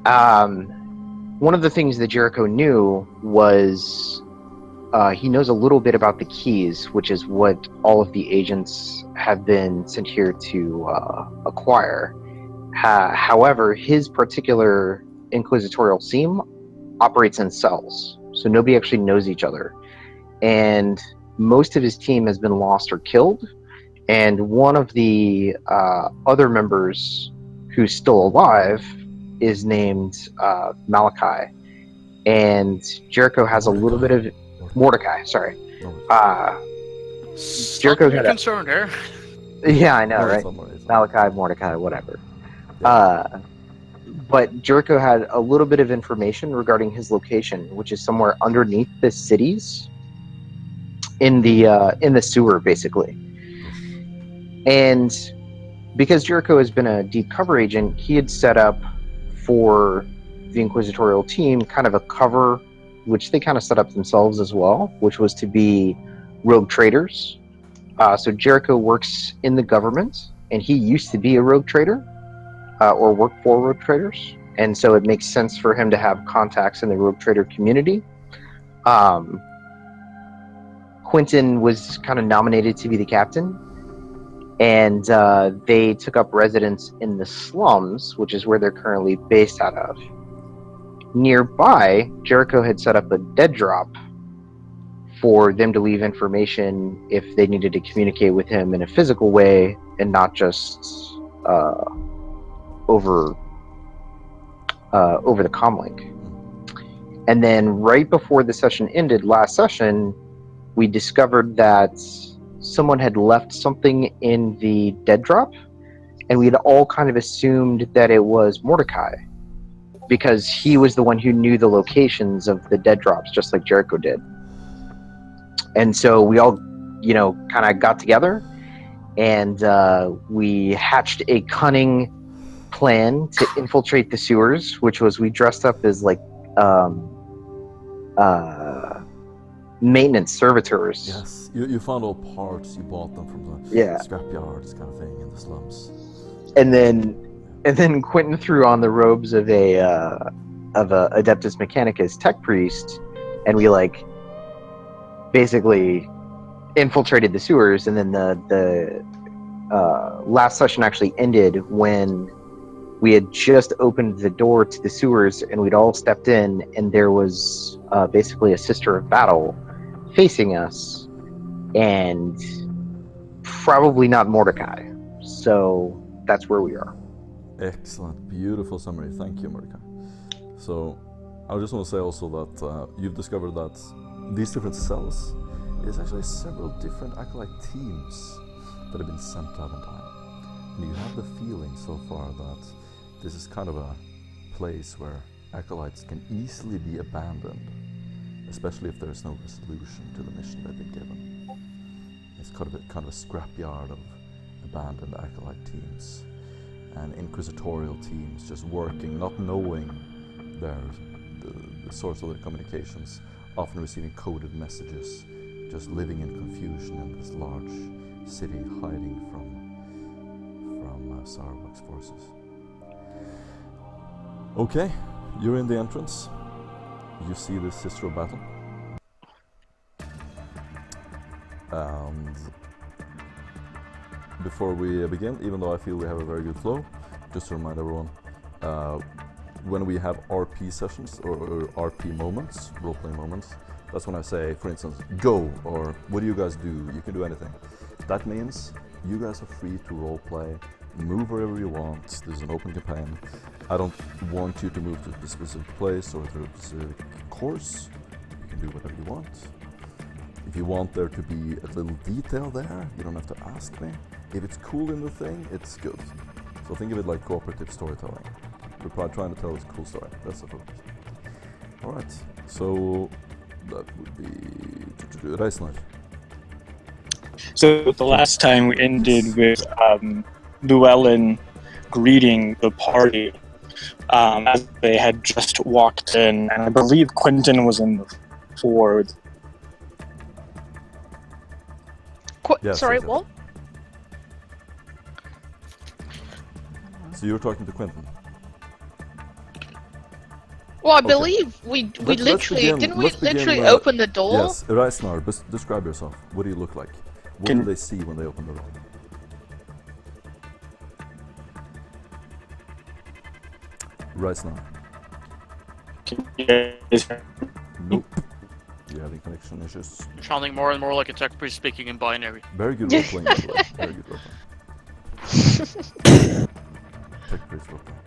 One of the things that Jericho knew was he knows a little bit about the keys, which is what all of the agents have been sent here to acquire. However, his particular inquisitorial team operates in cells, so nobody actually knows each other. And most of his team has been lost or killed. And one of the other members who's still alive is named Malachi. And Jericho has a little bit of Mordecai. Sorry, Jericho You're had concerned there. Yeah, I know, No, right? it's not. Malachi, Mordecai, whatever. Yeah. But Jericho had a little bit of information regarding his location, which is somewhere underneath the cities in the sewer, basically. Yes. And because Jericho has been a deep cover agent, he had set up for the inquisitorial team kind of a cover, which they kind of set up themselves as well, which was to be rogue traders. So Jericho works in the government, and he used to be a rogue trader, or work for rogue traders, and so it makes sense for him to have contacts in the rogue trader community. Quentin was kind of nominated to be the captain, and they took up residence in the slums, which is where they're currently based out of. Nearby, Jericho had set up a dead drop for them to leave information if they needed to communicate with him in a physical way and not just over the comlink. And then right before the session ended, last session, we discovered that someone had left something in the dead drop, and we had all kind of assumed that it was Mordecai, because he was the one who knew the locations of the dead drops, just like Jericho did. And so we all, kind of got together, and we hatched a cunning plan to infiltrate the sewers, which was we dressed up as like maintenance servitors. Yes, you found all parts, you bought them from the scrapyards kind of thing in the slums. And then Quentin threw on the robes of a Adeptus Mechanicus tech priest, and we basically infiltrated the sewers. And then the last session actually ended when we had just opened the door to the sewers, and we'd all stepped in, and there was basically a Sister of Battle facing us, and probably not Mordecai. So that's where we are. Excellent, beautiful summary. Thank you, Mordecai. So I just want to say also that you've discovered that these different cells is actually several different acolyte teams that have been sent out in time. And you have the feeling so far that this is kind of a place where acolytes can easily be abandoned, especially if there is no resolution to the mission they've been given. It's kind of a scrapyard of abandoned acolyte teams and inquisitorial teams just working, not knowing the source of their communications, often receiving coded messages, just living in confusion in this large city, hiding from Sarawak's forces. Okay, you're in the entrance. You see this Sister of Battle. And before we begin, even though I feel we have a very good flow, just to remind everyone, when we have RP sessions or RP moments, role-playing moments, that's when I say, for instance, go, or what do you guys do? You can do anything. That means you guys are free to role-play, move wherever you want. This is an open campaign. I don't want you to move to a specific place or through a specific course. You can do whatever you want. If you want there to be a little detail there, you don't have to ask me. If it's cool in the thing, it's good. So think of it like cooperative storytelling. We're probably trying to tell this cool story. That's the focus. Alright, so that would be Reisner. So the last time we ended with Llewellyn greeting the party as they had just walked in, and I believe Quentin was in the ford. Sorry, what? So you were talking to Quentin? Well, I Okay. believe we Let's literally begin- didn't we let's begin, literally open the door? Yes, Reisnar, describe yourself. What do you look like? What do they see when they open the door? Reisnar. Nope. You're having connection issues. Sounding more and more like a tech priest speaking in binary. Very good role playing, by the way. Very good role playing. Tech priest role playing.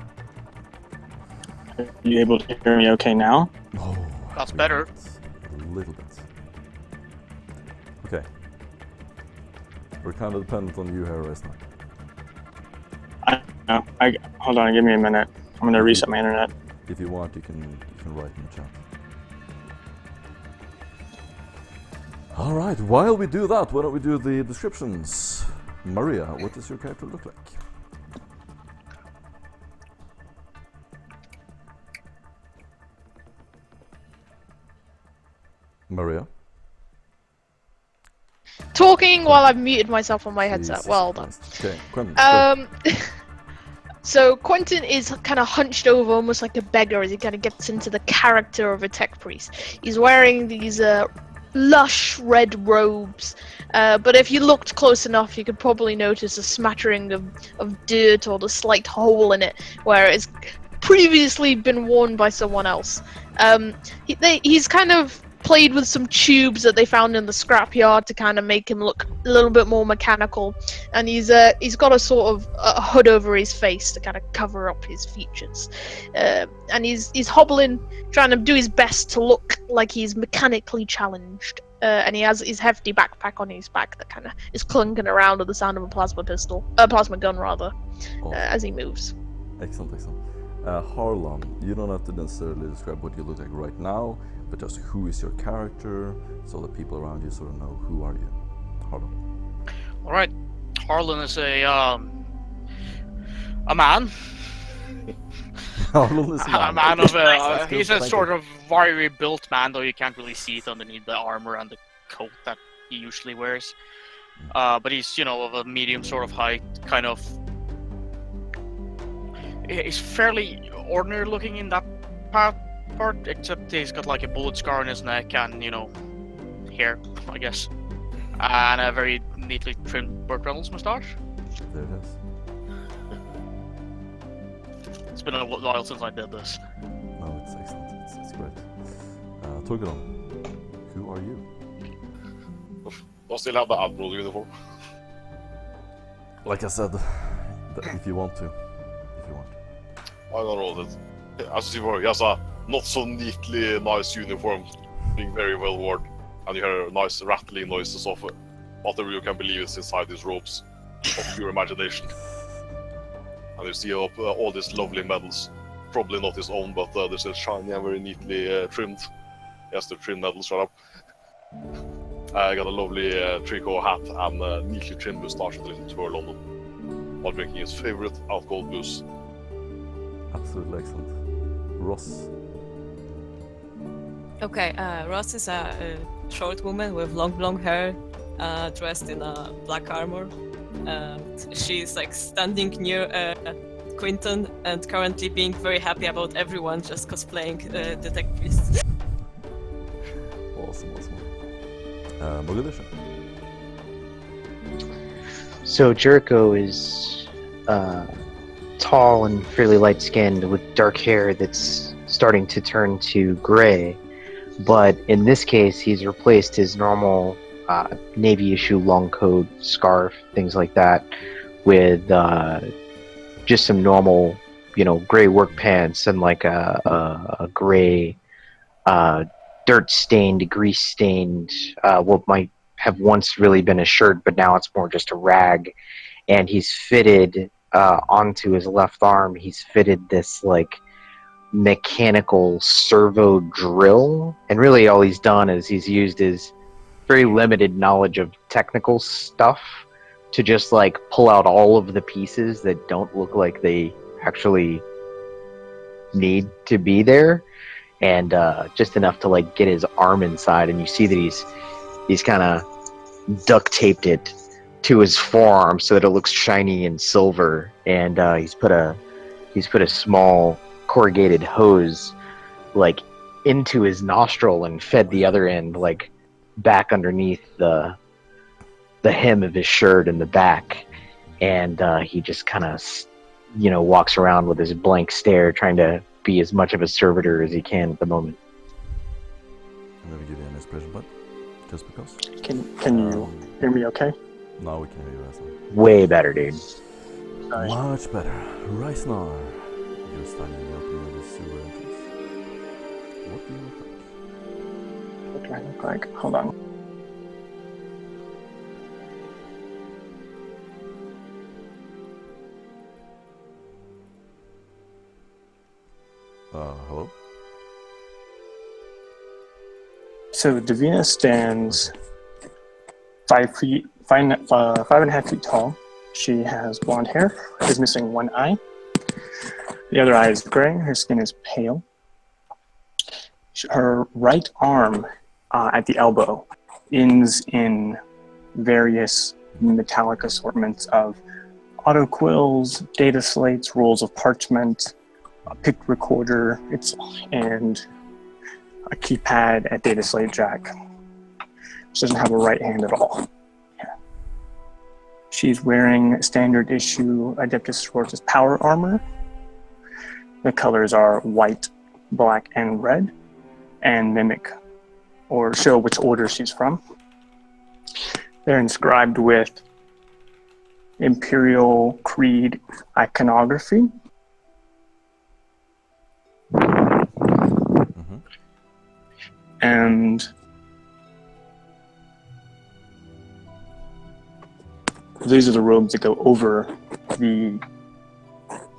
Are you able to hear me okay now? Oh, That's a better. A little bit. Okay. We're kind of dependent on you here, Reisnar. No, hold on, give me a minute. I'm gonna reset my internet. If you want, you can write in the chat. All right. While we do that, why don't we do the descriptions? Maria, what does your character look like? Maria. Talking while I've muted myself on my headset. Jesus Well done. Christ. Okay, Quentin. So Quentin is kind of hunched over, almost like a beggar, as he kind of gets into the character of a tech priest. He's wearing these lush red robes, but if you looked close enough, you could probably notice a smattering of dirt or the slight hole in it, where it's previously been worn by someone else. He's kind of played with some tubes that they found in the scrapyard to kind of make him look a little bit more mechanical, and he's got a sort of a hood over his face to kind of cover up his features, and he's hobbling, trying to do his best to look like he's mechanically challenged, and he has his hefty backpack on his back that kind of is clunking around with the sound of a plasma gun rather, as he moves. Excellent. Harlan, you don't have to necessarily describe what you look like right now, but just who is your character, so that people around you sort of know who are you. Harlan. All right, Harlan is a man. Harlan is A man of he's a sort of wiry built man, though you can't really see it underneath the armor and the coat that he usually wears. But he's, of a medium sort of height, kind of. He's fairly ordinary looking in that part, except he's got like a bullet scar on his neck and, hair, I guess. And a very neatly trimmed Burt Reynolds moustache. There it is. It's been a while since I did this. No, it's excellent. It's great. Torgron, who are you? I still have the Admiral uniform. Like I said, if you want to. I don't know that. As you were, he has a not so neatly nice uniform, being very well worn, and you hear nice rattling noises of whatever you can believe is inside these robes of pure imagination. And you see all these lovely medals, probably not his own, but they're still shiny and very neatly trimmed. He has the trim medals right up. I got a lovely tricot hat and a neatly trimmed moustache and a little twirl on them, while drinking his favorite alcohol booze. Absolutely excellent. Ross. Okay, Ross is a short woman with long hair, dressed in a black armor. She's like standing near Quinton and currently being very happy about everyone just cosplaying the tech priest. Awesome. Mogadishu. So Jericho is tall and fairly light-skinned with dark hair that's starting to turn to gray, but in this case he's replaced his normal navy issue long coat, scarf, things like that, with just some normal, gray work pants and like a gray dirt-stained, grease-stained, what might have once really been a shirt, but now it's more just a rag, and he's fitted onto his left arm, he's fitted this like mechanical servo drill, and really all he's done is he's used his very limited knowledge of technical stuff to just like pull out all of the pieces that don't look like they actually need to be there, and just enough to like get his arm inside, and you see that he's kind of duct taped it to his forearm so that it looks shiny and silver, and he's put a small corrugated hose like into his nostril and fed the other end like back underneath the hem of his shirt in the back, and he just kind of walks around with his blank stare, trying to be as much of a servitor as he can at the moment. I'm gonna give you an inspiration point, just because. Can you hear me okay? Now we can hear you, Aslan. Way better, dude. Sorry. Much better. Reisnar, you're standing up near the sewer entrance. What do you look like? What do I look like? Hold on. Hello? So Davina stands 5.5 feet tall. She has blonde hair, is missing one eye. The other eye is gray, her skin is pale. Her right arm at the elbow ends in various metallic assortments of autoquills, data slates, rolls of parchment, a pick recorder, and a keypad, a data slate jack. She doesn't have a right hand at all. She's wearing standard issue Adeptus Sororitas power armor. The colors are white, black, and red, and mimic or show which order she's from. They're inscribed with Imperial Creed iconography. Mm-hmm. And these are the robes that go over the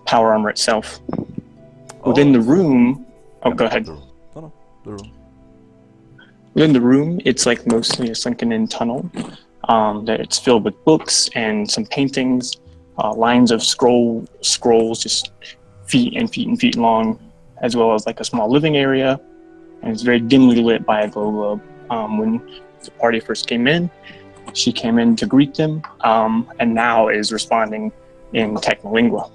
power armor itself. Within the room, go ahead. The room. No, the room. Within the room, it's like mostly a sunken-in tunnel. That it's filled with books and some paintings, lines of scrolls, just feet and feet and feet long, as well as like a small living area. And it's very dimly lit by a glow globe. When the party first came in, she came in to greet them, and now is responding in Technolingua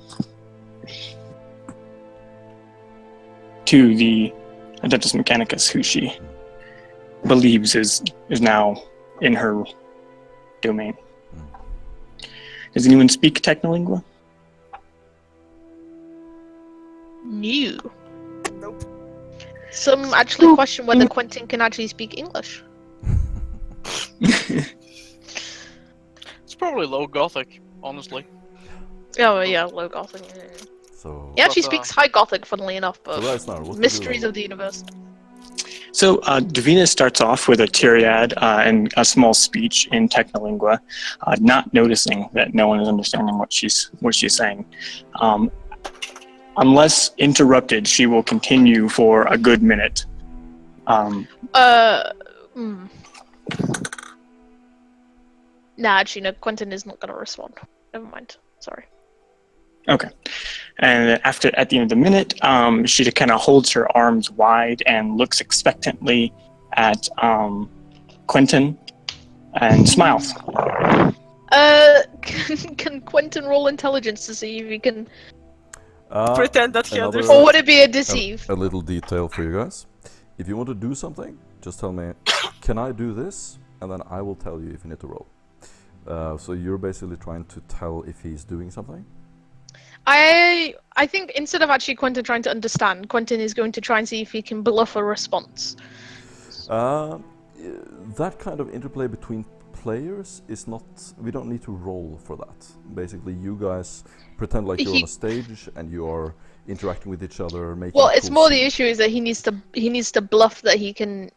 to the Adeptus Mechanicus, who she believes is now in her domain. Does anyone speak Technolingua? New. Nope. Some actually question whether Quentin can actually speak English. It's probably low Gothic, honestly. Oh yeah, low Gothic. So, He actually But, speaks High Gothic, funnily enough, but so Reisnar, what mysteries of the universe. So Davina starts off with a tirade and a small speech in Technolingua, not noticing that no one is understanding what she's saying. Unless interrupted, she will continue for a good minute. Nah, actually, no. Quentin is not going to respond. Never mind. Sorry. Okay. And at the end of the minute, she kind of holds her arms wide and looks expectantly at Quentin and smiles. Can Quentin roll intelligence to see if he can... Pretend that he another- understands. Or would it be a deceive? A little detail for you guys. If you want to do something, just tell me, can I do this? And then I will tell you if you need to roll. So you're basically trying to tell if he's doing something? I think instead of actually Quentin trying to understand, Quentin is going to try and see if he can bluff a response. That kind of interplay between players is not... We don't need to roll for that. Basically, you guys pretend like you're on a stage and you are interacting with each other, making... Well, it's cool more the scenes. issue is that he needs to bluff that he can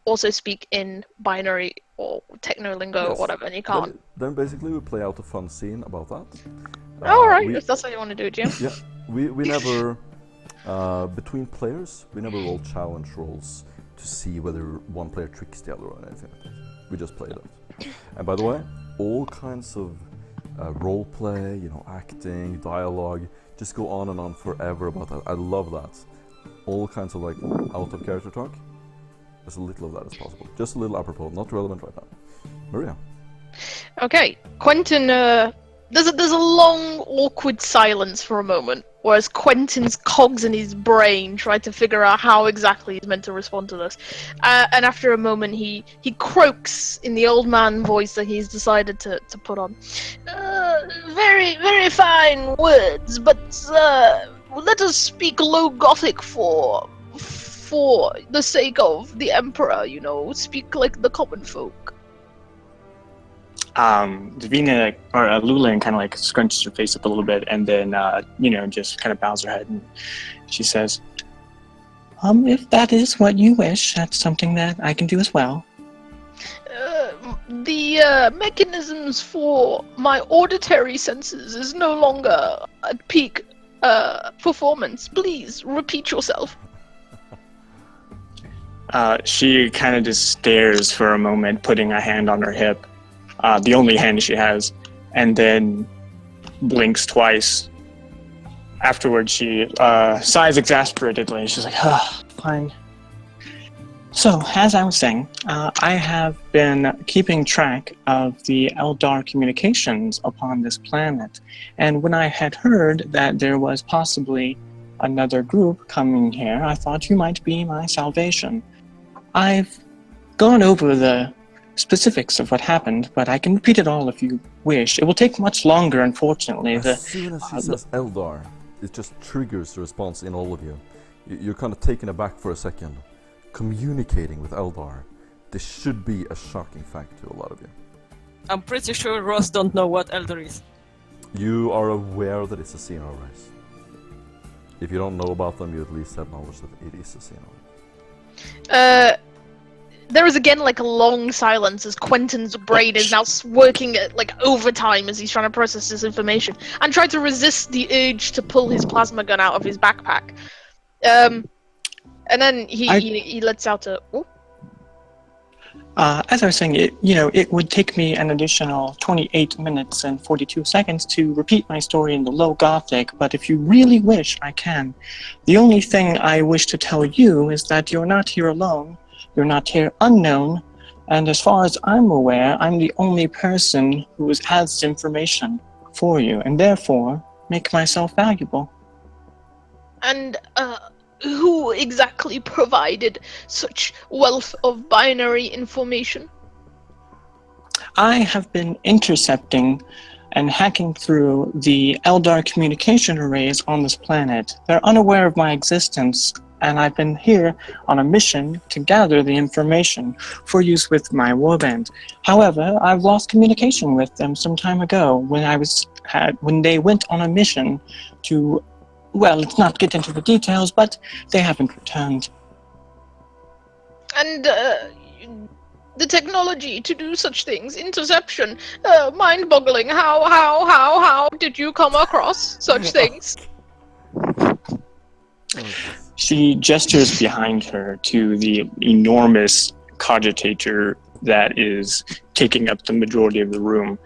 also speak in binary or technolingo or Yes. whatever, and he can't. Then basically we play out a fun scene about that. Alright, we- if that's how you want to do it, Jim. Yeah, we never... between players, we never roll challenge rolls to see whether one player tricks the other or anything like that. We just play them. And by the way, all kinds of role play, acting, dialogue, just go on and on forever about that. I love that. All kinds of out of character talk. As little of that as possible. Just a little apropos, not relevant right now. Maria. Okay, Quentin There's a long, awkward silence for a moment, whereas Quentin's cogs in his brain try to figure out how exactly he's meant to respond to this. And after a moment, he croaks in the old man voice that he's decided to put on. Very, very fine words, but let us speak Low Gothic for the sake of the Emperor, you know, speak like the common folk. Davina or Lulin kind of like scrunches her face up a little bit, and then just kind of bows her head, and she says, "If that is what you wish, that's something that I can do as well." The mechanisms for my auditory senses is no longer at peak performance. Please repeat yourself. She kind of just stares for a moment, putting a hand on her hip, the only hand she has, and then blinks twice. Afterwards, she sighs exasperatedly. She's like, fine. So, as I was saying, I have been keeping track of the Eldar communications upon this planet, and when I had heard that there was possibly another group coming here, I thought you might be my salvation. I've gone over the specifics of what happened, but I can repeat it all if you wish. It will take much longer, unfortunately. As soon as she says Eldar, it just triggers the response in all of you. You're kind of taken aback for a second. Communicating with Eldar, this should be a shocking fact to a lot of you. I'm pretty sure Ross don't know what Eldar is. You are aware that it's a Xeno race. If you don't know about them, you at least have knowledge that it is a Xeno race. There is again like a long silence as Quentin's brain is now working at like overtime as he's trying to process this information and try to resist the urge to pull his plasma gun out of his backpack. And then he lets out a. Oh. As I was saying, it would take me an additional 28 minutes and 42 seconds to repeat my story in the Low Gothic, but if you really wish, I can. The only thing I wish to tell you is that you're not here alone, you're not here unknown, and as far as I'm aware, I'm the only person who has this information for you, and therefore make myself valuable. And, who exactly provided such wealth of binary information? I have been intercepting and hacking through the Eldar communication arrays on this planet. They're unaware of my existence, and I've been here on a mission to gather the information for use with my warband. However, I've lost communication with them some time ago when they went on a mission to, well, let's not get into the details, but they haven't returned. And, the technology to do such things, interception, mind-boggling. How did you come across such things? She gestures behind her to the enormous cogitator that is taking up the majority of the room.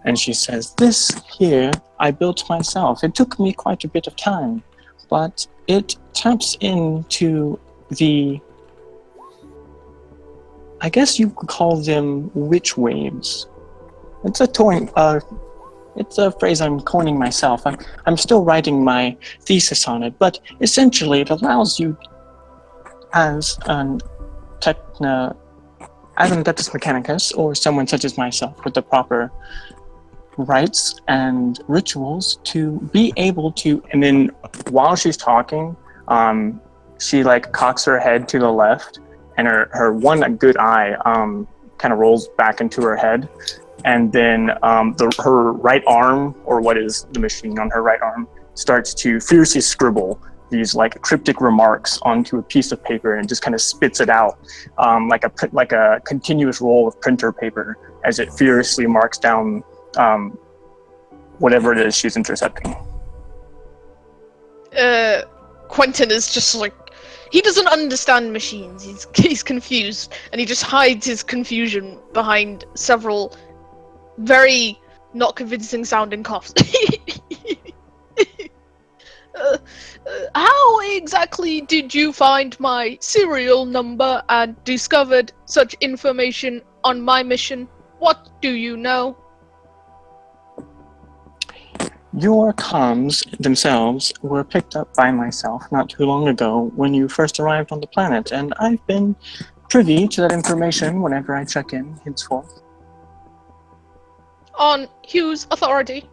And she says, "This here I built myself. It took me quite a bit of time, but it taps into the, I guess you could call them witch waves. It's a phrase I'm coining myself. I'm still writing my thesis on it, but essentially it allows you as an Adeptus Mechanicus, or someone such as myself with the proper rites and rituals, to be able to," and then while she's talking, she like cocks her head to the left, and her one good eye kind of rolls back into her head, and then her right arm, or what is the machine on her right arm, starts to fiercely scribble these like cryptic remarks onto a piece of paper, and just kind of spits it out like a continuous roll of printer paper as it furiously marks down whatever it is she's intercepting. Quentin is just like, he doesn't understand machines. He's confused, and he just hides his confusion behind several very not convincing sounding coughs. How exactly did you find my serial number and discovered such information on my mission? What do you know? Your comms themselves were picked up by myself not too long ago when you first arrived on the planet, and I've been privy to that information whenever I check in henceforth. On Hugh's authority.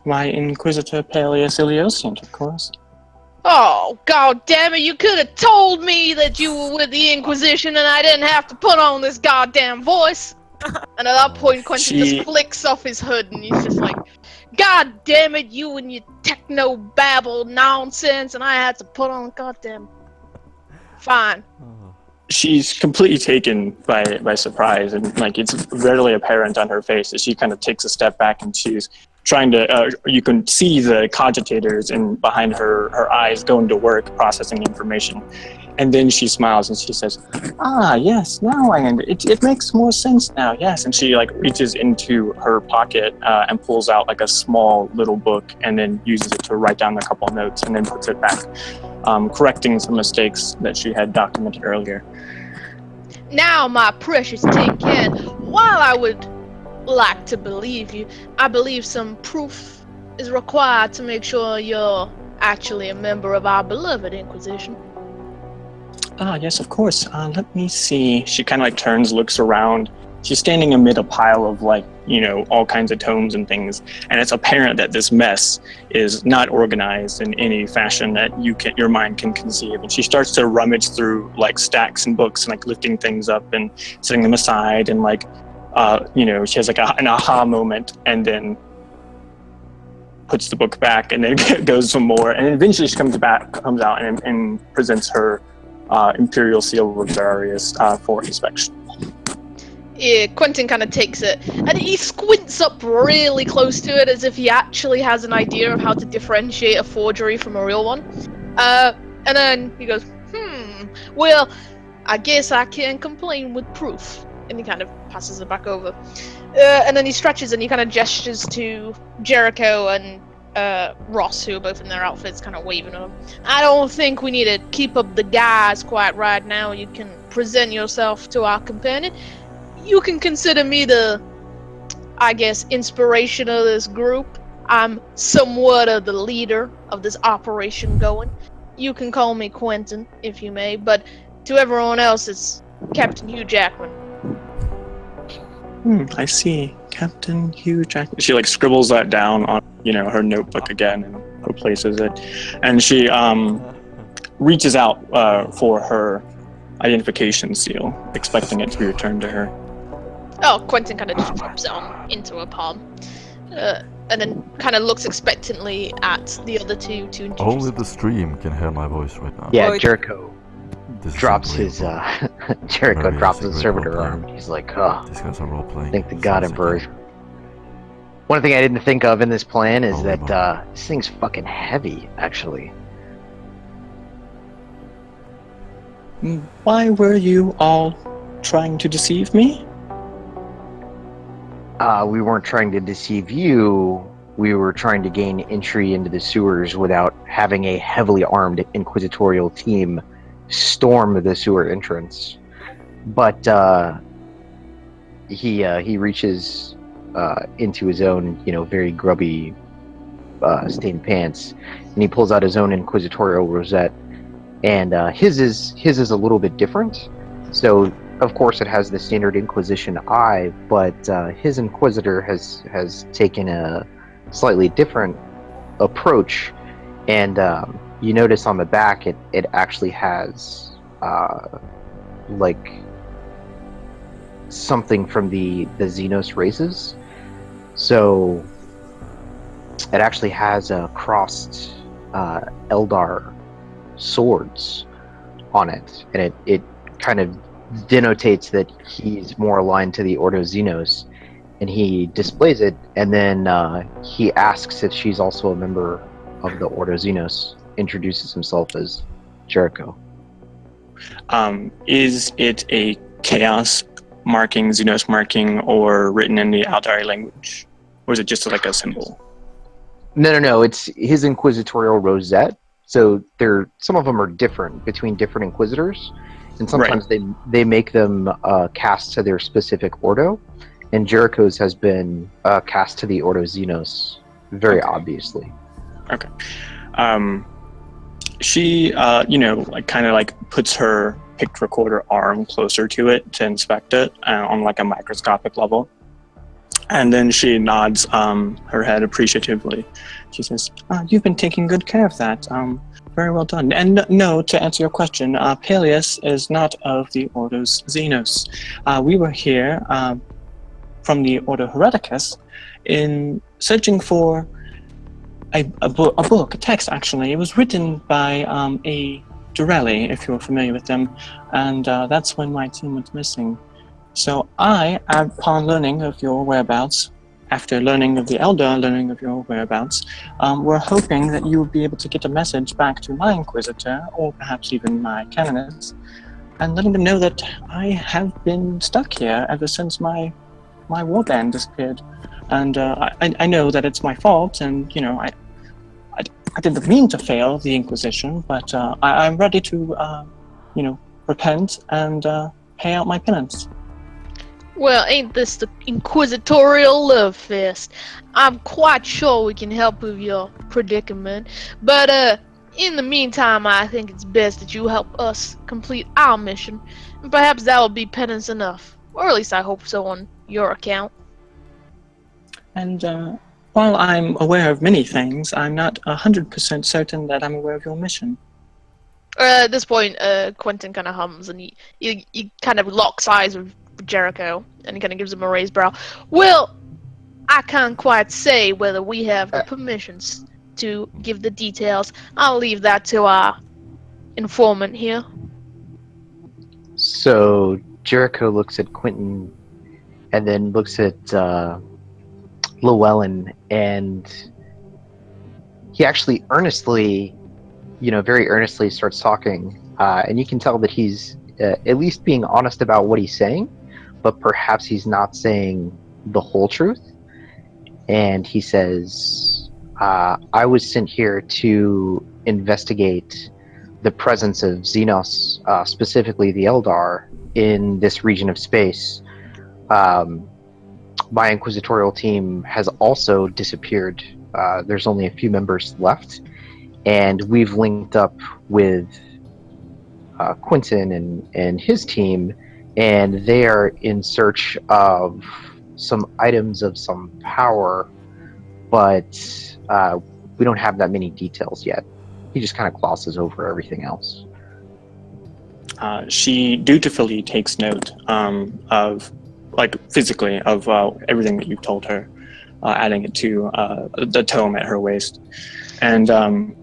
My Inquisitor Peleus Iliosian, of course. Oh, god damn it, you could have told me that you were with the Inquisition and I didn't have to put on this goddamn voice. And at that point, Quentin just flicks off his hood and he's just like, god damn it, you and your techno-babble nonsense, and I had to put on goddamn... Fine. She's completely taken by surprise, and like it's readily apparent on her face as she kind of takes a step back and she's trying to, you can see the cogitators and behind her eyes going to work processing information. And then she smiles and she says, "Ah, yes, now it makes more sense now, yes." And she like reaches into her pocket and pulls out like a small little book and then uses it to write down a couple notes and then puts it back, correcting some mistakes that she had documented earlier. Now, my precious tin can, while I would like to believe you, I believe some proof is required to make sure you're actually a member of our beloved Inquisition. Ah, yes, of course. Let me see. She kind of like turns, looks around. She's standing amid a pile of like, all kinds of tomes and things. And it's apparent that this mess is not organized in any fashion that your mind can conceive. And she starts to rummage through like stacks and books and like lifting things up and setting them aside. And like, she has like an aha moment and then puts the book back and then goes some more. And eventually she comes out and presents her Imperial Seal Rosarius for inspection. Yeah, Quentin kind of takes it, and he squints up really close to it as if he actually has an idea of how to differentiate a forgery from a real one. And then he goes, well, I guess I can't complain with proof. And he kind of passes it back over. And then he stretches and he kind of gestures to Jericho and Ross, who are both in their outfits, kind of waving at him. I don't think we need to keep up the guys quite right now. You can present yourself to our companion. You can consider me the, I guess, inspiration of this group. I'm somewhat of the leader of this operation going. You can call me Quentin, if you may, but to everyone else, it's Captain Hugh Jackman. I see. Captain Hugh Jackman. She like scribbles that down on, her notebook again and replaces it. And she reaches out for her identification seal, expecting it to be returned to her. Oh, Quentin kind of just drops it into her palm. And then kind of looks expectantly at the other two to introduce. Only the stream can hear my voice right now. Yeah, Jericho This is drops his unbelievable. Jericho Very drops his great servitor role-playing. arm. He's like, oh, These guys are role playing. thank the God Emperor. One thing I didn't think of in this plan is that this thing's fucking heavy, actually. Why were you all trying to deceive me? We weren't trying to deceive you. We were trying to gain entry into the sewers without having a heavily armed inquisitorial team storm the sewer entrance. But he reaches into his own, very grubby stained pants, and he pulls out his own inquisitorial rosette. And his is a little bit different. So of course it has the standard Inquisition eye, but his Inquisitor has taken a slightly different approach. And you notice on the back it actually has like something from the Xenos races. So it actually has a crossed Eldar swords on it, and it kind of denotates that he's more aligned to the Ordo Xenos, and he displays it, and then he asks if she's also a member of the Ordo Xenos, introduces himself as Jericho. Is it a chaos marking, Xenos marking, or written in the Aldari language? Or is it just like a symbol? No, it's his inquisitorial rosette. So some of them are different between different Inquisitors, and sometimes they make them cast to their specific Ordo, and Jericho's has been cast to the Ordo Xenos very Okay. obviously. She, like kind of like puts her picked recorder arm closer to it to inspect it on like a microscopic level, and then she nods her head appreciatively. She says, "You've been taking good care of that. Very well done. And no, to answer your question, Peleus is not of the Ordos Xenos. We were here from the Ordo Hereticus in searching for a book, a text actually. It was written by a Durelli, if you're familiar with them, and that's when my team went missing. So I, upon learning of your whereabouts, after learning of the Elder, learning of your whereabouts, were hoping that you would be able to get a message back to my Inquisitor, or perhaps even my Canonist, and letting them know that I have been stuck here ever since my warband disappeared. And I know that it's my fault, and I didn't mean to fail the Inquisition, but I'm ready to repent and pay out my penance. Well, ain't this the inquisitorial love fest? I'm quite sure we can help with your predicament, but in the meantime, I think it's best that you help us complete our mission, and perhaps that will be penance enough, or at least I hope so on your account. And while I'm aware of many things, I'm not 100% certain that I'm aware of your mission. At this point, Quentin kind of hums, and he kind of locks eyes with Jericho, and he kind of gives him a raised brow. Well, I can't quite say whether we have the permissions to give the details. I'll leave that to our informant here. So Jericho looks at Quentin and then looks at Llewellyn, and he actually earnestly, very earnestly starts talking. And you can tell that he's at least being honest about what he's saying, but perhaps he's not saying the whole truth. And he says, I was sent here to investigate the presence of Xenos, specifically the Eldar, in this region of space. My inquisitorial team has also disappeared. There's only a few members left, and we've linked up with Quentin and his team, and they are in search of some items of some power, but we don't have that many details yet. He just kind of glosses over everything else. She dutifully takes note of, physically, of everything that you've told her, adding it to the tome at her waist. And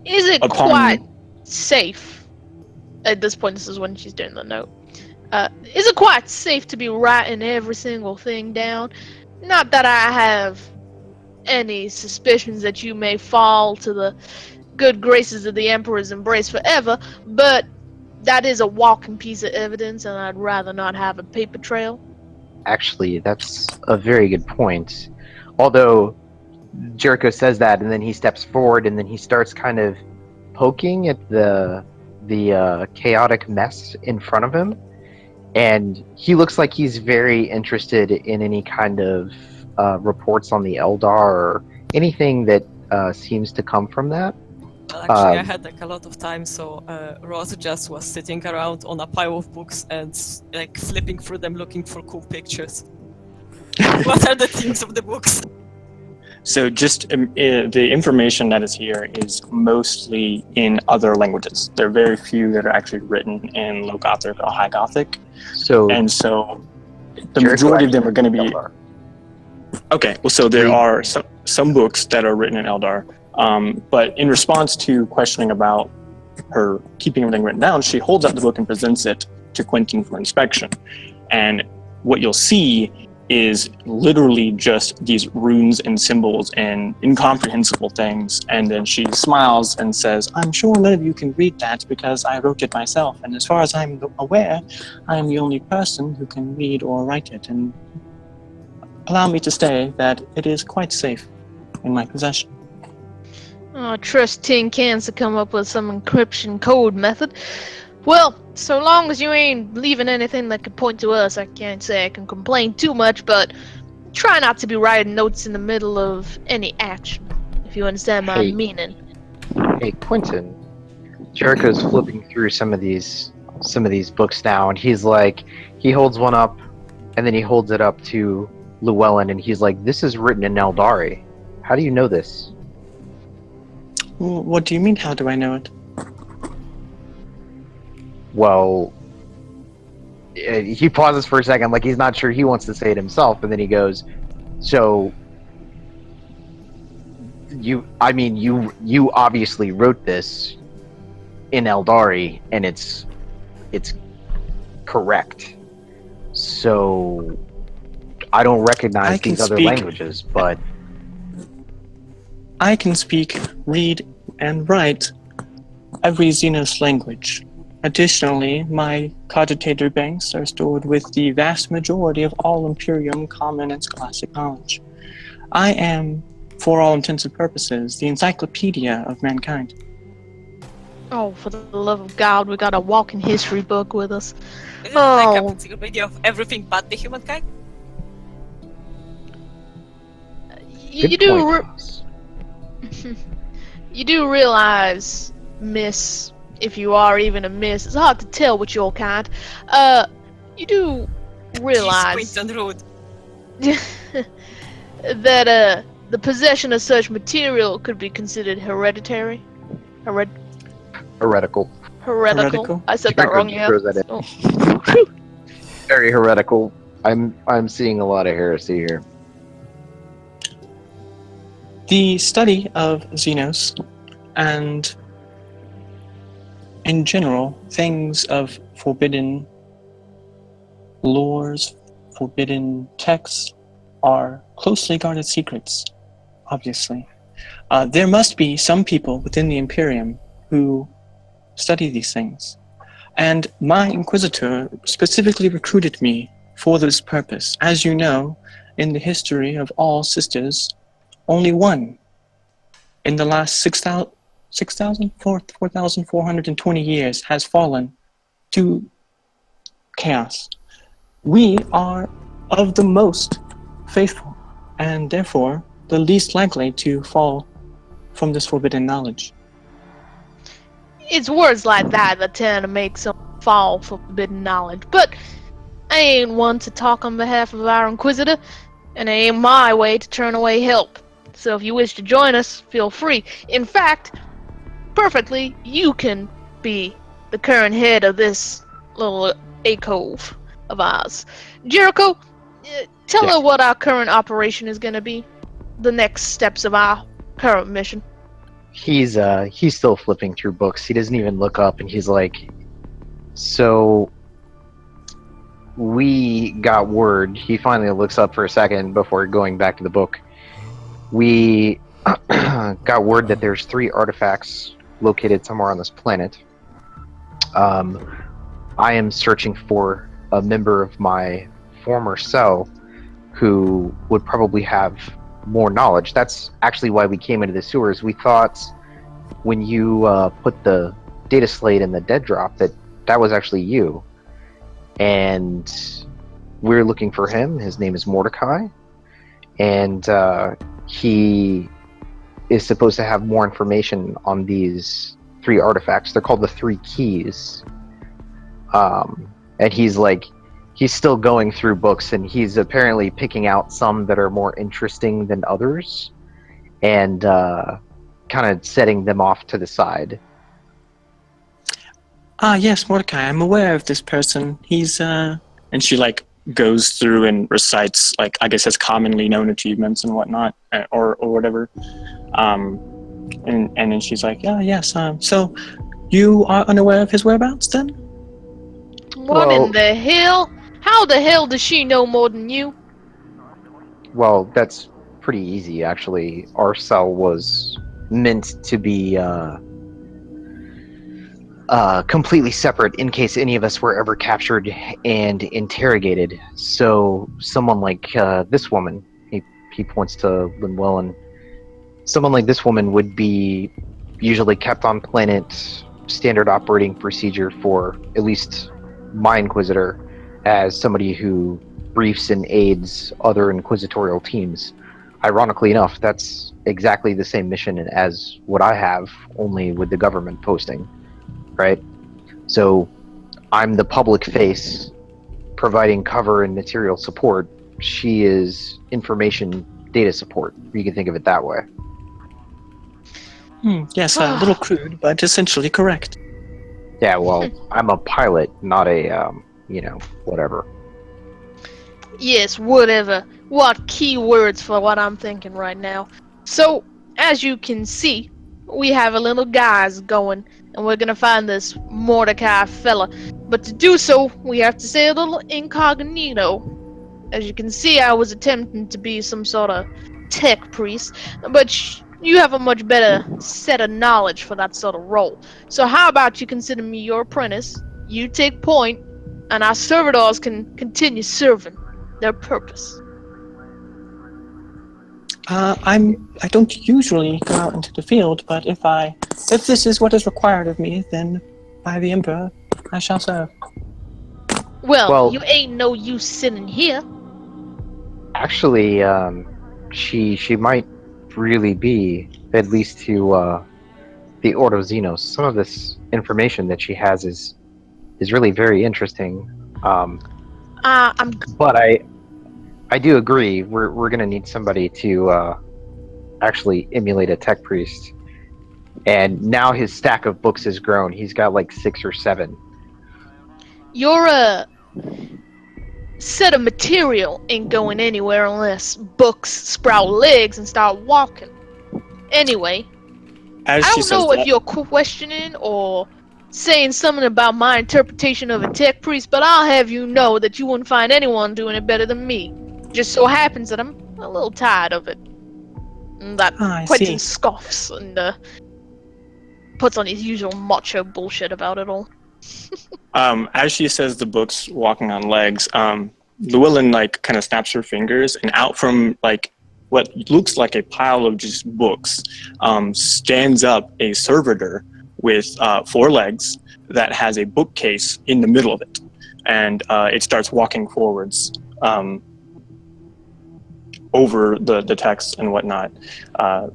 is it quite safe? At this point, this is when she's doing the note. Is it quite safe to be writing every single thing down? Not that I have any suspicions that you may fall to the good graces of the Emperor's embrace forever, but that is a walking piece of evidence, and I'd rather not have a paper trail. Actually, that's a very good point. Although Jericho says that, and then he steps forward, and then he starts kind of poking at the chaotic mess in front of him, and he looks like he's very interested in any kind of reports on the Eldar or anything that seems to come from that. Well, actually, I had a lot of time, so Rose just was sitting around on a pile of books and flipping through them, looking for cool pictures. What are the themes of the books? So just the information that is here is mostly in other languages. There are very few that are actually written in Low Gothic or High Gothic. So the majority of them are going to be... Eldar. Okay, well, so there are some books that are written in Eldar. But in response to questioning about her keeping everything written down, she holds out the book and presents it to Quentin for inspection. And what you'll see is literally just these runes and symbols and incomprehensible things. And then she smiles and says, I'm sure none of you can read that because I wrote it myself. And as far as I'm aware, I am the only person who can read or write it. And allow me to say that it is quite safe in my possession. I trust Tin Cans to come up with some encryption code method. Well, so long as you ain't leaving anything that could point to us, I can't say I can complain too much, but try not to be writing notes in the middle of any action. if you understand my Hey. meaning. Hey, Quentin. Jericho's flipping through some of these books now, and he's like, he holds one up, and then he holds it up to Llewellyn, and he's like, "This is written in Eldari. How do you know this?" What do you mean, how do I know it? Well, he pauses for a second, like he's not sure he wants to say it himself, and then he goes, "So, you obviously wrote this in Eldari, and it's correct. So, I don't recognize I can these other speak- languages, but I can speak, read, and write every Xenos language. Additionally, my cogitator banks are stored with the vast majority of all Imperium common and scholastic knowledge. I am, for all intents and purposes, the encyclopedia of mankind. Oh, for the love of God, we got a walking history book with us. Is it like Oh. a encyclopedia of everything but the humankind? You good do point, Thomas. you do realize, Miss, if you are even a miss, it's hard to tell with your kind. You do realize Jeez, Quinton Rude. that the possession of such material could be considered hereditary. Heretical. Heretical. I said that Jericho wrong. just Yeah. throws that in. Oh. Whew. Very heretical. I'm seeing a lot of heresy here. The study of Xenos and, in general, things of forbidden lores, forbidden texts, are closely guarded secrets, obviously. There must be some people within the Imperium who study these things. And my Inquisitor specifically recruited me for this purpose. As you know, in the history of all sisters, only one in the last 4,420 years has fallen to chaos. We are of the most faithful, and therefore the least likely to fall from this forbidden knowledge. It's words like that that tend to make some fall for forbidden knowledge. But I ain't one to talk on behalf of our Inquisitor, and it ain't my way to turn away help. So if you wish to join us, feel free. In fact, perfectly, you can be the current head of this little alcove of ours. Jericho, tell Yes. her what our current operation is going to be. The next steps of our current mission. He's still flipping through books. He doesn't even look up, and he's like, "So we got word." He finally looks up for a second before going back to the book. We got word that there's 3 artifacts located somewhere on this planet. I am searching for a member of my former cell who would probably have more knowledge. That's actually why we came into the sewers. We thought when you put the data slate in the dead drop that was actually you. And we're looking for him. His name is Mordecai. And he is supposed to have more information on these 3 artifacts. They're called the 3 keys. And he's still going through books, and he's apparently picking out some that are more interesting than others, and kind of setting them off to the side. Yes, Mordecai, I'm aware of this person. He's, and she, goes through and recites, I guess his commonly known achievements and whatnot, or whatever. And then she's like, yeah, yes, so you are unaware of his whereabouts, then? What Well- in the hell? How the hell does she know more than you? Well, that's pretty easy, actually. Our cell was meant to be completely separate in case any of us were ever captured and interrogated. So someone like this woman, he points to Llewellyn, someone like this woman would be usually kept on planet standard operating procedure for at least my Inquisitor, as somebody who briefs and aids other inquisitorial teams. Ironically enough, that's exactly the same mission as what I have, only with the government posting, right? So I'm the public face providing cover and material support. She is information data support. You can think of it that way. Yes, a little crude, but essentially correct. Yeah, well, I'm a pilot, not a, whatever. Yes, whatever. What keywords for what I'm thinking right now. So, as you can see, we have a little guys going, and we're gonna find this Mordecai fella. But to do so, we have to say a little incognito. As you can see, I was attempting to be some sort of tech priest, but you have a much better set of knowledge for that sort of role. So how about you consider me your apprentice, you take point, and our servitors can continue serving their purpose. I don't usually go out into the field, but if this is what is required of me, then by the Emperor, I shall serve. Well, Well- you ain't no use sitting here. Actually, she might really be, at least to the Ordo Xenos. Some of this information that she has is really very interesting. I'm But I do agree. We're gonna need somebody to actually emulate a tech priest. And now his stack of books has grown. He's got like 6 or 7. your set of material ain't going anywhere unless books sprout legs and start walking. Anyway, As I she don't says know that, if you're questioning or saying something about my interpretation of a tech priest, but I'll have you know that you wouldn't find anyone doing it better than me. Just so happens that I'm a little tired of it. And that I Quentin see. scoffs and puts on his usual macho bullshit about it all. As she says the book's walking on legs, Llewellyn kind of snaps her fingers, and out from what looks like a pile of just books, stands up a servitor with 4 legs that has a bookcase in the middle of it, and it starts walking forwards over the text and whatnot,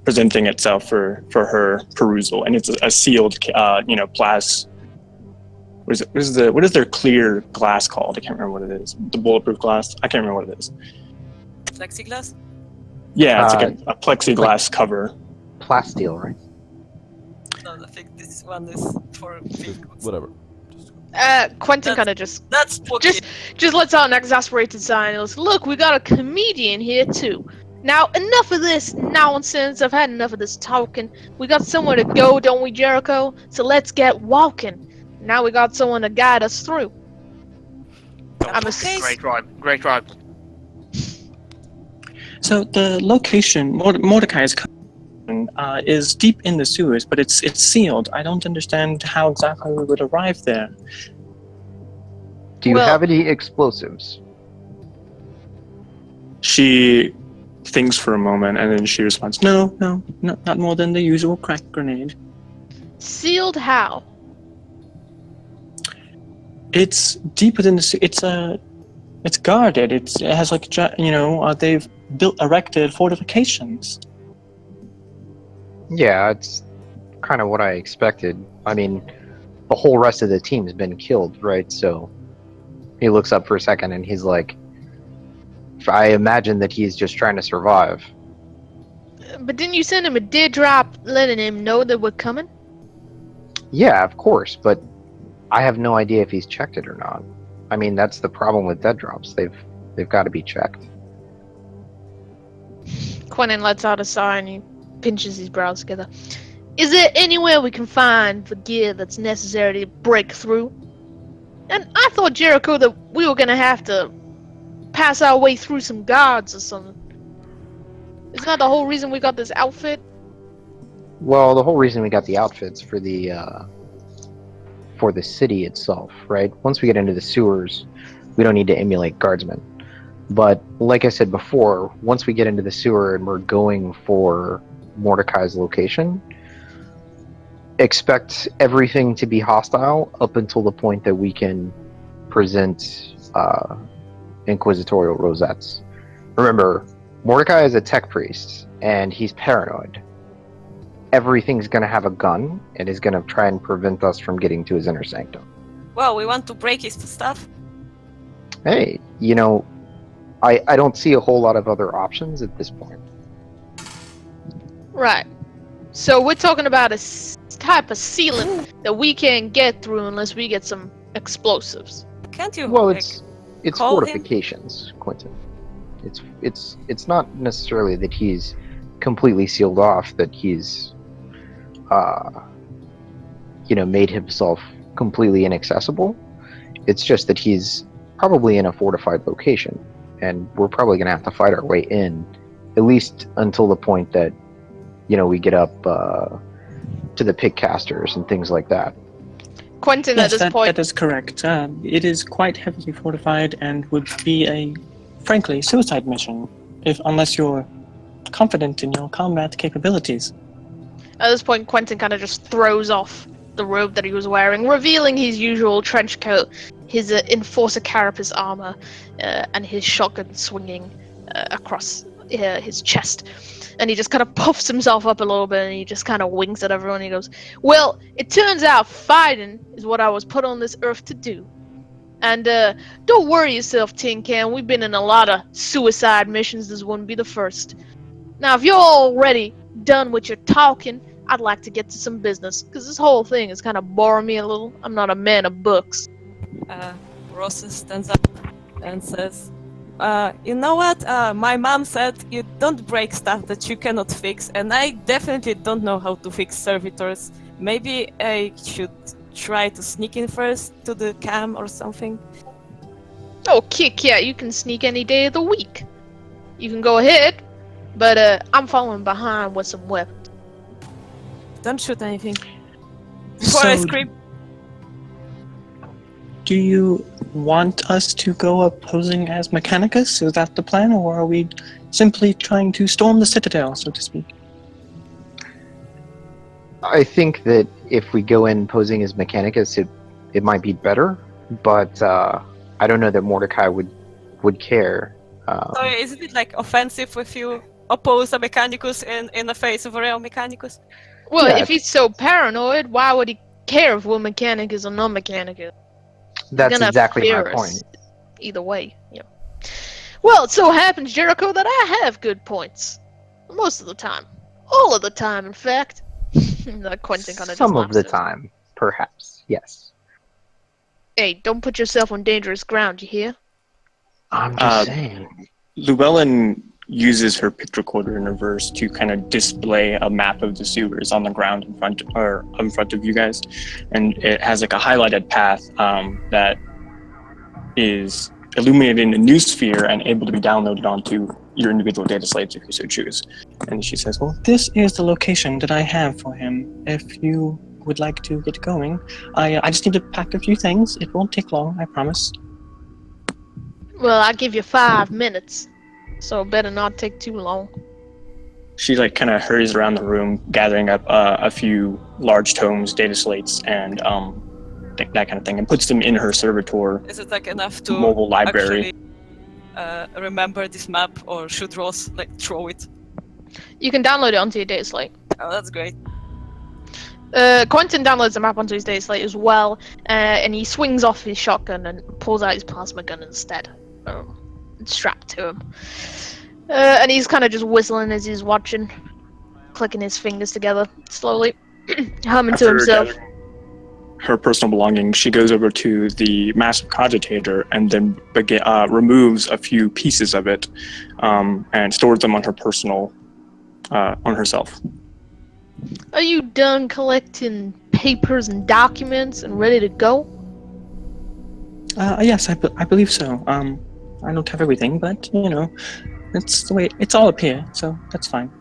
presenting itself for her perusal, and it's a sealed, glass. What is their clear glass called? I can't remember what it is. The bulletproof glass? I can't remember what it is. Plexiglass? Yeah, it's like a plexiglass cover. Plasteel, right? No, I think this one is for big. Whatever. Quentin That's- kind of just That's just lets out an exasperated sigh and goes, "Look, we got a comedian here too. Now, enough of this nonsense. I've had enough of this talking. We got somewhere to go, don't we, Jericho? So let's get walking. Now we got someone to guide us through." I'm a Great rhyme. Great rhyme. So the location, Mordecai's cabin, is deep in the sewers, but it's sealed. I don't understand how exactly we would arrive there. Do you Well- have any explosives? She thinks for a moment, and then she responds, No, not more than the usual crack grenade. Sealed how? It's deep within the it's guarded. It has they've erected fortifications. Yeah, it's kind of what I expected. I mean, the whole rest of the team's been killed, right? So he looks up for a second and he's like, I imagine that he's just trying to survive. But didn't you send him a dead drop letting him know that we're coming? Yeah, of course, but I have no idea if he's checked it or not. I mean, that's the problem with dead drops. They've got to be checked. Quentin lets out a sigh and he pinches his brows together. Is there anywhere we can find the gear that's necessary to break through? And I thought, Jericho, that we were gonna have to pass our way through some guards or something. Isn't that the whole reason we got this outfit? Well, the whole reason we got the outfits for the city itself, right? Once we get into the sewers, we don't need to emulate guardsmen. But like I said before, once we get into the sewer and we're going for Mordecai's location, expect everything to be hostile up until the point that we can present inquisitorial rosettes. Remember, Mordecai is a tech priest, and he's paranoid. Everything's gonna have a gun, and is gonna try and prevent us from getting to his inner sanctum. Well, we want to break his stuff. Hey, I don't see a whole lot of other options at this point. Right. So we're talking about a type of ceiling that we can't get through unless we get some explosives. Can't you? Well, like, it's call him? fortifications, Quentin. It's not necessarily that he's completely sealed off, that he's made himself completely inaccessible. It's just that he's probably in a fortified location, and we're probably going to have to fight our way in, at least until the point that we get up to the pickcasters and things like that. Quentin, Yes, at this point, that is correct. It is quite heavily fortified and would be a, frankly, suicide mission, unless you're confident in your combat capabilities. at this point, Quentin kind of just throws off the robe that he was wearing, revealing his usual trench coat, his enforcer carapace armor, and his shotgun swinging across his chest. And he just kind of puffs himself up a little bit, and he just kind of winks at everyone. And he goes, "Well, it turns out fighting is what I was put on this earth to do. And don't worry yourself, Tin Can. We've been in a lot of suicide missions. This wouldn't be the first. Now, if you're already done with your talking, I'd like to get to some business, because this whole thing is kind of boring me a little. I'm not a man of books." Rosa stands up and says, "You know what? My mom said you don't break stuff that you cannot fix, and I definitely don't know how to fix servitors. Maybe I should try to sneak in first to the cam or something." "Oh, kick yeah, you can sneak any day of the week. You can go ahead, but I'm following behind with some weapons." Don't shoot anything. Before I So, scream. do you want us to go up posing as Mechanicus? Is that the plan, or are we simply trying to storm the Citadel, so to speak? I think that if we go in posing as Mechanicus, it might be better, but I don't know that Mordecai would care. So isn't it like offensive if you oppose a Mechanicus in the face of a real Mechanicus? Well, Yeah. if he's so paranoid, why would he care if we're Mechanicus or non-Mechanicus? That's gonna exactly my fear us. point. Either way, yeah. Well, it so happens, Jericho, that I have good points. Most of the time. All of the time, in fact. That Quentin kind of Some of the time, perhaps, yes. Hey, don't put yourself on dangerous ground, you hear? I'm just saying. Llewellyn uses her pitch recorder in reverse to kind of display a map of the sewers on the ground in front of you guys, and it has like a highlighted path that is illuminated in a news sphere and able to be downloaded onto your individual data slates if you so choose. And she says, well, this is the location that I have for him. If you would like to get going, I just need to pack a few things. It won't take long, I promise. Well, I'll give you 5 minutes. So better not take too long. She like kind of hurries around the room, gathering up a few large tomes, data slates, and that kind of thing, and puts them in her servitor Is it like enough to mobile library. actually remember this map, or should Ross like throw it? You can download it onto your data slate. Oh, that's great. Quentin downloads the map onto his data slate as well, and he swings off his shotgun and pulls out his plasma gun instead. It's strapped to him. And he's kind of just whistling as he's watching, clicking his fingers together slowly, humming to After himself. gathering her personal belongings, she goes over to the massive cogitator and then removes a few pieces of it and stores them on her personal, on herself. Are you done collecting papers and documents and ready to go? Yes, I believe so. I don't have everything, but, it's the way, it's all up here, so that's fine.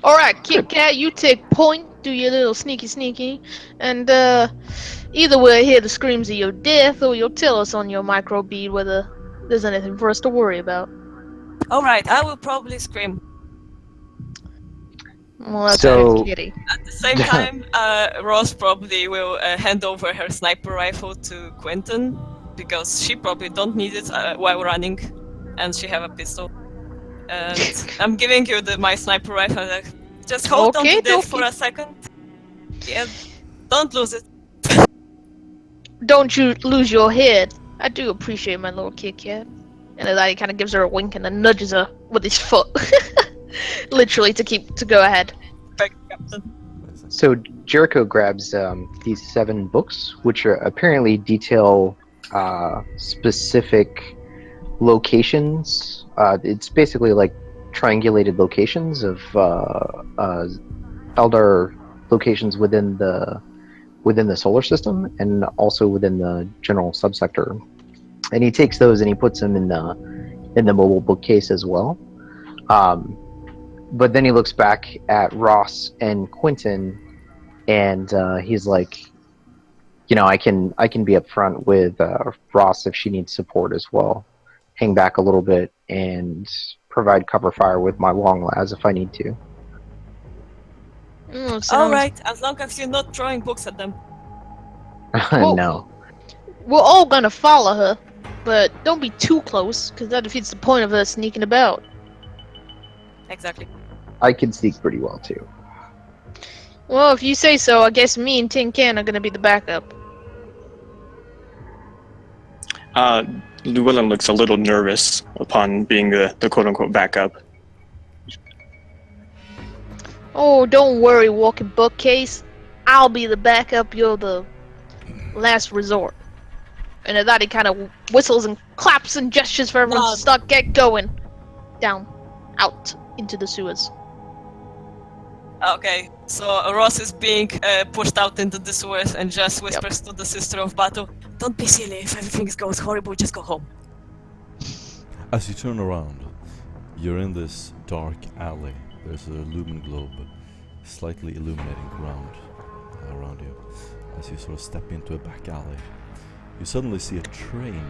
Alright, Kit Kat, you take point, do your little sneaky, and either we'll hear the screams of your death, or you'll tell us on your microbead whether there's anything for us to worry about. Alright, I will probably scream. Well, that's So- kitty. At the same time, Ross probably will hand over her sniper rifle to Quentin, because she probably don't need it while running, and she have a pistol. And I'm giving you my sniper rifle. Like, just hold on Okay, to this dokie. for a second. Yeah, don't lose it. Don't you lose your head. I do appreciate my little Kit Kat. And then he kind of gives her a wink and then nudges her with his foot. Literally to go ahead. Perfect, Captain. Amazing. So Jericho grabs these 7 books, which are apparently detail specific locations. It's basically like triangulated locations of Eldar locations within the solar system and also within the general subsector. And he takes those and he puts them in the mobile bookcase as well. But then he looks back at Ross and Quentin, and he's like, I can be upfront with Ross if she needs support as well. Hang back a little bit and provide cover fire with my long las if I need to. Sounds... Alright, as long as you're not throwing books at them. Well- No. We're all gonna follow her, but don't be too close, because that defeats the point of her sneaking about. Exactly. I can sneak pretty well too. Well, if you say so, I guess me and Tin Can are gonna be the backup. Llewellyn looks a little nervous upon being the quote-unquote backup. Oh, don't worry, walking bookcase. I'll be the backup, you're the last resort. And at that he kind of whistles and claps and gestures for everyone to start get going. Down. Out. Into the sewers. Okay, so Ross is being pushed out into the sewers and just whispers to the Sister of Battle, "Don't be silly, if everything goes horrible, just go home." As you turn around, you're in this dark alley. There's a lumen globe slightly illuminating the ground around you. As you sort of step into a back alley, you suddenly see a train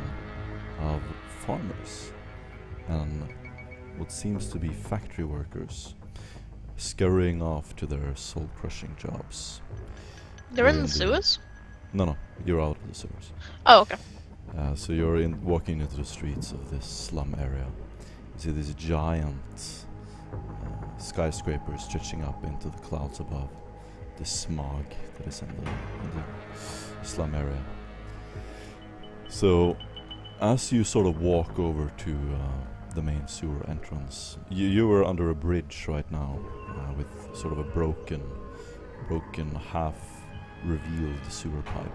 of farmers and what seems to be factory workers scurrying off to their soul-crushing jobs. They're in the sewers? No, you're out of the sewers. Oh, okay. So you're walking into the streets of this slum area. You see these giant skyscrapers stretching up into the clouds above. The smog that is in the slum area. So, as you sort of walk over to the main sewer entrance, you are under a bridge right now with sort of a broken half-revealed sewer pipe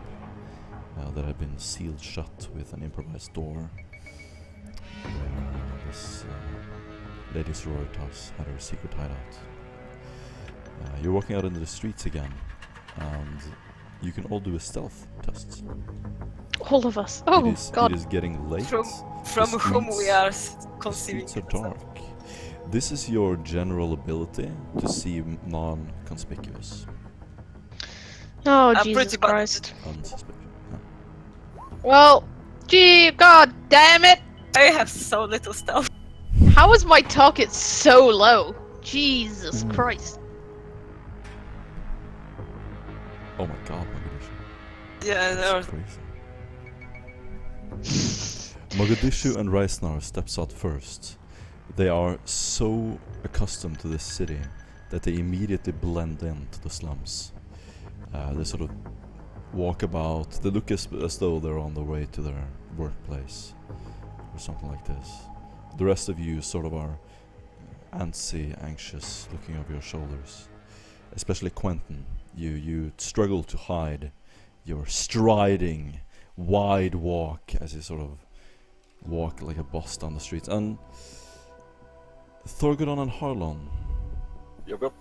that had been sealed shut with an improvised door where this Lady Sororitas had her secret hideout. You're walking out into the streets again, and you can all do a stealth test. All of us. Oh, God. It is getting late. From The whom we streets- are The conceiving. streets are dark. This is your general ability to see non-conspicuous, Oh, I'm Jesus pretty bad at Christ. unsuspicious. Well, gee, God damn it! I have so little stuff. How is my target so low? Jesus Christ. Oh my god, Mogadishu. Yeah, That's crazy. Mogadishu and Reisnar steps out first. They are so accustomed to this city that they immediately blend into the slums. They sort of walk about. They look as though they're on the way to their workplace or something like this. The rest of you sort of are antsy, anxious, looking over your shoulders. Especially Quentin. You struggle to hide your striding, wide walk as you sort of walk like a boss down the streets. And Thorgodon and Harlon, Yep.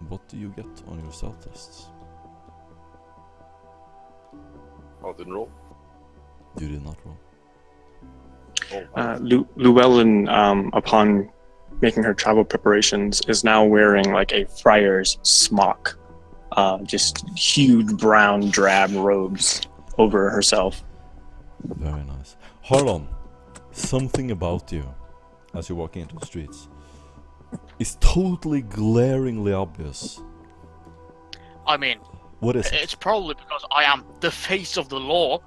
what do you get on your stealth tests? I didn't roll. You did not roll. Oh, Llewellyn, upon making her travel preparations, is now wearing like a friar's smock. Just huge brown drab robes over herself. Very nice. Harlon, something about you, as you're walking into the streets, is totally glaringly obvious. I mean, What is it? it's probably because I am the face of the law.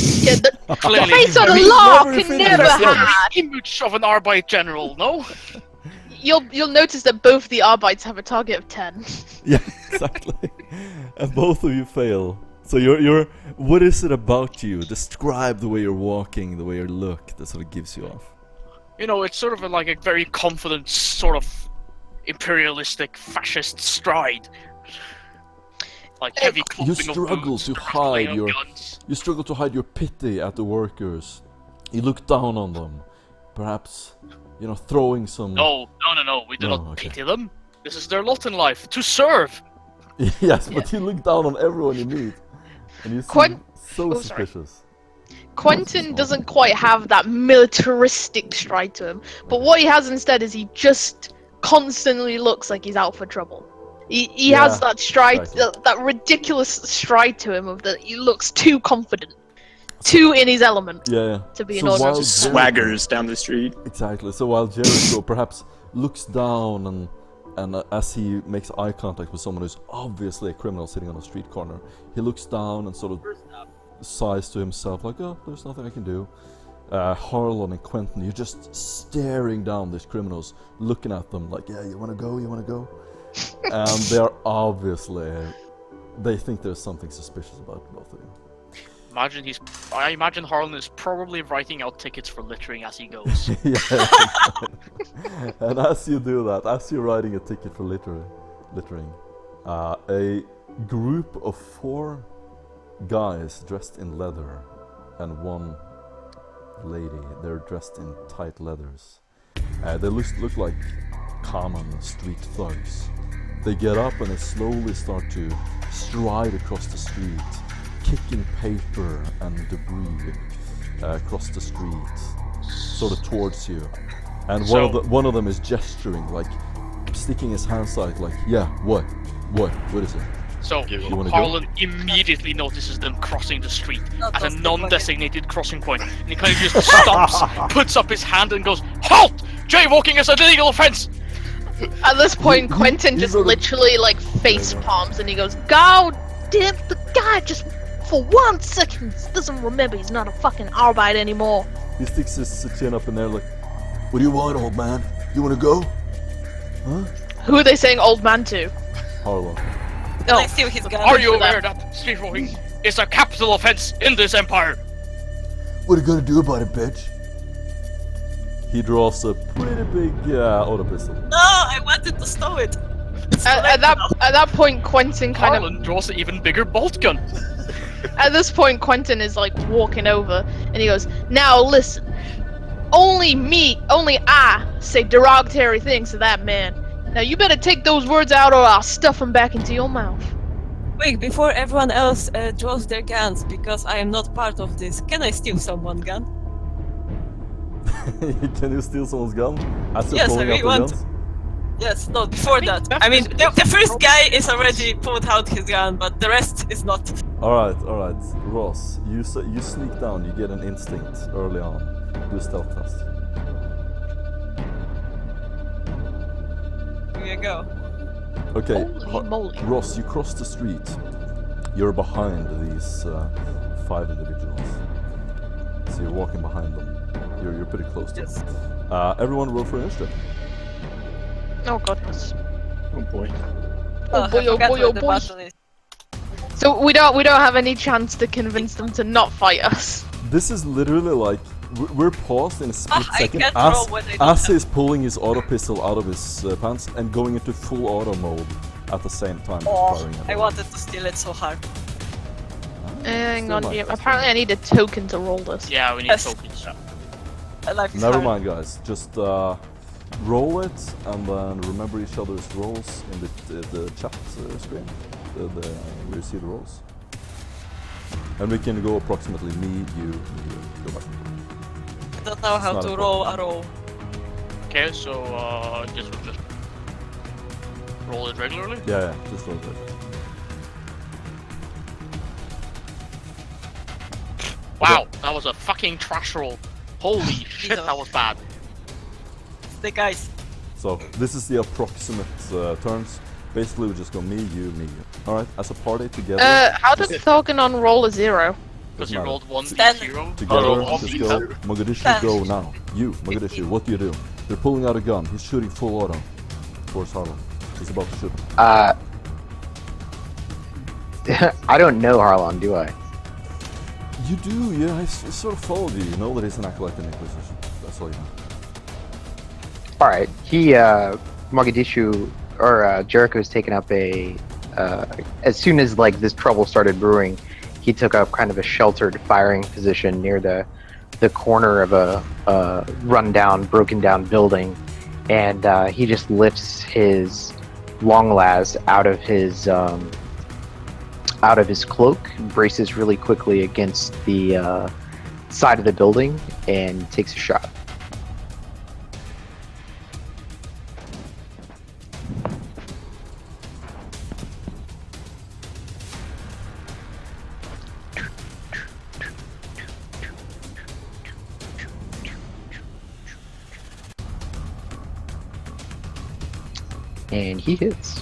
Yeah, the Clearly, face on very the law never can finished never his sentence. have. image of an Arbite general, no? You'll notice that both the Arbites have a target of 10. Yeah, exactly. And both of you fail. So you're. What is it about you? Describe the way you're walking, the way you look. That sort of gives you off. You know, it's sort of like a very confident, sort of imperialistic, fascist stride. Like heavy You clumping of struggle boots, to crackling hide of your. guns. You struggle to hide your pity at the workers. You look down on them, perhaps, throwing some. No. We do No, not okay. pity them. This is their lot in life, to serve. Yes, but you look down on everyone you meet, and you seem so sorry. suspicious. Quentin doesn't quite have that militaristic stride to him, but what he has instead is he just constantly looks like he's out for trouble. He has that stride, exactly. that ridiculous stride to him of that he looks too confident, too in his element Yeah. to be So an while ordinary. Swaggers down the street. Exactly. So while Jericho perhaps looks down and as he makes eye contact with someone who's obviously a criminal sitting on a street corner, he looks down and sort of sighs to himself like, "Oh, there's nothing I can do." Harlan and Quentin, you're just staring down these criminals, looking at them like, "Yeah, you wanna go? You wanna go?" And they're obviously, they think there's something suspicious about both of you. I imagine Harlan is probably writing out tickets for littering as he goes. Yeah. And as you do that, as you're writing a ticket for littering, a group of 4 guys dressed in leather and one lady, they're dressed in tight leathers. They look like common street thugs. They get up and they slowly start to stride across the street, kicking paper and debris across the street, sort of towards you. And one of them is gesturing, like sticking his hands out, like, "Yeah, what is it?" So You wanna go? Harlan immediately notices them crossing the street at a non-designated crossing point, and he kind of just stops, puts up his hand, and goes, "Halt! Jaywalking is an illegal offense." At this point, He- Quentin he's just on a- literally like face palms and he goes, "God damn, the guy just for 1 second doesn't remember he's not a fucking Arbite anymore." He sticks his chin up in there like, "What do you want, old man? You wanna go?" Huh? Who are they saying old man to? Harlan. Oh, I steal his gun. Are you for that. aware that streetwalking is a capital offense in this empire? What are you gonna do about it, bitch? He draws a pretty big auto pistol. No, I wanted to stow it. at that point, Quentin kind of Harlan draws an even bigger bolt gun. at this point Quentin is like walking over and he goes, "Now listen, only I say derogatory things to that man. Now you better take those words out or I'll stuff them back into your mouth." Wait, before everyone else draws their guns, because I am not part of this, can I steal someone's gun? Can you steal someone's gun? As you're Yes, pulling I out the want- guns? Yes, no, before that. I mean, the first guy is already pulled out his gun, but the rest is not. Alright. Ross, you sneak down, you get an instinct early on. Do a stealth test. Here you go. Okay, Holy moly. Ross, you cross the street. You're behind these 5 individuals. So you're walking behind them. You're pretty close to Yes. them. Everyone roll for initiative. Oh goodness. Oh boy. Oh boy, I oh forgot boy, what oh the boy. button is. So we don't have any chance to convince them to not fight us. This is literally like we're paused in a split I second can't roll as when I do as that. he's pulling his auto pistol out of his pants and going into full auto mode at the same time. firing at I him. wanted to steal it so hard. Hang Still on, might. Jim. Apparently I need a token to roll this. Yeah, we need Yes. tokens. Life is Never hard. mind, guys. Just roll it and then remember each other's roles in the chat screen. We see the rolls, and we can go approximately me, you, go back. I don't know how not to a roll a roll. Okay, so I guess we'll just roll it regularly. Yeah, just roll it. Wow, that was a fucking trash roll. Holy shit, that was bad. The guys. So this is the approximate turns. Basically, we just go me, you, me, you. All right, as a party together. How does token on roll a 0? Because Doesn't you matter. rolled 1d0. Together, Oh, let's oh, go. oh. Mogadishu, Stand. go now. You, Mogadishu, what do you do? They're pulling out a gun. He's shooting full auto towards Harlan. He's about to shoot him. I don't know Harlan, do I? You do, yeah. I sort of followed you. You know that he's an acolyte in the Inquisition. That's all you know. All right. Mogadishu or Jericho's taken up a. As soon as like this trouble started brewing, he took up kind of a sheltered firing position near the corner of a rundown, broken down building, and he just lifts his long las out of his cloak, braces really quickly against the side of the building, and takes a shot. And he hits.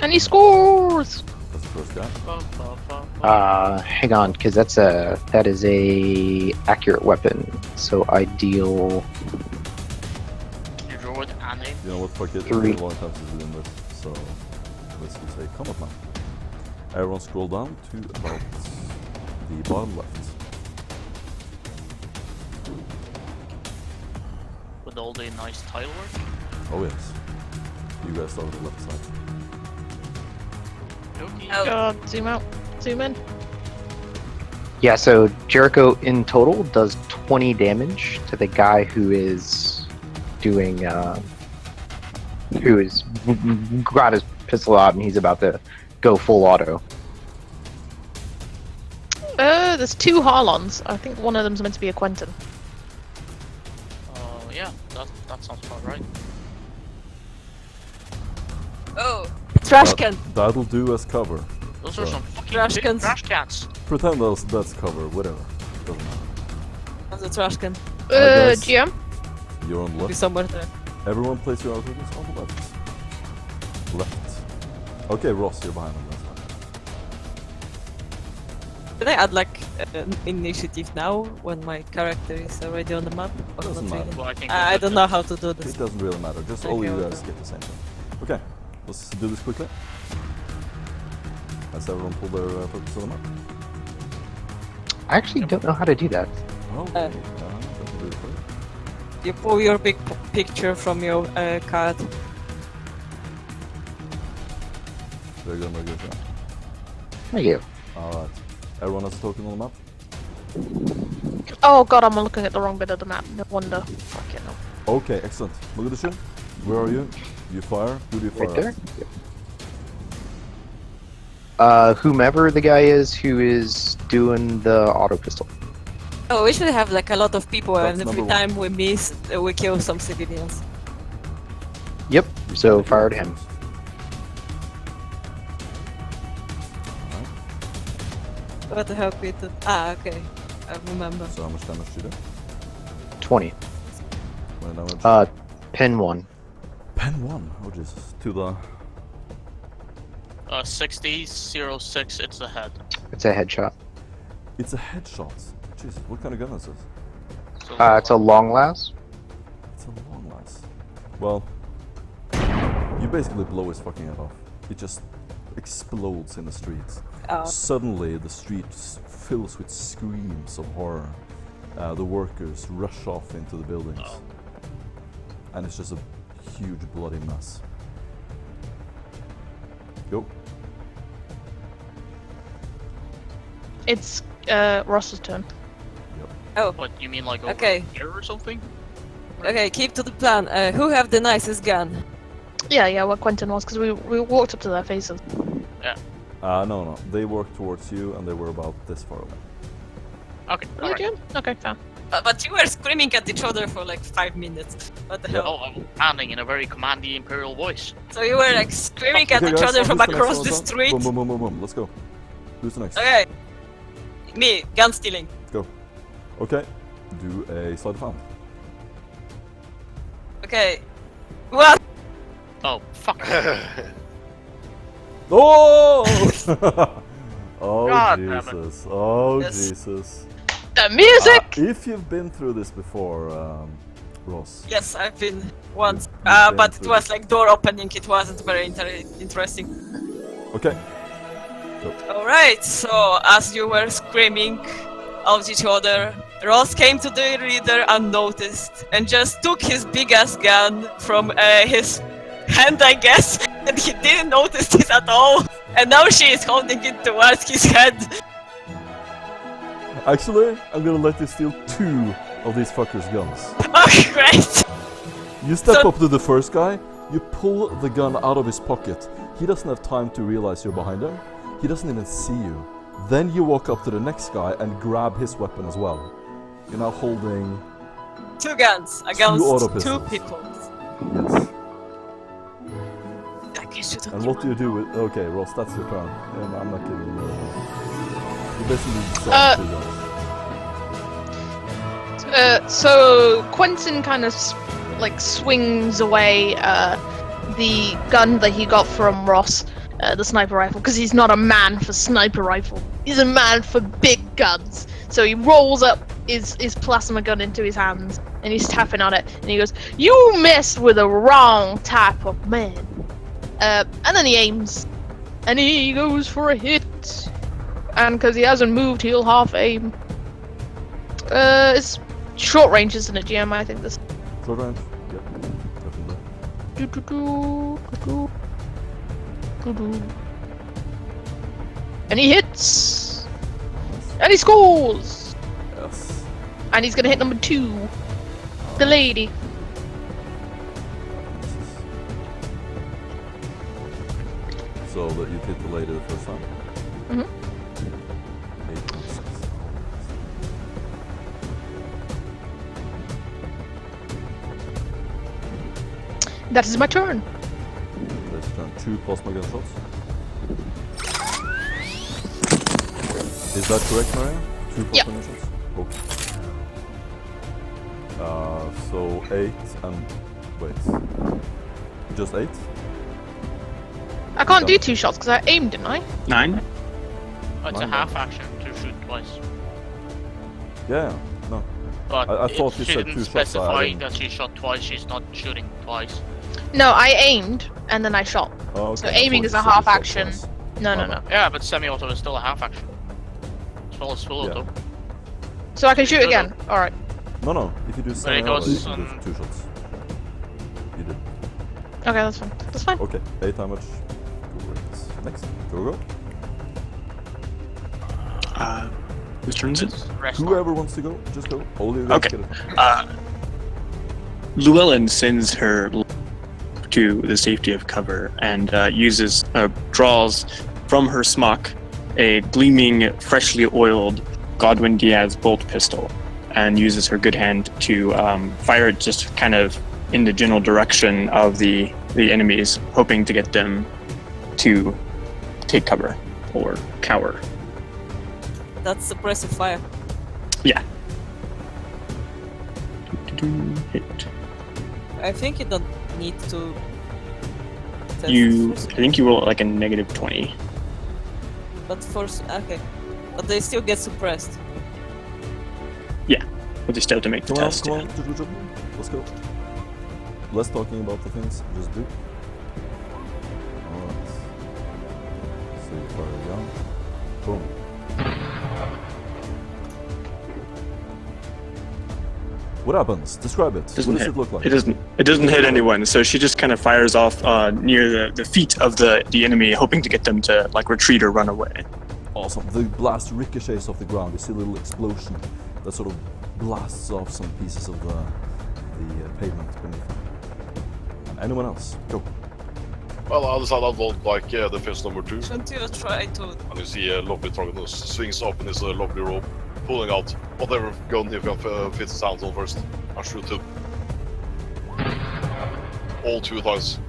And he scores! That's the first guy. Hang on, because that is a accurate weapon. So I deal. You draw it and aim. You know what? Fuck it. It's Three. been a long time since we've done this. So let's just say combat now. Everyone scroll down to about the bottom left. With all the nice tile work. Oh yes. You guys start on the left side. Okay. Oh. Zoom out. Zoom in. Yeah, so Jericho in total does 20 damage to the guy who is doing, who is got his pistol out and he's about to go full auto. There's two Harlons. I think one of them's meant to be a Quentin. Yeah, that sounds about right. Oh, trash can. That'll do as cover. Those are So- some fucking Trash big cans. trash cans. Pretend that's cover, whatever. Doesn't matter. That's a trash can. guys. GM? You're on the Be left. somewhere there. Everyone place your outfits on the left. Left. Okay, Ross, you're behind him. That's fine. Can I add like an initiative now when my character is already on the map? Or Doesn't not matter. really? Well, I think I don't know how to do this. It doesn't really matter. Just all Okay, you okay. guys get the same thing. Okay, let's do this quickly. Has everyone pulled their focus on the map? I actually don't know how to do that. Okay, that will do it for you. You pull your big picture from your card. Very good, very good. Yeah. Thank you. Alright. Everyone has a token on the map? Oh god, I'm looking at the wrong bit of the map. No wonder. Fuck it, no. Okay, excellent. Look at the ship. Where are you? You fire? Who do you fire Right there. at? Whomever the guy is who is doing the auto pistol. Oh, we should have like a lot of people, That's and every number one. time we miss, we kill some civilians. Yep. So fired him. Alright. What the hell, Quinton? Ah, okay. I remember. So how much damage do you do? 20. 20 damage? Pin 1. Pen 1. Oh Jesus. To the... 60-06, it's the head. It's a headshot. It's a headshot. Jesus, what kind of gun is this? So It's a long last. It's a long last. Well, you basically blow his fucking head off. It just explodes in the streets. Oh. Suddenly, the streets fills with screams of horror. The workers rush off into the buildings. Oh. And it's just a huge bloody mess. Go. It's Ross's turn. Oh, What, you mean like over Okay. here or something? okay, keep to the plan. Who have the nicest gun? Yeah, what Quentin was, because we walked up to their faces. No. They worked towards you and they were about this far away. Okay, Really, alright. Jim? Okay, fair. But you were screaming at each other for like 5 minutes. What the hell? Oh, I'm commanding in a very commandy imperial voice. So you were like screaming at Okay, each guys, other from who's the next across one the on? street? Boom, boom, boom, boom, boom. Let's go. Who's the next? Okay. Me, gun stealing. Go. Okay. Do a sleight of hand. Okay. What? Oh, fuck. Oh! Oh God damn it. Jesus! Oh Yes. Jesus! The music. If you've been through this before, Ross. Yes, I've been once, You've been but it through was this. like door opening. It wasn't very interesting. Okay. Alright, so as you were screaming at each other, Ross came to the reader unnoticed and just took his big ass gun from his hand, I guess, and he didn't notice this at all. And now she is holding it towards his head. Actually, I'm gonna let you steal 2 of these fuckers' guns. Oh, great! You step So- up to the first guy, you pull the gun out of his pocket. He doesn't have time to realize you're behind him. He doesn't even see you. Then you walk up to the next guy and grab his weapon as well. You're now holding... 2 guns auto against 2 pistols. people. Yes. I guess you don't And what do you do with... Okay, Ross, that's your turn. I'm not kidding you. You basically saw 2 guns. So Quentin kind of swings away the gun that he got from Ross, the sniper rifle, because he's not a man for sniper rifle. He's a man for big guns. So he rolls up his plasma gun into his hands and he's tapping on it and he goes, "You messed with the wrong type of man." And then he aims and he goes for a hit. And because he hasn't moved, he'll half aim. It's short range, isn't it, GM? I think this. Short range? Yeah, definitely. And he hits! And he scores! Yes. And he's gonna hit number 2. The lady. So that you hit the lady the first time? Mhm. 8.6. That is my turn. Let's turn 2 plasma gun shots. Is that correct, Maria? 2 Yep. plasma gun shots? Okay. So 8 and... wait. Just 8? I can't do 2 shots because I aimed, didn't I? 9. Oh, it's a Mine half action to shoot twice. Yeah, no. But I thought if you she said didn't 2 shots. I specify didn't. that she shot twice, she's not shooting twice. No, I aimed and then I shot. Oh, okay. So I aiming thought is you a said you half shot action. twice. No, My no, no. bad. Yeah, but semi-auto is still a half action. As well as full Yeah. auto. So I can shoot Shoot again. Alright. No. If you do But it semi-auto, you goes can do on- 2 shots. You did. Okay, that's fine. That's fine. Okay, 8 damage. Great. Next. Go. Whose turn is it? Rest on. Whoever wants to go, just go. All you guys Okay. get it. Llewellyn sends her to the safety of cover and draws from her smock a gleaming, freshly oiled Godwin Diaz bolt pistol and uses her good hand to fire it just kind of in the general direction of the enemies, hoping to get them to take cover or cower. That's suppressive fire. Yeah. Hit. I think you don't need to. test I first, think you roll like a negative 20. But first, okay. But they still get suppressed. But they still have to make the Come on, test. come on. Let's go. Less talking about the things, just do. Alright. So you fire a gun. Boom. What happens? Describe it. Doesn't What does hit. it look like? It doesn't hit anyone, so she just kind of fires off near the feet of the enemy, hoping to get them to like retreat or run away. Awesome. The blast ricochets off the ground. You see a little explosion that sort of blasts off some pieces of the pavement beneath. And anyone else? Go. Well, I decided I'd want like defense number 2. Shouldn't you try to? And you see a lovely target who swings up in his lovely robe, pulling out whatever gun he can fit his hands on first, and shoot him. All 2 times.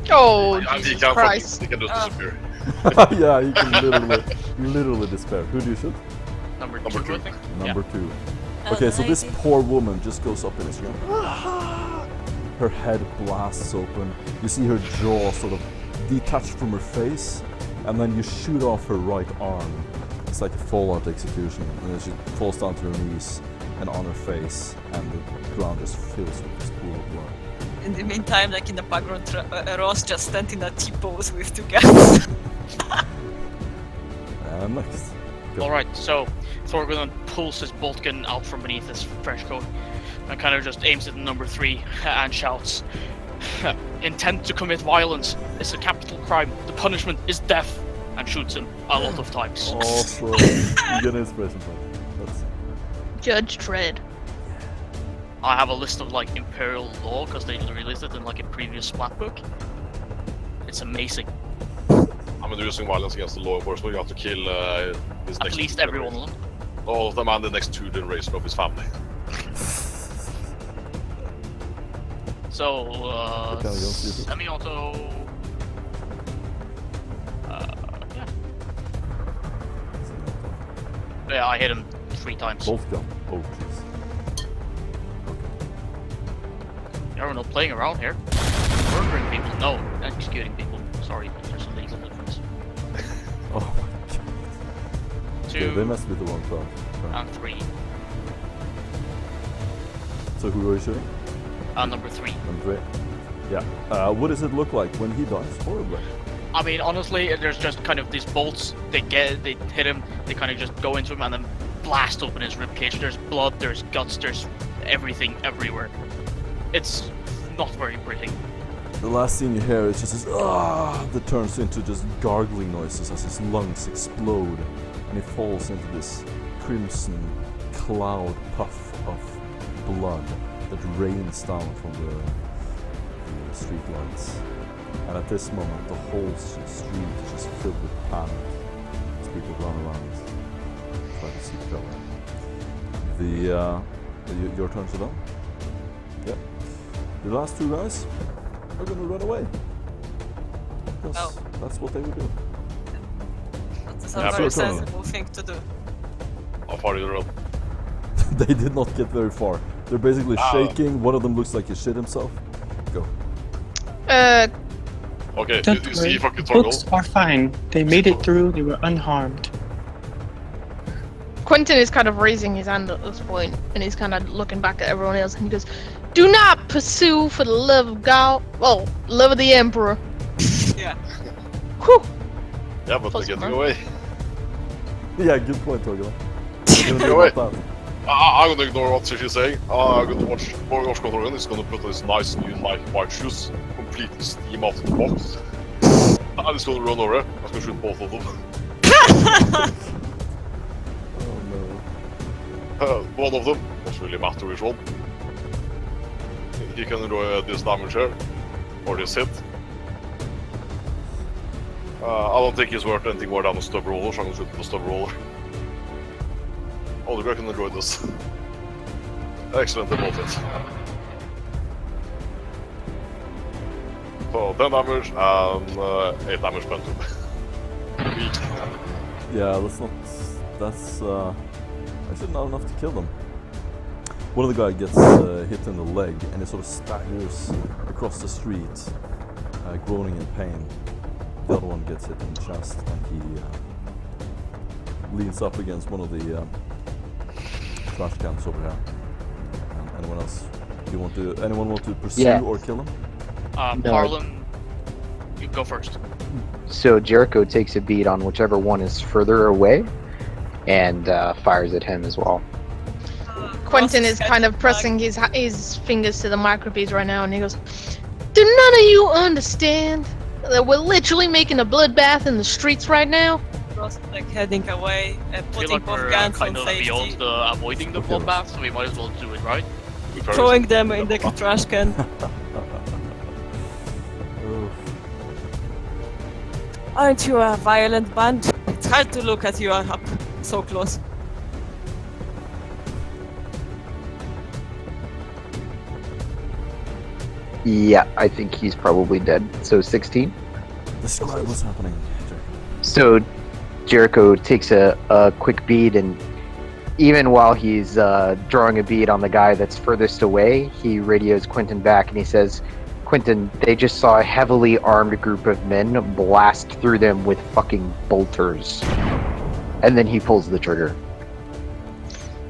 Oh, And he Jesus can Christ. he can just disappear. Yeah, you can literally despair. Who do you shoot? Number Number 2, I two. think. Number 2. Okay, so this poor woman just goes up in his gun. Her head blasts open. You see her jaw sort of detach from her face, and then you shoot off her right arm. It's like a Fallout execution, and then she falls down to her knees and on her face, and the ground just fills with this pool of blood. In the meantime, like in the background, Ross just standing at T-pose with two guns. And next. Go. Alright, so Thorgunn pulls his bolt gun out from beneath his French coat and kind of just aims at number 3 and shouts, "Intent to commit violence is a capital crime. The punishment is death," and shoots him a lot of times. Awesome. You get an inspiration point. That's... Judge Dredd. I have a list of like Imperial law because they released it in like a previous Splat book. It's amazing. I mean, using violence against the law enforcement, you have to kill his At next least every one of them. all of them and the next 2 generations of his family. So, What kind of guns do you think? semi-auto. Yeah. Yeah, I hit him 3 times. Bolt gun. Oh, jeez. We're not playing around here. Murdering people, no, executing people. Sorry, there's a legal difference. Oh my god. 2 Okay, they must be the 112. Right. and 3. So who are you shooting? Number 3. Number 3. Yeah. What does it look like when he dies? Horribly. I mean, honestly, there's just kind of these bolts. They hit him. They kind of just go into him and then blast open his ribcage. There's blood. There's guts. There's everything everywhere. It's not very pretty. The last thing you hear is just this that turns into just gargling noises as his lungs explode, and he falls into this crimson cloud puff of blood that rains down from the street lights. And at this moment, the whole street is just filled with panic as people run around, try to seek cover. Your turn to done? Yeah. The last 2 guys are gonna run away. Because that's what they would do. That's Yeah, a very sure. sensible thing to do. How far did you run? They did not get very far. They're basically shaking. One of them looks like he shit himself. Go. Okay, Don't you see worry. fucking Torgal? Books are fine. They made it through. They were unharmed. Quentin is kind of raising his hand at this point, and he's kind of looking back at everyone else, and he goes, "Do not pursue for the love of God, well, love of the Emperor." Yeah. Whew. Yeah, but they're Close getting enough. away. Yeah, good point, Torgal. Go away. I'm gonna ignore what she's saying. I'm gonna watch Control. He's gonna put this nice new white shoes, completely steam out of the box. I'm just gonna run over. I'm gonna shoot both of them. Oh no. One of them, doesn't really matter which one. He can enjoy this damage here, or this hit. I don't think he's worth anything more than a stub roller, so I'm gonna shoot the stub roller. Oh, the guy can enjoy this. Excellent about it. So 10 damage and 8 damage spent to him. Yeah, that's actually not enough to kill them. One of the guys gets hit in the leg, and he sort of staggers across the street, groaning in pain. The other one gets hit in the chest, and he leans up against one of the trash cans over here. Anyone else? Anyone want to pursue Yeah. or kill him? No. Harlan, you go first. So Jericho takes a beat on whichever one is further away, and fires at him as well. Quentin is kind of pressing his fingers to the microbeads right now, and he goes, "Do none of you understand that we're literally making a bloodbath in the streets right now?" Ross like heading away, I feel putting like both we're guns kind on of safety, beyond avoiding the Okay. bloodbath, so we might as well do it, right? throwing them in the trash can. Oh, Aren't you a violent band? It's hard to look at you up so close. Yeah, I think he's probably dead. So 16. describe what's happening. Jericho. So Jericho takes a quick bead, and even while he's drawing a bead on the guy that's furthest away, he radios Quentin back and he says, Quentin, they just saw a heavily armed group of men blast through them with fucking bolters. And then he pulls the trigger.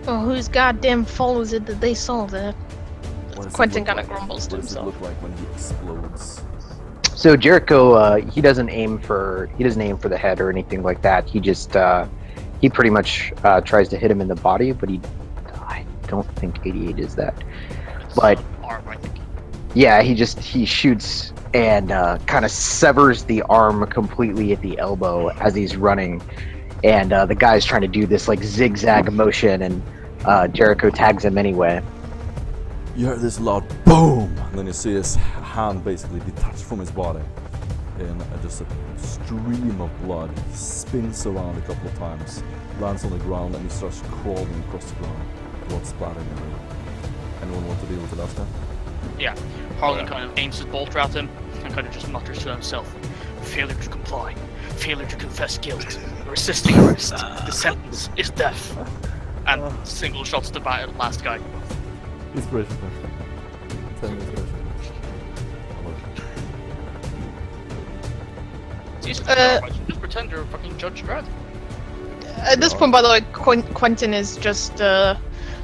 Well, whose goddamn fault is it that they saw that? What does it Quentin look kind of like? grumbles to What does it himself. look like when he explodes? So Jericho, he doesn't aim for the head or anything like that. He just he pretty much tries to hit him in the body, but I don't think 88 is that. But arm, I think. yeah, he shoots and kind of severs the arm completely at the elbow as he's running, and the guy's trying to do this like zigzag motion, and Jericho tags him anyway. You hear this loud boom, and then you see his hand basically detached from his body, and just a stream of blood. He spins around a couple of times, lands on the ground, and he starts crawling across the ground, blood splattering everywhere. Anyone want to deal with the last guy? Yeah. Harlan kind of aims his bolter at him and kind of just mutters to himself, "Failure to comply, failure to confess guilt, resisting arrest. The sentence is death." And single shots the last guy. Inspiration. 10 inspiration. Just pretend you're fucking Judge Dredd. At this point, by the way, Quentin is just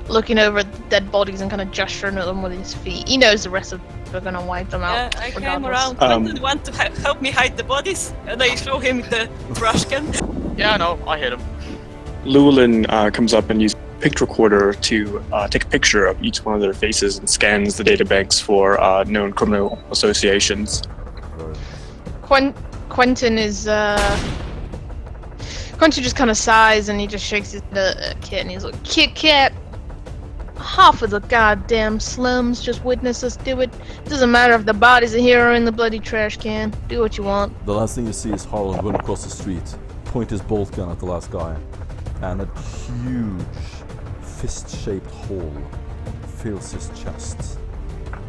looking over the dead bodies and kind of gesturing at them with his feet. He knows the rest of them are gonna wipe them Yeah, out. I came regardless. around. Quentin want to help me hide the bodies, and I show him the brush gun. Yeah, no, I hit him. Llewellyn comes up and uses a picture recorder to take a picture of each one of their faces and scans the databanks for known criminal associations. Quentin is Quentin just kind of sighs and he just shakes his kid and he's like, Kit Kat, half of the goddamn slums just witness us do it. Doesn't matter if the bodies are here or in the bloody trash can. Do what you want. The last thing you see is Harlan run across the street, point his bolt gun at the last guy, and a huge fist-shaped hole fills his chest.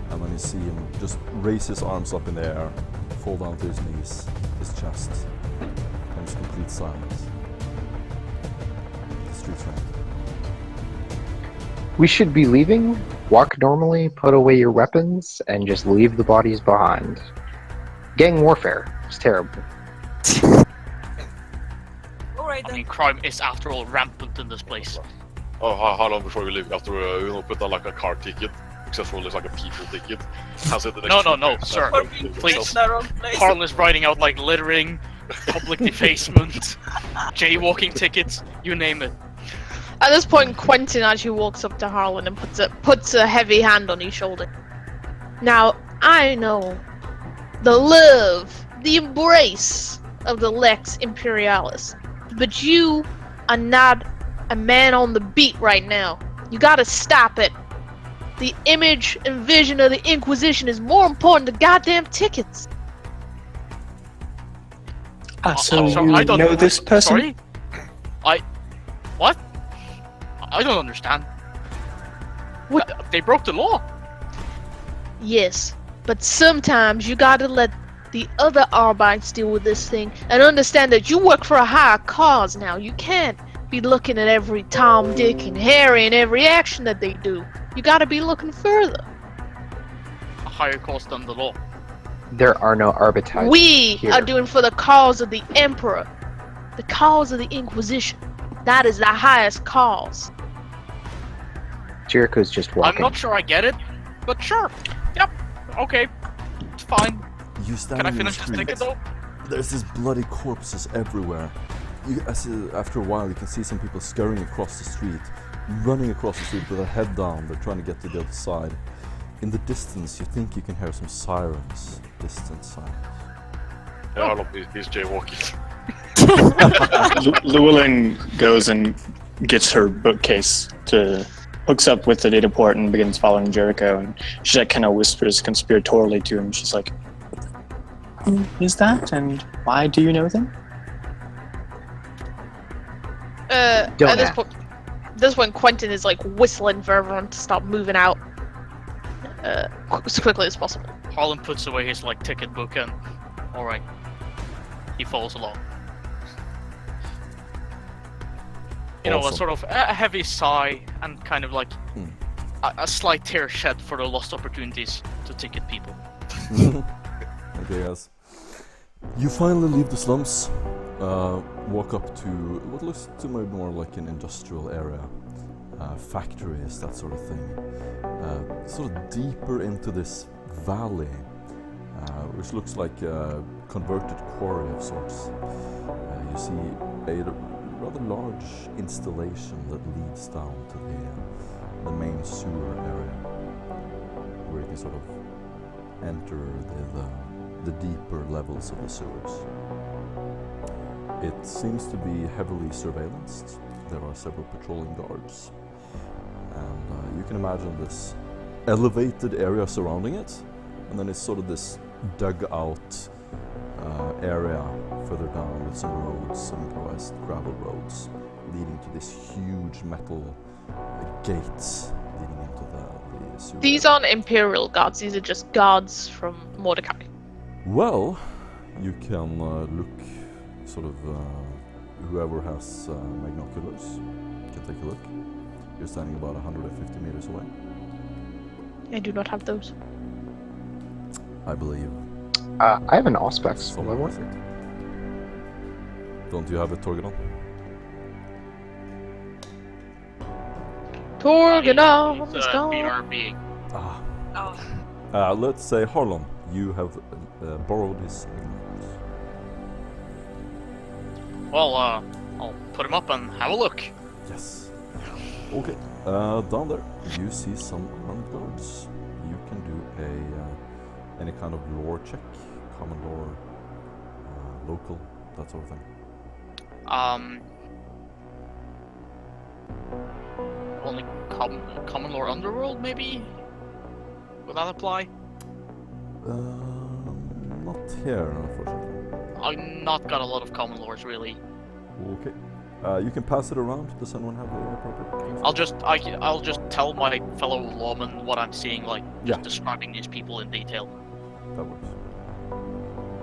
And when you see him just raise his arms up in the air, fall down to his knees, his chest, and just complete silence. The street's empty. We should be leaving. Walk normally, put away your weapons, and just leave the bodies behind. Gang warfare is terrible. Alright I then. mean, crime is, after all, rampant in this place. Oh, how long before we leave? After put on like a car ticket, except for like a people ticket. No, sir. Please. Harlan is writing out like littering, public defacement, jaywalking tickets, you name it. At this point, Quentin actually walks up to Harlan and puts a heavy hand on his shoulder. Now, I know the love, the embrace of the Lex Imperialis, but you are not a man on the beat right now. You gotta stop it. The image and vision of the Inquisition is more important than goddamn tickets. So sorry, you I don't know this person? Sorry? What? I don't understand. What? They broke the law. Yes, but sometimes you gotta let the other Arbites deal with this thing and understand that you work for a higher cause now. You can't be looking at every Tom, Dick, and Harry and every action that they do. You gotta be looking further. A higher cause than the law. There are no arbiters We here. are doing for the cause of the Emperor, the cause of the Inquisition. That is the highest cause. Jericho's just walking. I'm not sure I get it, but sure. Yep. Okay. It's fine. You Can stand I in the finish this street. ticket though? There's these bloody corpses everywhere. After a while, you can see some people scurrying across the street, running across the street with their head down. They're trying to get to the other side. In the distance, you think you can hear some sirens. Distant sirens. Yeah, I love these jaywalking. Llewellyn goes and gets her bookcase hooks up with the data port and begins following Jericho, and she like kind of whispers conspiratorially to him. She's like, "Who is that, and why do you know them?" Don't At ask. this point, Quentin is like whistling for everyone to stop moving out as quickly as possible. Harlan puts away his like ticket book and alright. He follows along. You know, a Awesome. sort of a heavy sigh and kind of like a slight tear shed for the lost opportunities to ticket people. Okay, guys. You finally leave the slums, walk up to what looks to me more like an industrial area, factories, that sort of thing. Sort of deeper into this valley, which looks like a converted quarry of sorts. You see a rather large installation that leads down to the main sewer area, where you can sort of enter the deeper levels of the sewers. It seems to be heavily surveillanced. There are several patrolling guards, and you can imagine this elevated area surrounding it, and then it's sort of this dug out area further down with some roads, some improvised gravel roads, leading to this huge metal gates leading into the sewer. These aren't Imperial guards, these are just guards from Mordecai. Well, you can look, sort of, whoever has binoculars can take a look. You're standing about 150 meters away. I do not have those. I believe. I have an Auspex. Someone has it. Don't you have it, Torgadon? Torgadon is gone. BRB. Ah. Oh, Let's say Harlon, you have borrowed his binoculars. Well, I'll put him up and have a look. Yes. Okay. Down there, you see some armed guards. You can do any kind of lore check, common lore, local, that sort of thing. Only common lore underworld, maybe? Would that apply? Not here, unfortunately. I've not got a lot of common lores, really. Okay. You can pass it around. Does anyone have the appropriate things? I'll just tell my fellow lawmen what I'm seeing, like just Yeah. describing these people in detail. That works.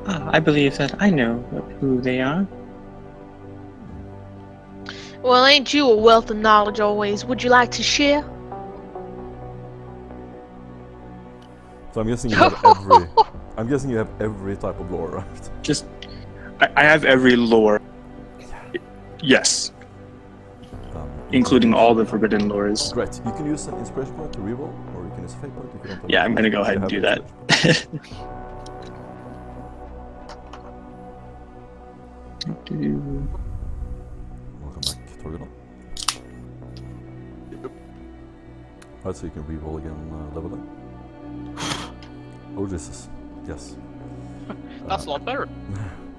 I believe that I know who they are. Well, ain't you a wealth of knowledge always? Would you like to share? So I'm guessing you have every. I'm guessing you have every type of lore, right? Just, I have every lore. Yes, including all the forbidden lores. Great. You can use an inspiration point to reroll, or you can use a fate point if you don't have Yeah, it. I'm gonna go ahead You and have do that. inspiration. Welcome back, Torgadon. Alright, so you can reroll again, level up. Oh, Jesus. Yes. That's a lot better.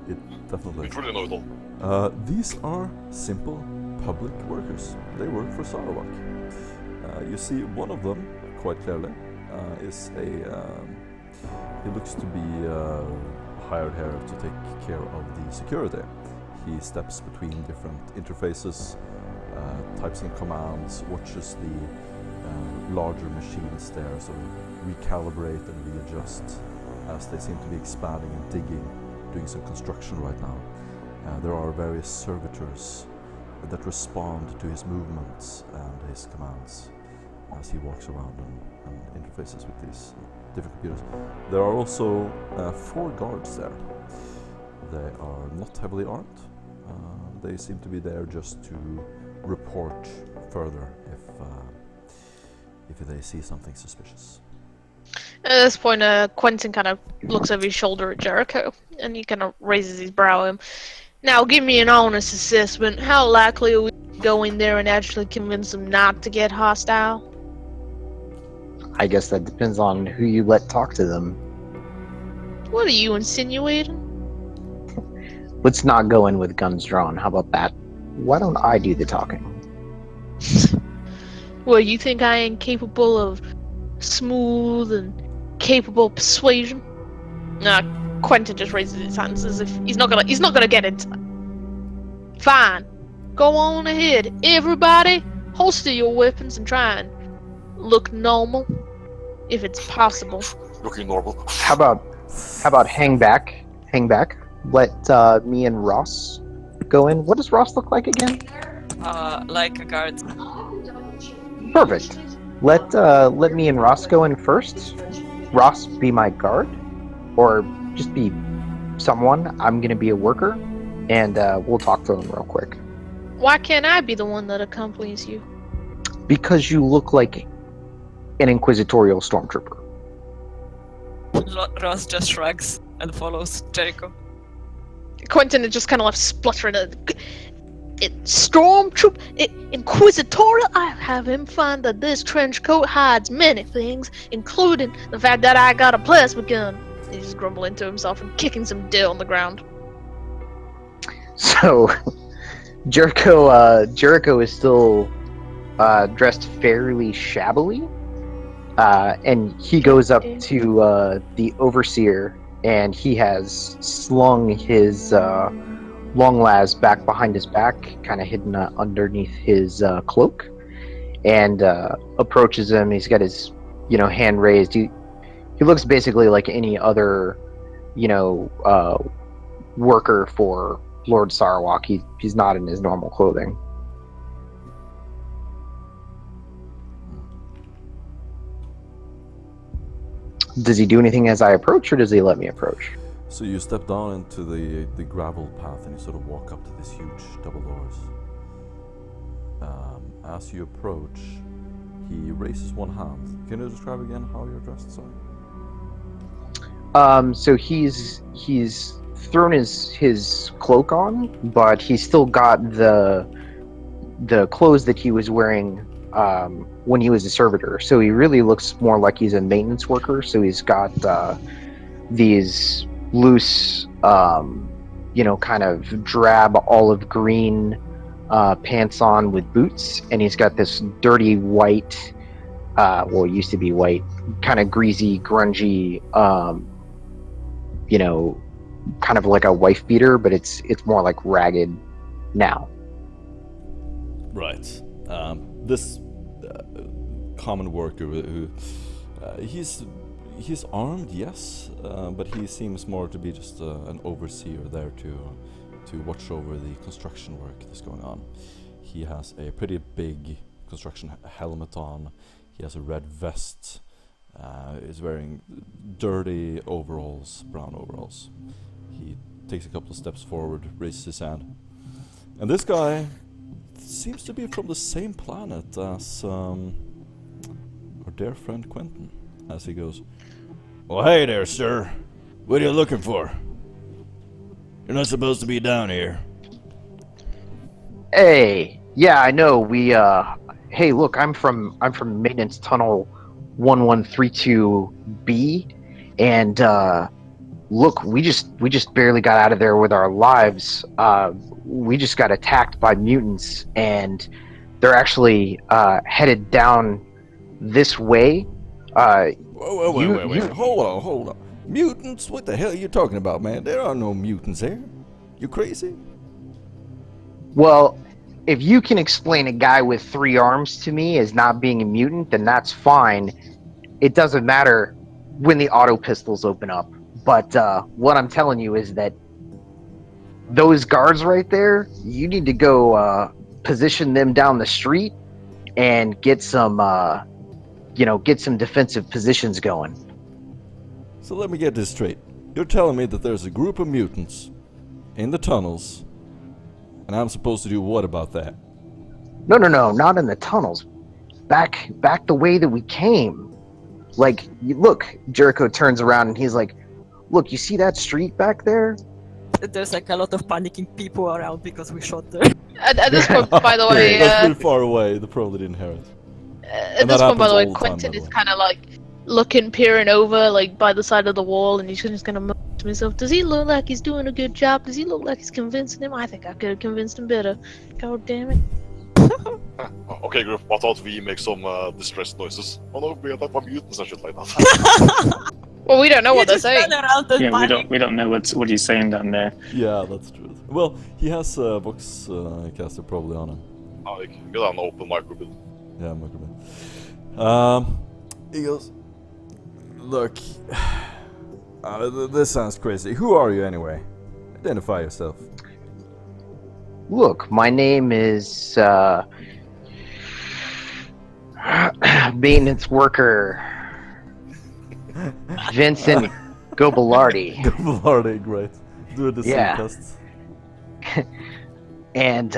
It definitely. It's really know it all. These are simple public workers. They work for Sarawak. You see one of them, quite clearly, is he looks to be hired here to take care of the security. He steps between different interfaces, types in commands, watches the larger machines there sort of recalibrate and readjust as they seem to be expanding and digging, doing some construction right now. There are various servitors that respond to his movements and his commands as he walks around and interfaces with these different computers. There are also 4 guards there. They are not heavily armed. They seem to be there just to report further if they see something suspicious. At this point, Quentin kind of looks over his shoulder at Jericho, and he kind of raises his brow at him. Now, give me an honest assessment. How likely are we to go in there and actually convince them not to get hostile? I guess that depends on who you let talk to them. What are you insinuating? Let's not go in with guns drawn. How about that? Why don't I do the talking? Well, you think I ain't capable of smooth and capable persuasion? Nah, Quentin just raises his hands as if he's not gonna get it. Fine. Go on ahead. Everybody, holster your weapons and try and look normal. If it's possible. Looking normal. How about hang back? Hang back. Let me and Ross go in. What does Ross look like again? like a guard. Perfect. Let me and Ross go in first. Ross be my guard. or just be someone. I'm gonna be a worker, and we'll talk to him real quick. Why can't I be the one that accompanies you? Because you look like an inquisitorial stormtrooper. Ross just shrugs and follows Jericho. Quentin is just kind of left spluttering. Stormtrooper, inquisitorial. I have him find that this trench coat hides many things, including the fact that I got a plasma gun. He's just grumbling to himself and kicking some dirt on the ground. So, Jericho is still dressed fairly shabbily, and he goes up to the overseer, and he has slung his long las back behind his back, kind of hidden underneath his cloak, and approaches him. He's got his, hand raised. He looks basically like any other, worker for Lord Sarawak. He's not in his normal clothing. Does he do anything as I approach, or does he let me approach? So you step down into the gravel path and you sort of walk up to this huge double doors. As you approach, he raises one hand. Can you describe again how you're dressed, sorry? So he's thrown his cloak on, but he's still got the clothes that he was wearing when he was a servitor. So he really looks more like he's a maintenance worker. So he's got these loose, kind of drab olive green pants on with boots, and he's got this dirty white, it used to be white, kind of greasy, grungy, kind of like a wife beater, but it's more like ragged now. Right. This common worker who he's armed, yes, but he seems more to be just an overseer there to watch over the construction work that's going on. He has a pretty big construction helmet on. He has a red vest. Is wearing dirty overalls, brown overalls. He takes a couple of steps forward, raises his hand, and this guy seems to be from the same planet as our dear friend Quentin. As he goes, "Well, hey there, sir. What are you looking for? You're not supposed to be down here." Hey, yeah, I know. Hey, look, I'm from maintenance tunnel 1132B, and look, we just barely got out of there with our lives. We just got attacked by mutants, and they're actually headed down this way. Wait. Hold on. Mutants? What the hell are you talking about, man? There are no mutants here. You crazy? Well, if you can explain a guy with 3 arms to me as not being a mutant, then that's fine. It doesn't matter when the auto pistols open up. But what I'm telling you is that those guards right there, you need to go position them down the street and get some defensive positions going. So let me get this straight. You're telling me that there's a group of mutants in the tunnels, and I'm supposed to do what about that? No, not in the tunnels. Back the way that we came. Like, look, Jericho turns around and he's like, "Look, you see that street back there?" There's like a lot of panicking people around because we shot there. At this point, by the way, That's pretty far away. They probably didn't hear it. at this point, by the way, all the time, Quentin by the is way. kind of like looking, peering over, like by the side of the wall, and he's just gonna mutter to himself, "Does he look like he's doing a good job? Does he look like he's convincing him? I think I could have convinced him better. God damn it." Okay, group, why don't we make some distress noises? Oh no, we attacked by mutants and shit like that. Well, we don't know what they're just saying. stand around and Yeah, panic. we don't know what he's saying down there. Yeah, that's true. Well, he has a Vox caster probably on him. Like, get an open microbit. Yeah, microphone. He goes, "Look, this sounds crazy. Who are you anyway? Identify yourself." Look, my name is maintenance worker Vincent Go Bellardi. Velarde, great. Do a deceive Yeah. test. And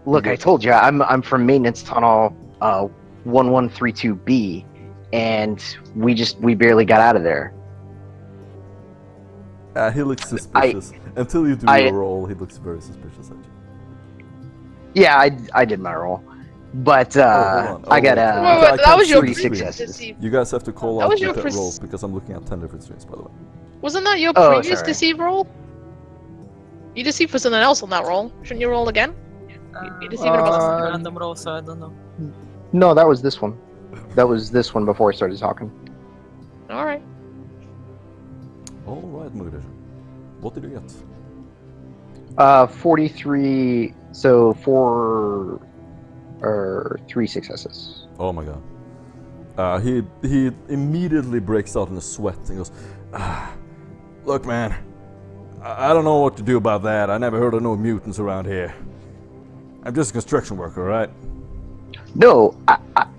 look, I told you I'm from maintenance tunnel 1132B, and we barely got out of there. He looks suspicious. Until you do your roll, he looks very suspicious at you. Yeah, I did my roll, but hold on. I got Wait, that was your 3 screen. successes. You guys have to call That out was your different pres- rolls because I'm looking at 10 different streams, by the way. Wasn't that your Oh, previous sorry. deceive roll? You deceived for something else on that roll. Shouldn't you roll again? You deceived It was about a random roll, so I don't know. No, that was this one. That was this one before I started talking. Alright. Alright, Mogadishu. What did you get? 43. So 4 or 3 successes. Oh my god. He immediately breaks out in a sweat and goes, look, man, I don't know what to do about that. I never heard of no mutants around here. I'm just a construction worker, right? No,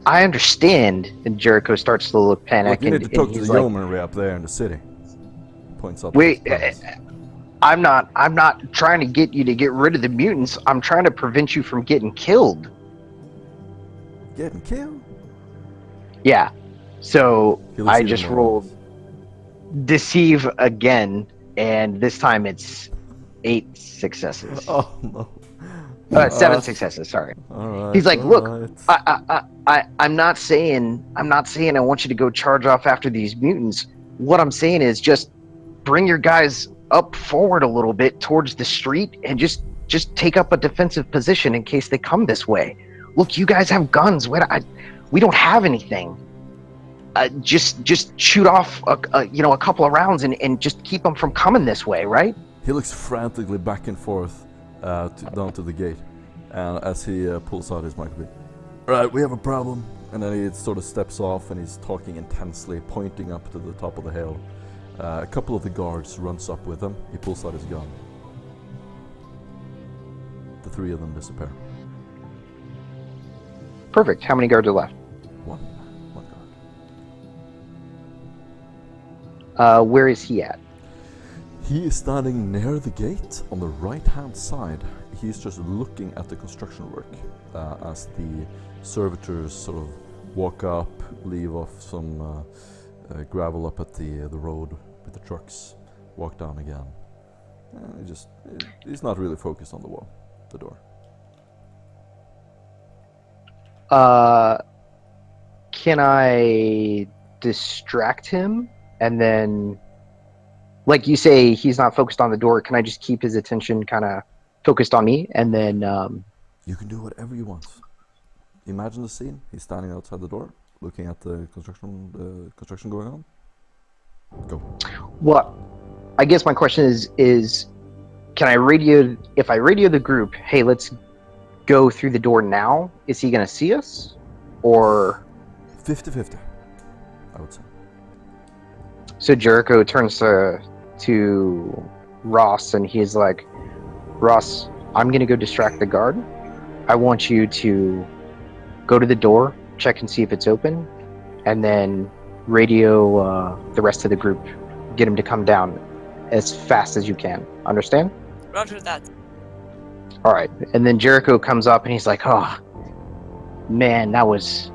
I understand. And Jericho starts to look Look, panicked. you need to and talk to he's the like, yeomanry up there in the city. Points up. Wait, to his palace. I'm not trying to get you to get rid of the mutants. I'm trying to prevent you from getting killed. Getting killed? Yeah. So He looks I even just more rolled deceive again, and this time it's 8 successes. Oh no. 7 successes. Sorry. Alright. He's like, look, alright. I'm not saying I want you to go charge off after these mutants. What I'm saying is just bring your guys up forward a little bit towards the street and just take up a defensive position in case they come this way. Look, you guys have guns. We don't have anything. Just shoot off a couple of rounds and just keep them from coming this way, right? He looks frantically back and forth down to the gate, and as he pulls out his microphone, right, we have a problem. And then he sort of steps off and he's talking intensely, pointing up to the top of the hill. A couple of the guards runs up with him. He pulls out his gun. The 3 of them disappear. Perfect. How many guards are left? One guard. Where is he at? He is standing near the gate on the right-hand side. He's just looking at the construction work as the servitors sort of walk up, leave off some gravel up at the road with the trucks, walk down again. He's not really focused on the door. Can I distract him and then, like you say, he's not focused on the door. Can I just keep his attention kind of focused on me and then? You can do whatever you want. Imagine the scene. He's standing outside the door, looking at the construction going on. Go. Well, I guess my question is, can I radio? If I radio the group, hey, let's go through the door now. Is he gonna see us, or 50-50, I would say. So Jericho turns to Ross and he's like, Ross, I'm gonna go distract the guard. I want you to go to the door, check and see if it's open, and then radio the rest of the group. Get him to come down as fast as you can. Understand? Roger that. All right. And then Jericho comes up and he's like, "Oh, man, that was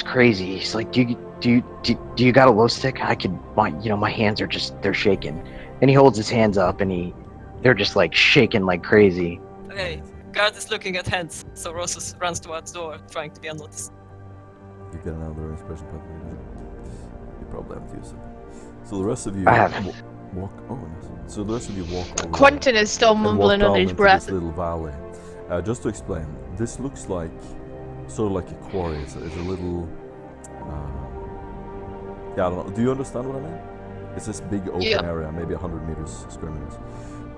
crazy." He's like, "Do you got a glow stick? My hands are they're shaking." And he holds his hands up and they're just like shaking like crazy. Okay, guard is looking at hands, so Rosas runs towards the door, trying to be unnoticed. You get another inspiration point. You probably haven't used it. So the rest of you I haven't. walk. Oh, nice. So the rest of you walk over. Quentin is still and walk mumbling down under his into breath. this little valley. Just to explain, this looks like sort of like a quarry. It's a little. Yeah, I don't know. Do you understand what I mean? It's this big open area, maybe 100 meters, square meters.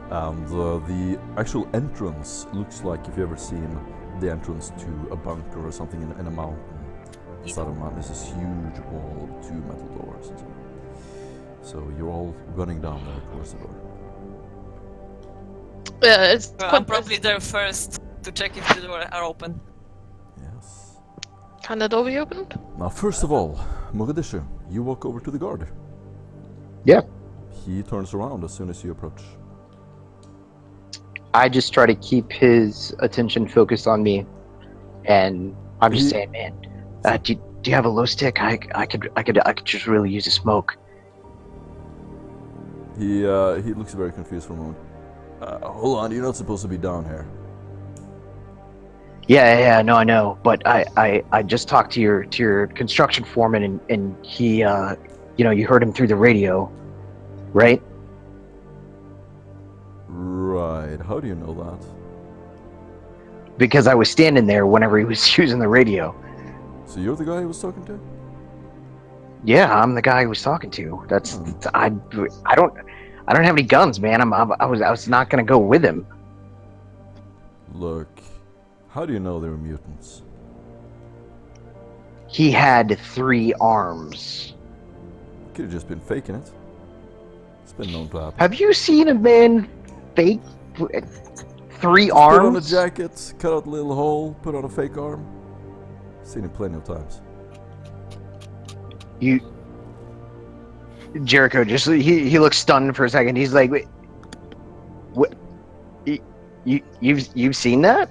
The actual entrance looks like if you've ever seen the entrance to a bunker or something in a mountain. Inside of a mountain, there's this huge wall of 2 metal doors. And so you're all running down there towards the door. It's I'm probably there first to check if the doors are open. Yes. Can the door be opened? Now, first of all, Mogadishu, you walk over to the guard. Yeah. he turns around as soon as you approach. I just try to keep his attention focused on me, and I'm just saying, man, do you have a low stick? I could just really use a smoke. He looks very confused for a moment. Hold on, you're not supposed to be down here. Yeah, no, I know, but I just talked to your construction foreman, and he, you heard him through the radio, right? Right. How do you know that? Because I was standing there whenever he was using the radio. So you're the guy he was talking to? Yeah, I'm the guy he was talking to. I don't have any guns, man. I was not gonna go with him. Look, how do you know they were mutants? He had 3 arms. Could have just been faking it. It's been known to happen. Have you seen a man fake 3 Put arms? on a jacket, cut out a little hole, put on a fake arm. Seen it plenty of times. Jericho just he looks stunned for a second. He's like, "Wait, what? You've seen that?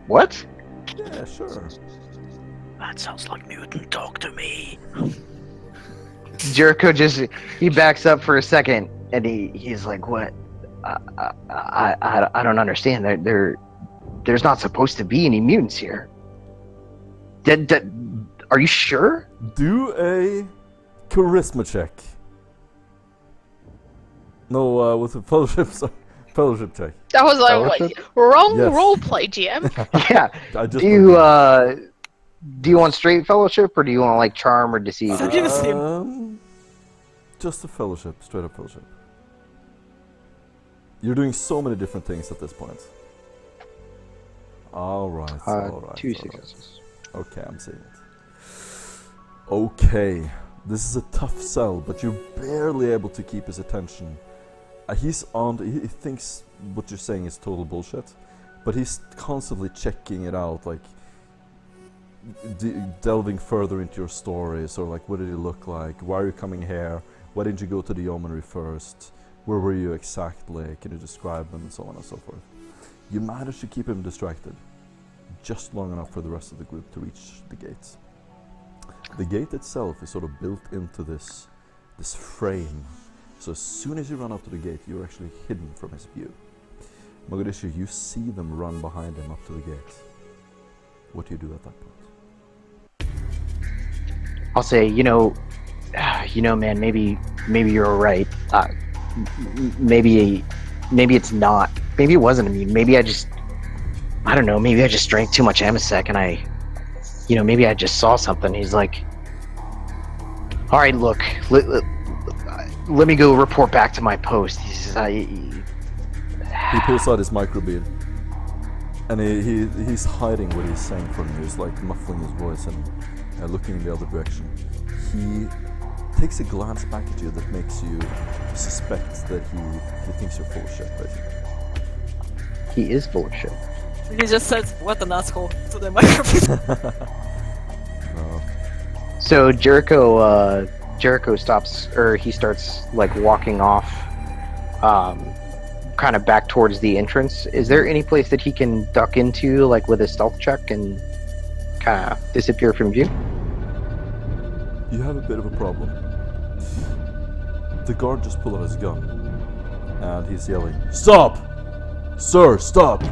What?" Yeah, sure. That sounds like mutant talk to me. Jericho he backs up for a second, and he's like, "What? I don't understand. There's not supposed to be any mutants here. Are you sure?" Do a charisma check. No, with a fellowship check. That was like Fellowship? wrong Yes. roleplay, GM. Yeah. I just Do you want straight fellowship, or do you want like charm or deceive? Seduce him. Just a fellowship, straight up fellowship. You're doing so many different things at this point. Alright, alright. 2 successes. Okay, I'm seeing it. Okay, this is a tough sell, but you're barely able to keep his attention. He thinks what you're saying is total bullshit, but he's constantly checking it out, like delving further into your story. So like, what did he look like? Why are you coming here? Why didn't you go to the yeomanry first? Where were you exactly? Can you describe them? And so on and so forth. You managed to keep him distracted just long enough for the rest of the group to reach the gates. The gate itself is sort of built into this frame. So as soon as you run up to the gate, you're actually hidden from his view. Mogadishu, you see them run behind him up to the gate. What do you do at that point? I'll say, man, maybe you're right. Maybe it's not. Maybe it wasn't immune. Maybe I don't know. Maybe I just drank too much Amasec, and maybe I just saw something. He's like, all right, look, let me go report back to my post. He says, He pulls out his microbead, and he's hiding what he's saying from you. He's like muffling his voice and looking in the other direction. He takes a glance back at you that makes you suspect that he thinks you're full of shit, basically. he is full of shit. He just said, "What an asshole" to the microphone. No. So Jericho stops, or he starts like walking off, kind of back towards the entrance. Is there any place that he can duck into, like with a stealth check, and kind of disappear from view? You have a bit of a problem. The guard just pulled out his gun, and he's yelling, "Stop! Sir, stop!"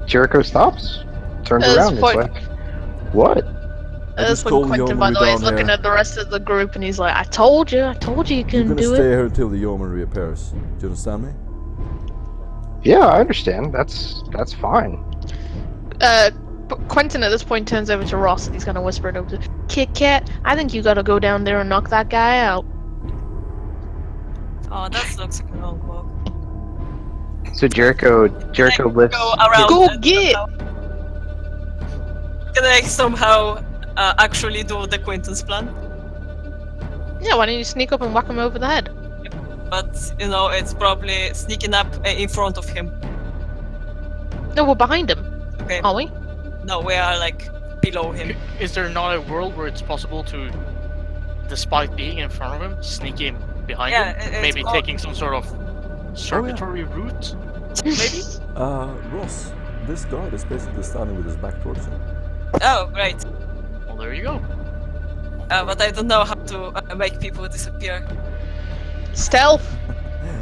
Jericho stops, turns At this around, and point- it's like, what? At this just told point, the Quentin, by the yeomanry way, is down looking there. at the rest of the group, and he's like, I told you you You're can gonna do stay it. here until the yeomanry appears. Do you understand me? Yeah, I understand. That's fine. But Quentin at this point turns over to Ross, and he's gonna whisper it over to Kit Kat. I think you gotta go down there and knock that guy out. Oh, that looks like a long walk. So Jericho lifts. Go around. Go and get! Can I somehow actually do the Quentin's plan? Yeah, why don't you sneak up and whack him over the head? But, it's probably sneaking up in front of him. No, we're behind him, Okay. aren't we? No, we are like below him. Is there not a world where it's possible to, despite being in front of him, sneak in behind Yeah, him? it's Maybe all- taking some sort of circuitry route? Maybe? Ross, this guard is basically standing with his back towards you. Oh, great. Well, there you go. But I don't know how to make people disappear. Stealth.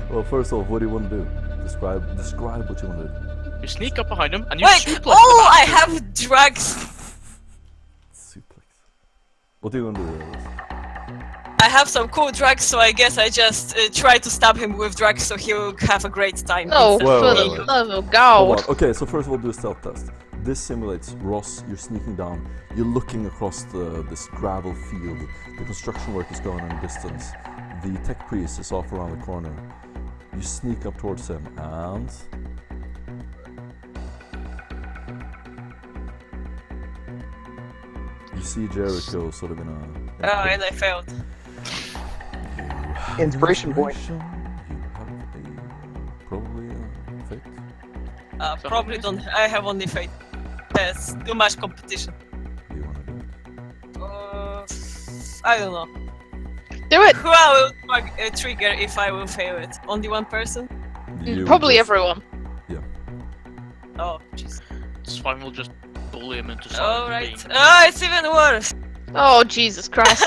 Well, first off, what do you want to do? Describe what you want to do. You sneak up behind him and you Wait! suplex Oh, the I bastard. have drugs! Suplex. What do you want to do? Ross? I have some cool drugs, so I guess I just try to stab him with drugs so he'll have a great time. No, instead Whoa, of for whoa, me. the whoa. love of Hold God. on. Okay, so first of all, do a stealth test. This simulates Ross. You're sneaking down. You're looking across this gravel field. The construction work is going on in distance. The tech priest is off around the corner. You sneak up towards him, and you see Jericho sort of in a. Oh, and I failed. You have Inspiration point. You have probably a fate. Probably don't. I have only fate. There's too much competition. You want to do it? I don't know. Do it. Who I will trigger if I will fail it? Only one person? You Probably just- everyone. Oh, jeez. It's fine, we'll just bully him into something. Alright. Oh, it's even worse! Oh Jesus Christ!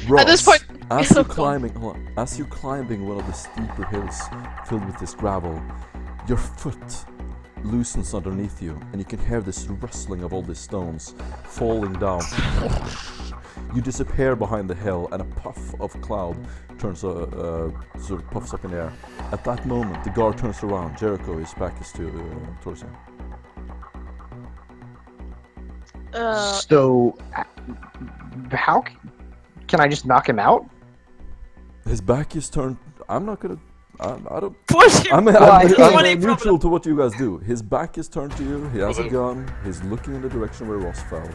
Ross, At this point, as you're climbing, hold on, as you're climbing one of the steeper hills filled with this gravel, your foot loosens underneath you, and you can hear this rustling of all these stones falling down. You disappear behind the hill, and a puff of cloud turns sort of puffs up in the air. At that moment, the guard turns around. Jericho, his back is towards you. So, how can I just knock him out? His back is turned. I'm not gonna. I don't. Push him! I'm Money neutral problem. to what you guys do. His back is turned to you. He has a gun. He's looking in the direction where Ross fell.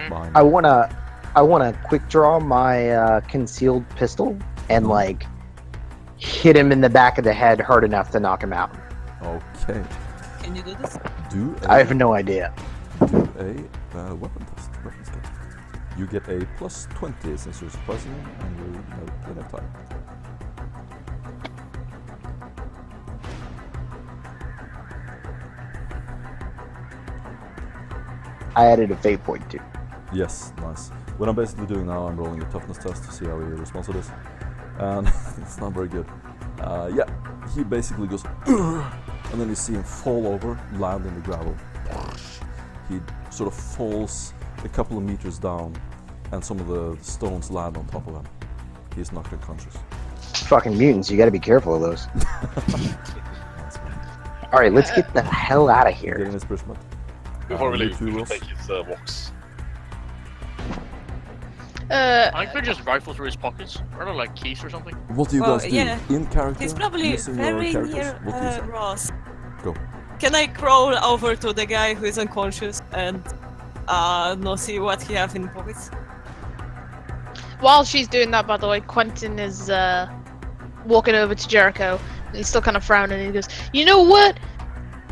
Behind I him. wanna quick draw my concealed pistol and like hit him in the back of the head hard enough to knock him out. Can Okay. you do this? Do I a have no idea. weapon test. Weapons test. You get a plus 20 since you're surprising him, and you have plenty of time. I added a fate point too. Yes, nice. What I'm basically doing now, I'm rolling a toughness test to see how he responds to this, and it's not very good. Yeah, he basically goes, and then you see him fall over, land in the gravel. He sort of falls a couple of meters down, and some of the stones land on top of him. He's knocked unconscious. Fucking mutants, you gotta be careful of those. Alright, let's get the hell out of Get here. an inspiration point. Before we You leave, two, we should Ross? take his box. I could just rifle through his pockets. Are there like keys or something? What do you Well, guys do? yeah. In character? He's probably using your very characters? near What do you say? Ross. Go. Can I crawl over to the guy who is unconscious and no see what he have in pockets? While she's doing that, by the way, Quentin is walking over to Jericho. He's still kind of frowning, and he goes, "You know what?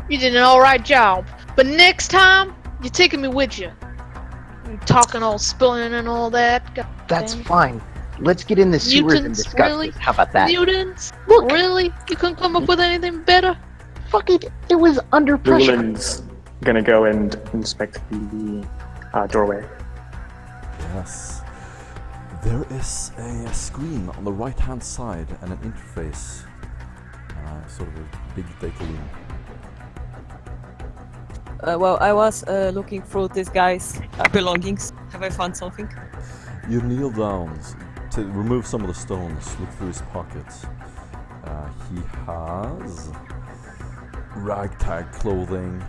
You did an all right job, but next time you're taking me with you. You're talking all spilling and all that. God That's damn it. fine. Let's get in the sewers and Mutants, discuss really? this. How about that? Mutants? Really? You couldn't come up with anything better? Fuck it. It was under pressure. Llewellyn's gonna go and inspect the doorway. Yes. There is a screen on the right hand side and an interface. Sort of a big data room. Well, I was looking through this guy's belongings. Have I found something? You kneel down to remove some of the stones, look through his pockets. He has ragtag clothing.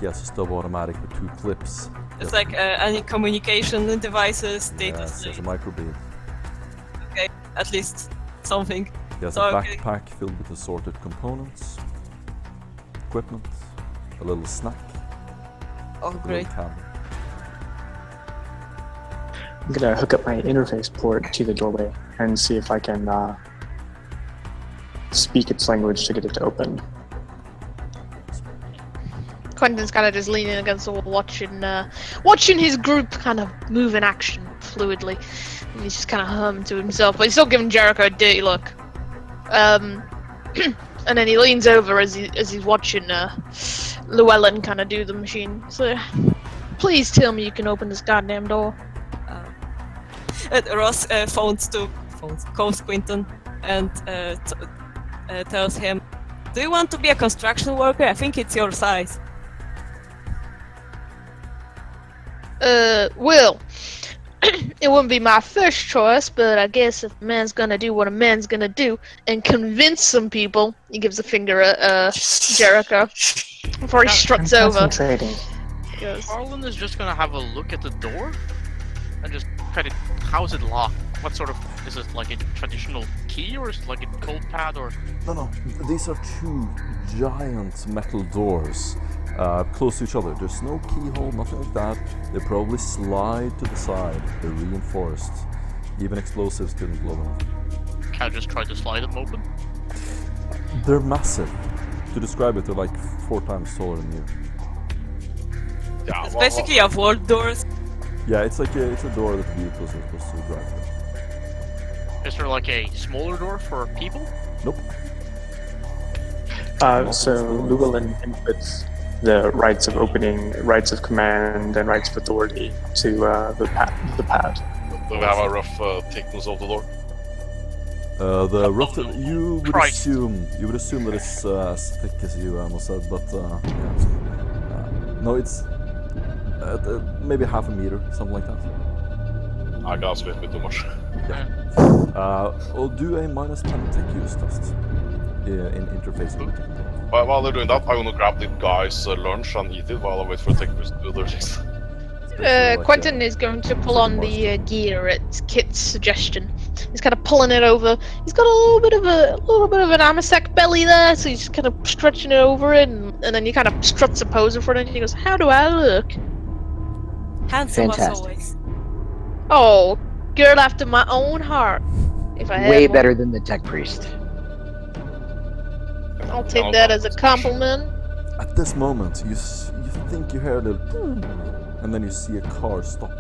He has a stub automatic with 2 clips. It's like any communication devices, data Yes, there's a slate, microbead. at least something. He has So, a okay. backpack filled with assorted components, equipment, a little snack, Oh, a little great. candle. I'm gonna hook up my interface port to the doorway and see if I can speak its language to get it to open. Quentin's kind of just leaning against the wall, watching his group kind of move in action fluidly. And he's just kind of humming to himself, but he's still giving Jericho a dirty look. And then he leans over as he's watching Llewellyn kind of do the machine. So, please tell me you can open this goddamn door. Ross calls Quinton and tells him, "Do you want to be a construction worker? I think it's your size." Well, it wouldn't be my first choice, but I guess if a man's gonna do what a man's gonna do and convince some people, he gives a finger at Jericho before he struts over. Concentrating. He goes, Harlan is just gonna have a look at the door and just kind of, how's it locked? What sort of, is it like a traditional key or is it like a code pad or? No, these are two giant metal doors close to each other. There's no keyhole, nothing like that. They probably slide to the side. They're reinforced. Even explosives couldn't blow them up. Can I just try to slide them open? They're massive. To describe it, they're like 4 times taller than you. Yeah, It's basically a vault doors. Yeah, it's a door that vehicles are supposed to drive through. Is there like a smaller door for people? Nope. So Llewellyn inputs the rights of opening, rights of command, and rights of authority to the pad. Do we have a rough thickness of the door? The rough you would Christ. assume that it's as thick as you almost said, but yeah. No, it's maybe half a meter, something like that. I guess a bit too much. Or do a minus 10 tech use test in interfacing. While they're doing that, I'm gonna grab the guy's lunch and eat it while I wait for the technical to do their things. Quentin is going to pull on the gear at Kit's suggestion. He's kind of pulling it over. He's got a little bit of an Amasek belly there, so he's kind of stretching it over it, and then he kind of struts a pose in front of it. And he goes, "How do I look?" Handsome as Fantastic. always. Oh, girl after my own heart. If I had Way one. better than the tech priest. I'll take that as a compliment. At this moment, you think you hear a little, and then you see a car stop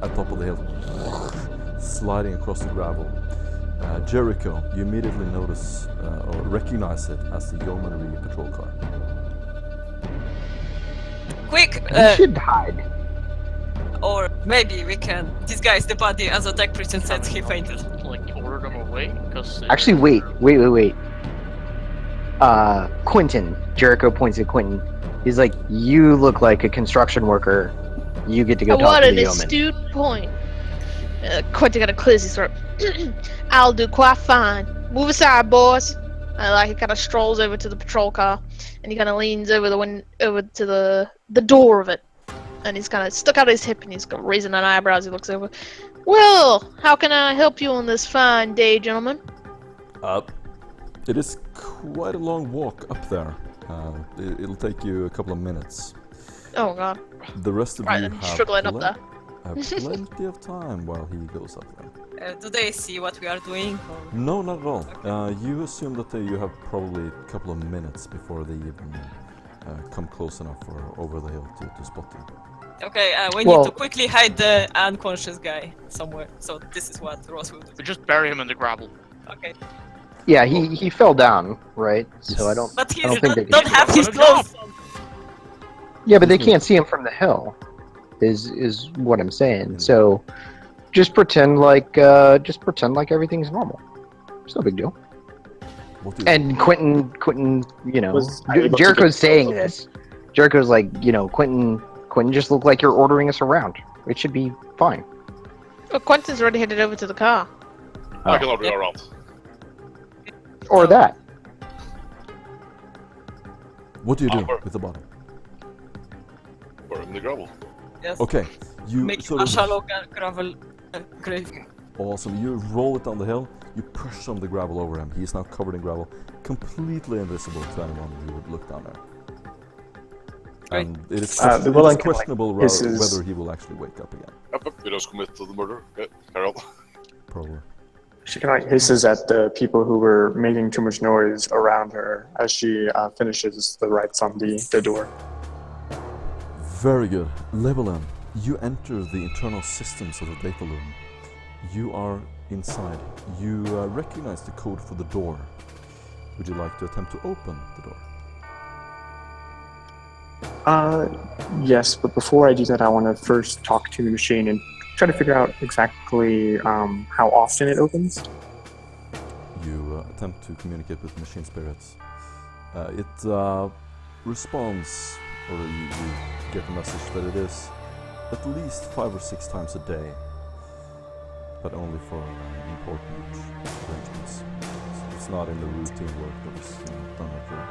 at top of the hill, sliding across the gravel. Jericho, you immediately notice or recognize it as the Yeomanry patrol car. Quick, You should hide. or maybe we can disguise the body as a tech priest and said he fainted. Like order them away? Because Actually, wait. Quentin. Jericho points at Quentin. He's like, "You look like a construction worker. You get to go talk What to an the yeoman." astute point. Quentin gotta clear his throat. I'll do quite fine. Move aside, boys. He kind of strolls over to the patrol car, and he kind of leans over to the door of it, and he's kind of stuck out his hip, and he's got raising an eyebrow as he looks over. Well, how can I help you on this fine day, gentlemen? It is quite a long walk up there. It'll take you a couple of minutes. Oh God! The rest of Right, you then he's have struggling up there. have plenty of time while he goes up there. Do they see what we are doing? Or? No, not at all. You assume that you have probably a couple of minutes before they even come close enough or over the hill to spot you. Okay, we Well- need to quickly hide the unconscious guy somewhere. So this is what Ross will do. we just bury him in the gravel. Okay, Yeah, he fell down, right? So I don't. but he I don't think they don't can. have his Good job. clothes. Yeah, but they can't see him from the hill. Is what I'm saying. So just pretend like everything's normal. It's no big deal. What do you And Quentin, you know, Was able to Jericho's get- saying this. Jericho's like, you know, Quentin just look like you're ordering us around. It should be fine. Well, Quentin's already headed over to the car. I can order Yep. you around. Or that. What do you do Upper. with the body? Bury him in the gravel. Yes. Okay, you Make sort a of shallow gravel grave. awesome. You roll it down the hill. You push some of the gravel over him. He's now covered in gravel, completely invisible to anyone who would look down there. Great. And it is, The it is Willen can, questionable this is- whether he will actually wake up again. Yep, we just commit to the murder. Okay, carry on. Probably. She kind of hisses at the people who were making too much noise around her as she finishes the rights on the door. Very good. Llewellyn, you enter the internal systems of the data room. You are inside. You recognize the code for the door Would you like to attempt to open the door? Yes, but before I do that, I want to first talk to the machine and try to figure out exactly how often it opens. You attempt to communicate with machine spirits. It responds, or you get the message that it is at least 5 or 6 times a day, but only for important arrangements. It's not in the routine work that is done regularly.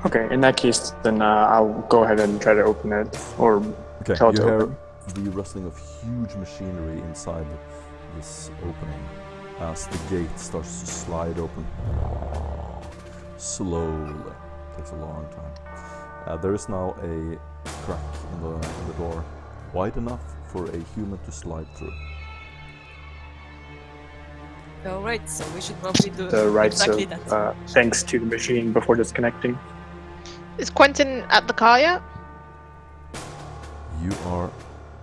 Okay, in that case, then I'll go ahead and try to open it, or Okay, tell it you to hear open. the rustling of huge machinery inside this opening as the gate starts to slide open. Slowly. Takes a long time. There is now a crack in the door, wide enough for a human to slide through. Alright, so we should probably do The rights exactly of that. thanks to the machine before disconnecting. Is Quentin at the car yet? You are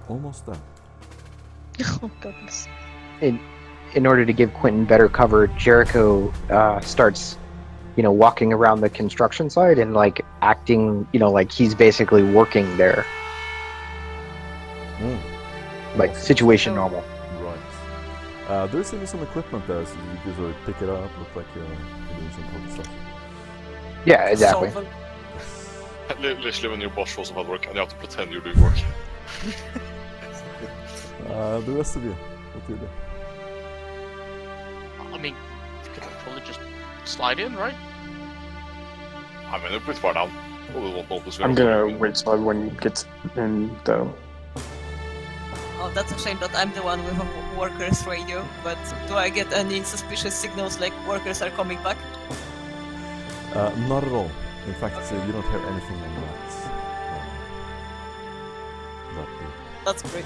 almost there. Oh goodness. In order to give Quentin better cover, Jericho starts, walking around the construction site and like acting, like he's basically working there, like situation normal. Right. There's even some equipment there, so you can sort of pick it up, look like you're doing some important stuff. Yeah, exactly. Solve Literally when your boss shows up at work and you have to pretend you're doing work. The rest of you, what do you do? I mean, you could probably just slide in, right? I mean, they're pretty far down. Probably won't notice. I'm gonna wait till everyone gets in, though. Oh, that's a shame that I'm the one with a workers radio, but do I get any suspicious signals like workers are coming back? Not at all. In fact, you don't hear anything on that. Beat. That's great.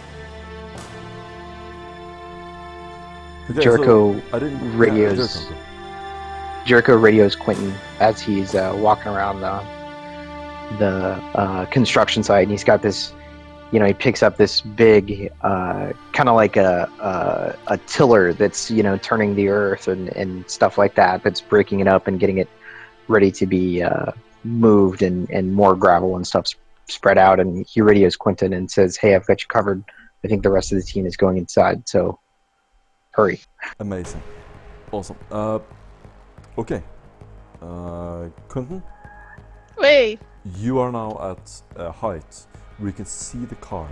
Okay, Jericho so I didn't radios. Jericho radios Quentin as he's walking around the construction site, and he's got this. He picks up this big, kind of like a tiller that's turning the earth and stuff like that. That's breaking it up and getting it ready to be moved, and more gravel and stuff spread out. And he radios Quentin and says, "Hey, I've got you covered. I think the rest of the team is going inside, so hurry." Amazing. Awesome. Okay. Quentin, Wait. you are now at a height where you can see the car.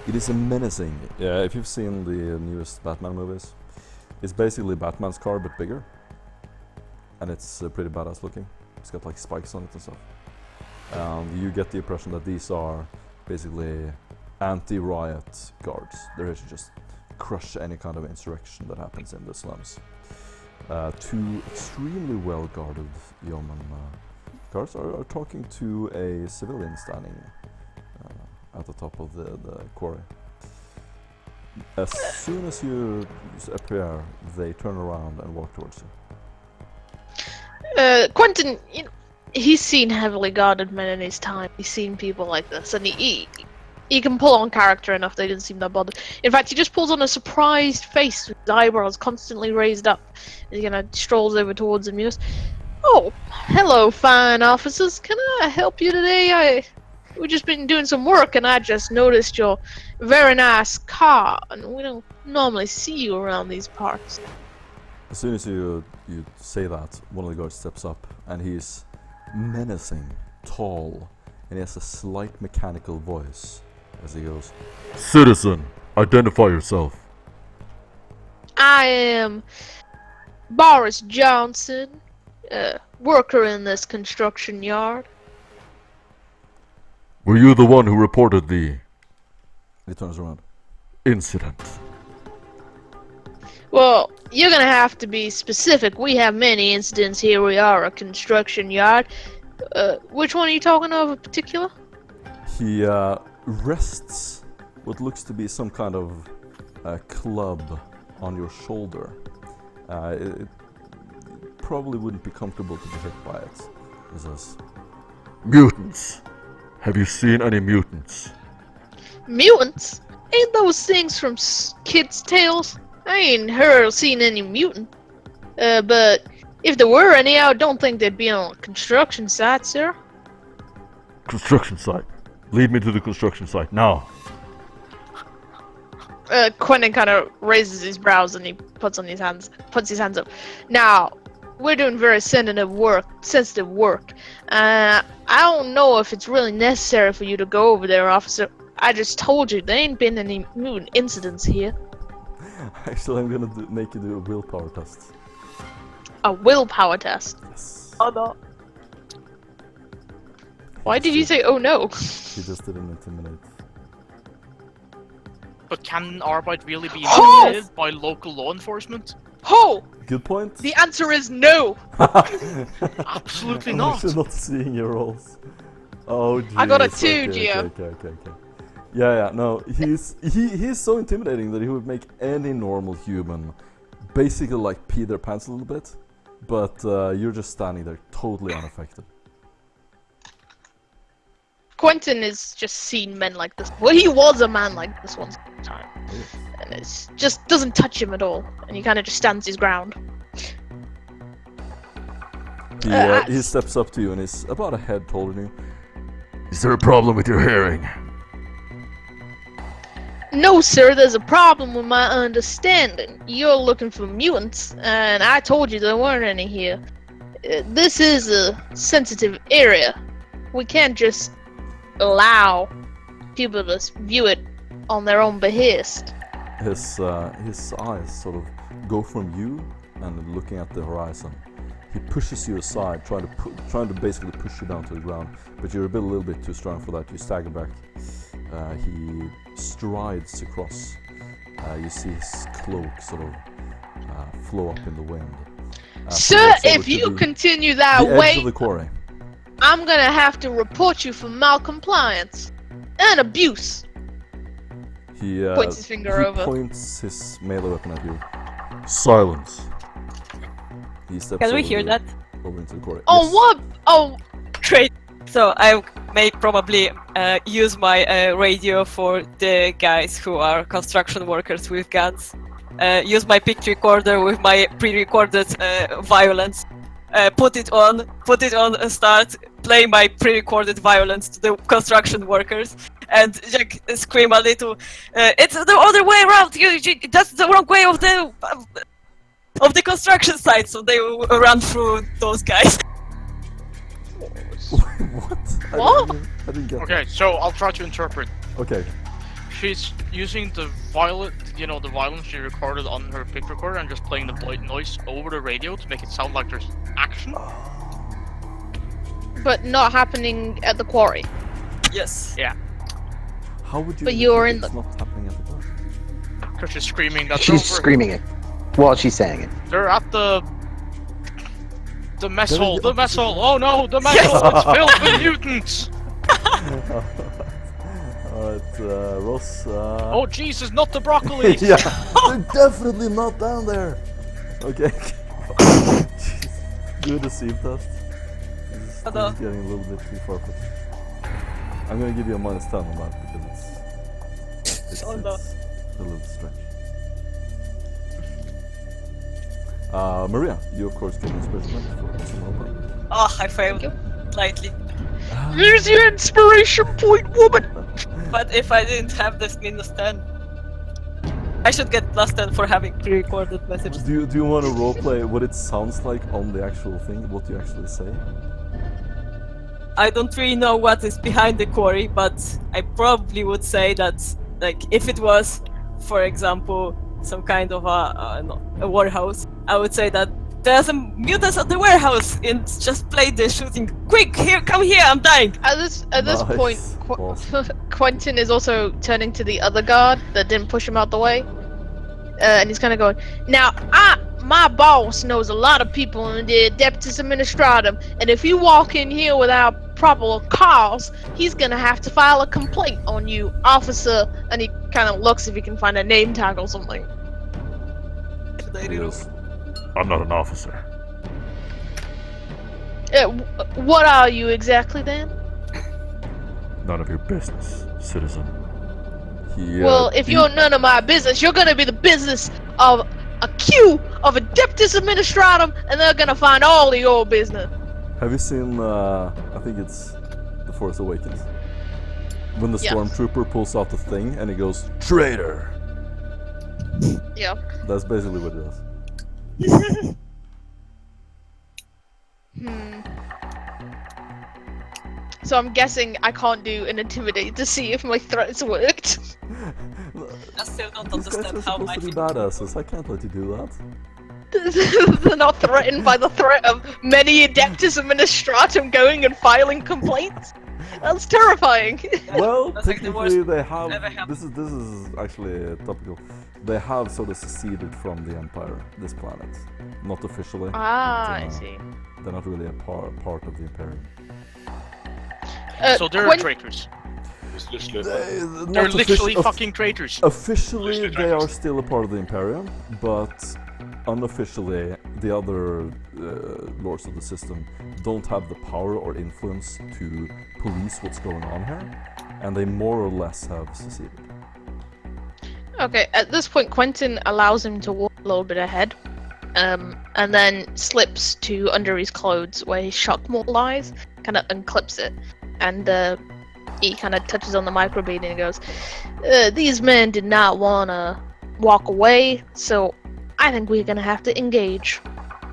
It is a menacing. If you've seen the newest Batman movies, it's basically Batman's car but bigger, and it's pretty badass looking. It's got like spikes on it and stuff. You get the impression that these are basically anti-riot guards. They're here to just crush any kind of insurrection that happens in the slums. 2 extremely well-guarded yeoman guards are talking to a civilian standing at the top of the quarry. As soon as you appear, they turn around and walk towards you. Quentin, he's seen heavily guarded men in his time. He's seen people like this, and he can pull on character enough. They didn't seem that bothered. In fact, he just pulls on a surprised face with his eyebrows constantly raised up. He kind of strolls over towards them and goes, "Oh, hello, fine officers. Can I help you today? We've just been doing some work, and I just noticed your very nice car, and we don't normally see you around these parts." As soon as you say that, one of the guards steps up, and he's menacing, tall, and he has a slight mechanical voice as he goes, "Citizen, identify yourself." I am Boris Johnson, worker in this construction yard. Were you the one who reported the... He turns around. Incident. Well, you're gonna have to be specific. We have many incidents here. We are a construction yard. Which one are you talking of in particular? He rests what looks to be some kind of club on your shoulder. It probably wouldn't be comfortable to be hit by it. He says, "Mutants. Have you seen any mutants?" Mutants? Ain't those things from kids' tales? I ain't seen any mutant. But If there were any, I don't think they'd be on a construction site, sir. Construction site. Lead me to the construction site now. Quentin kind of raises his brows and he puts his hands up. Now, we're doing very sensitive work. I don't know if it's really necessary for you to go over there, officer. I just told you, there ain't been any new incidents here. Actually, I'm gonna make you do a willpower test. A willpower test? Yes. Oh no. Why did you say, oh no? He just didn't intimidate. But can Arbite really be Oh! intimidated by local law enforcement? Ho! Good point. The answer is no! Absolutely I'm not. actually not seeing your rolls. Oh, jeez. I got a okay, 2, Gio. Okay. Yeah, no, he's so intimidating that he would make any normal human basically like pee their pants a little bit, but you're just standing there totally unaffected. Quentin has just seen men like this. Well, he was a man like this once upon a time. And it just doesn't touch him at all. And he kind of just stands his ground. He steps up to you and is about a head taller than you. Is there a problem with your hearing? No, sir, there's a problem with my understanding. You're looking for mutants, and I told you there weren't any here. This is a sensitive area. We can't just allow people to view it on their own behest. His eyes sort of go from you and looking at the horizon. He pushes you aside, trying to basically push you down to the ground, but you're a little bit too strong for that. You stagger back. He strides across. You see his cloak sort of flow up in the wind. Sir, if you continue that the edge way, of the quarry. I'm gonna have to report you for malcompliance and abuse. He Points his finger over. points his melee weapon at you. Silence. He steps Can we over hear the- that? over into the quarry. Oh, Yes. what? Oh, Great. So I may probably use my radio for the guys who are construction workers with guns. Use my pick recorder with my pre-recorded violence. Put it on and start play my pre-recorded violence to the construction workers. And like, scream a little. It's the other way around. That's the wrong way of the construction site. So they will run through those guys. What? What? I didn't get Okay, so I'll try to interpret. that. Okay. She's using the the violence she recorded on her pick recorder and just playing the white noise over the radio to make it sound like there's action. but not happening at the quarry. Yes. How would you? But you're indicate in it's not happening at the quarry? Because she's screaming that She's they're over- screaming it while she's saying it. They're at the mess They're in hall. the The mess hall. Oh no, the mess hall. It's filled with mutants. Alright, Ross. Oh Jesus, not the broccoli. yeah, they're definitely not down there. Okay. Jeez. Do a deceive test. This Hello. is getting a little bit too far fetched. I'm gonna give you a -10 on that because it's Oh, no. a little strange. Maria, you of course get inspiration for some roleplay. Oh, I failed slightly. Use your inspiration point, woman! But if I didn't have this -10, I should get +10 for having pre-recorded messages. Do you want to roleplay what it sounds like on the actual thing? What you actually say? I don't really know what is behind the quarry, but I probably would say that, like, if it was, for example, some kind of a warehouse, I would say that there's some mutants at the warehouse and just play the shooting. Quick, here, come here, I'm dying. At this Nice. point, Awesome. Quentin is also turning to the other guard that didn't push him out the way, and he's kind of going, "Now, my boss knows a lot of people in the Adeptus Administratum, and if you walk in here without proper cause, he's gonna have to file a complaint on you, officer." And he kind of looks if he can find a name tag or something. Yes. I'm not an officer. What are you exactly then? None of your business, citizen. He, Well, if you're none of my business, you're gonna be the business of a queue of Adeptus Administratum, and they're gonna find all of your business. Have you seen, I think it's The Force Awakens? When the Yes. stormtrooper pulls out the thing and he goes, "Traitor!" Yeah. That's basically what it does. So I'm guessing I can't do an intimidate to see if my threats worked. I still don't These guys are understand how supposed I to be feel. badasses. I can't let you do that. They're not threatened by the threat of many Adeptus Administratum going and filing complaints. That's terrifying. Well, That's like the worst technically they have. ever happened. This is actually topical. They have sort of seceded from the Empire, this planet. Not officially. Ah, but, I see. They're not really a part of the Imperium. So they're when- traitors. It's literally They're literally fucking traitors. Officially, Literally they are traitors. still a part of the Imperium, but unofficially, the other lords of the system don't have the power or influence to police what's going on here, and they more or less have seceded. Okay, at this point, Quentin allows him to walk a little bit ahead, and then slips to under his clothes where his shock mold lies, kind of unclips it, and he kind of touches on the microbead and he goes, "These men did not want to walk away, so I think we're gonna have to engage."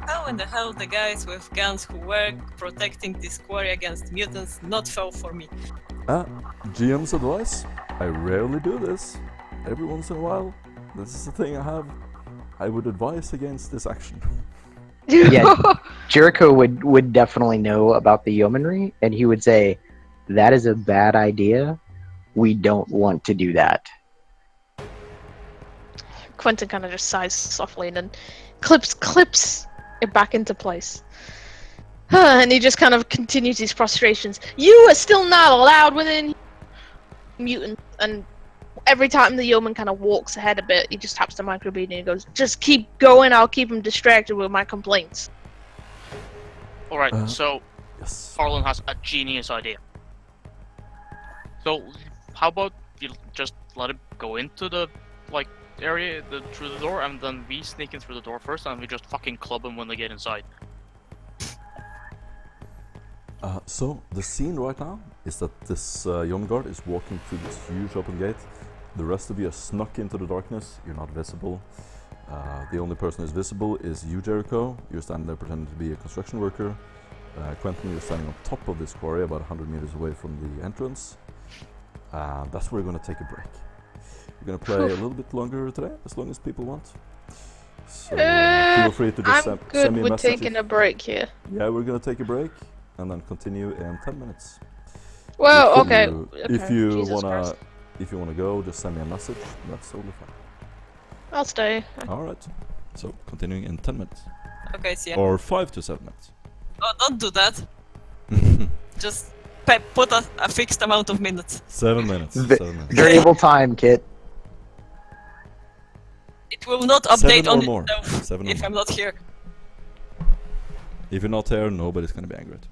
How in the hell the guys with guns who were protecting this quarry against mutants not fell for me? GM's advice? I rarely do this. Every once in a while, this is the thing I have. I would advise against this action. Yeah. Jericho would definitely know about the yeomanry, and he would say, "That is a bad idea. We don't want to do that." Quentin kind of just sighs softly and then clips it back into place. And he just kind of continues his prostrations. "You are still not allowed within mutant." And every time the yeoman kind of walks ahead a bit, he just taps the microbead and he goes, "Just keep going, I'll keep him distracted with my complaints." Alright, so Yes. Harlan has a genius idea. So, how about you just let him go into the, area through the door, and then we sneak in through the door first, and we just fucking club him when they get inside. So the scene right now is that this young guard is walking through this huge open gate. The rest of you are snuck into the darkness. You're not visible. The only person who's visible is you, Jericho. You're standing there pretending to be a construction worker. Quentin, you're standing on top of this quarry, about 100 meters away from the entrance. That's where we're going to take a break. We're going to play a little bit longer today, as long as people want. So feel free to just I'm send good me a with message. taking a break here. Yeah, we're going to take a break and then continue in 10 minutes. Well, If okay. you- okay. If you Jesus wanna, Christ. if you wanna go, just send me a message. That's totally fine. I'll stay. All right. So continuing in 10 minutes Okay, see ya. or 5 to 7 minutes. Oh, don't do that. Just put a fixed amount of minutes. 7 minutes. V- 7 minutes. Variable time, Kit. It will not 7 update or on more. itself 7 or if more. I'm not here. If you're not here, nobody's gonna be angry at you.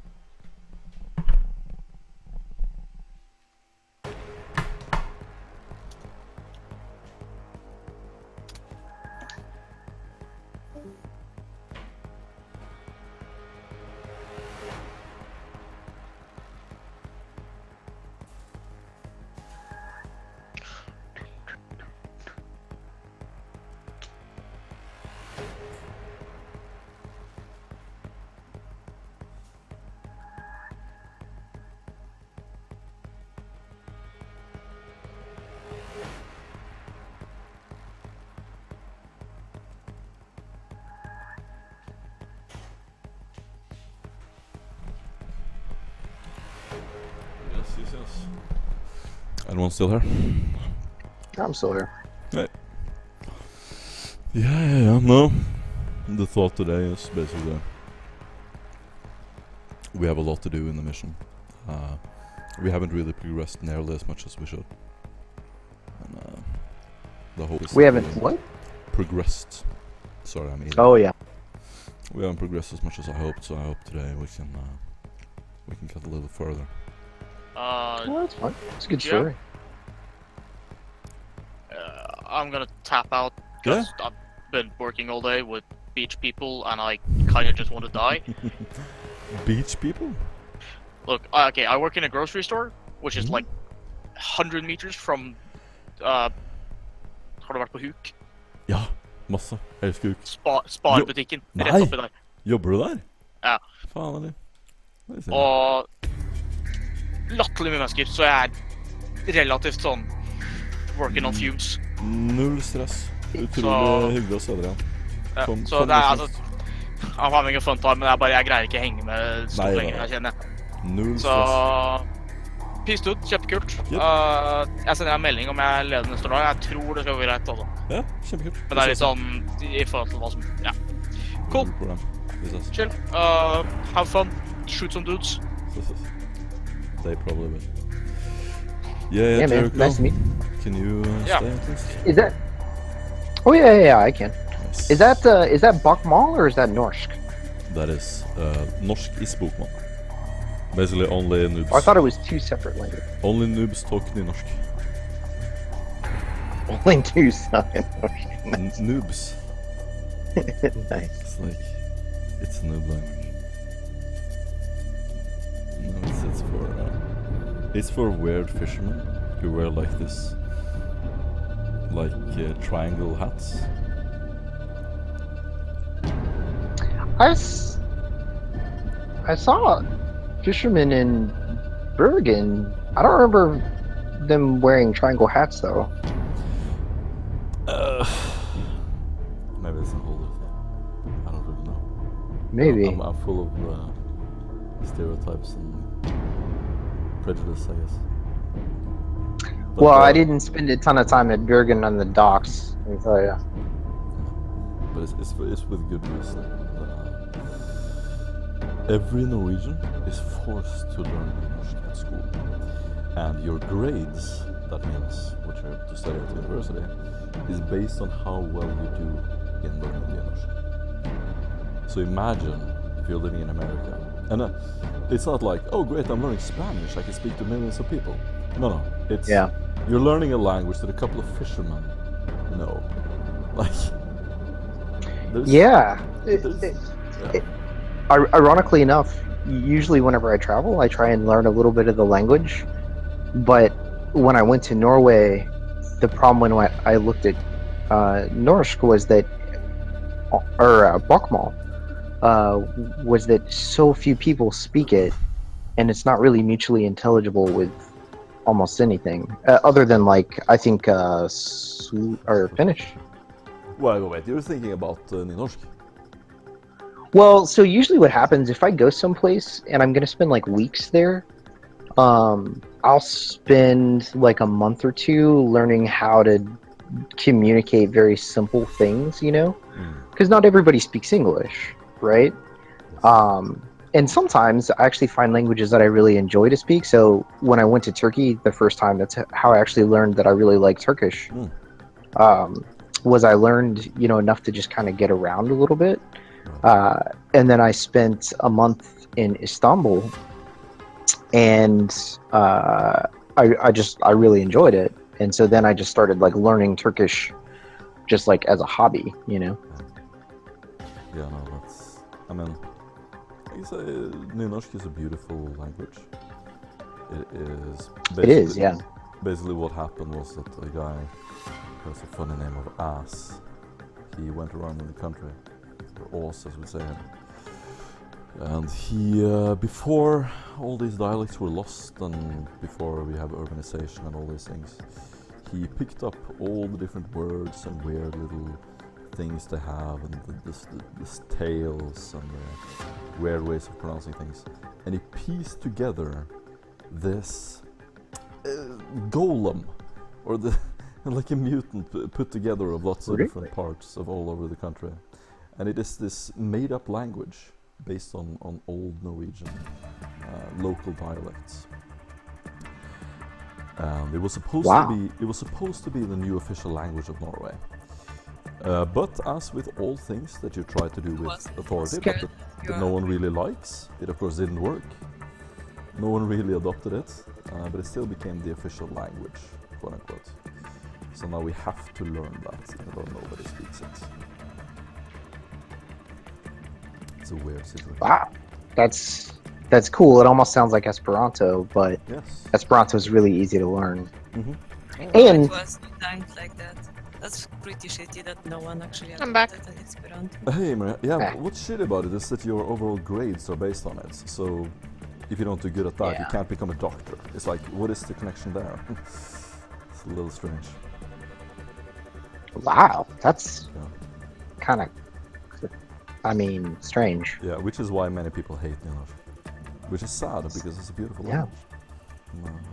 Yes. Anyone still here? I'm still here. Yeah. No. The thought today is basically we have a lot to do in the mission. We haven't really progressed nearly as much as we should. And the hope is We that haven't what? progressed. Sorry, I'm eating. Oh yeah. We haven't progressed as much as I hoped, so I hope today we can get a little further. Well, that's fine. It's a good Yeah. story. I'm gonna tap out. Yeah. Just, been working all day with beach people, and I kind of just want to die. Beach people? Look, okay, I work in a grocery store, which is Mhm. like 100 meters from. Har du vært på Huk? Ja, masse. Jeg elsker huk. Sparebutikken. Nei. Rett oppi der. Jobber du der? Ja. Faen, eller? Det er synd. Og latterlig mye mennesker, så jeg er relativt sånn working on fumes. Null stress. Utrolig Så- hyggelig å se dere igjen. Ja, Kom- så kom det er med altså I'm having a fun time, men jeg greier ikke henge med stort Nei, lenger, nei. jeg kjenner. Null Så stress. Pist ut, kjempekult. Yep. Jeg sender deg en melding om jeg leder neste år. Jeg tror det skal gå greit, altså. Ja, kjempekult. Men det er litt sånn i forhold til hva som Ja. Cool. Null problem. Vi ses. Chill. Have fun. Shoot some dudes. They probably will. Yeah, Yeah, man. Jericho, Nice to meet. can you Yeah. stay, please? Is that? Oh yeah, I can. Nice. Is that Bokmal or is that Norsk? That is norsk is bokmål. Basically only noobs. Oh, I thought it was two separate languages. Only noobs talk nynorsk. Only two something. Noobs. Nice. It's like it's a noob language. No, it's for weird fishermen who wear like this, like triangle hats. I saw fishermen in Bergen. I don't remember them wearing triangle hats though. Maybe it's a whole other thing. I don't really know. Maybe. I'm full of stereotypes and prejudice, I guess. But, Well, I didn't spend a ton of time at Bergen on the docks. Let me tell you. But it's with good reason. Every Norwegian is forced to learn English at school, and your grades, that means what you're able to study at university, is based on how well you do in learning the English. So imagine if you're living in America, and it's not like, oh great, I'm learning Spanish, I can speak to millions of people. No, it's you're learning a language that a couple of fishermen know. Like, Ironically enough, usually whenever I travel, I try and learn a little bit of the language. But when I went to Norway, the problem when I looked at Norsk was that, or Bokmål, was that so few people speak it, and it's not really mutually intelligible with almost anything, other than like I think or Finnish. Wait, you're thinking about Nynorsk? Well, so usually what happens if I go someplace and I'm gonna spend like weeks there, I'll spend like a month or two learning how to communicate very simple things, you know, because not everybody speaks English, right? And sometimes I actually find languages that I really enjoy to speak. So when I went to Turkey the first time, that's how I actually learned that I really like Turkish. Was I learned, you know, enough to just kind of get around a little bit. And then I spent a month in Istanbul, and I really enjoyed it. And so then I just started like learning Turkish, just like as a hobby, you know. Yeah, no, that's. I mean, I guess Nynorsk is a beautiful language. It is, yeah. Basically, what happened was that a guy who has a funny name of Ass, he went around in the country, or Ås as we say, and he, before all these dialects were lost and before we have urbanization and all these things, he picked up all the different words and weird little things they have and the tales and the weird ways of pronouncing things, and he pieced together this golem, or the like a mutant put together of lots of different parts of all over the country, and it is this made-up language based on old Norwegian local dialects. It was supposed to be the new official language of Norway. But as with all things that you try to do with authority, but that no one really likes, it of course didn't work. No one really adopted it, but it still became the official language, quote unquote. So now we have to learn that, even though nobody speaks it. It's a weird situation. Wow, that's cool. It almost sounds like Esperanto, but Yes. Esperanto is really easy to learn. Mm-hmm. And- it was designed like that. That's pretty shitty that no one actually I'm back. adopted an Esperanto. Hey, Maria. Yeah, Ah. what's shitty about it is that your overall grades are based on it. So if you don't do good at that, you Yeah. can't become a doctor. It's like, what is the connection there? It's a little strange. Wow, that's Yeah. kind of, I mean, strange. Yeah, which is why many people hate Nynorsk. Which is sad because it's a beautiful Yeah. language.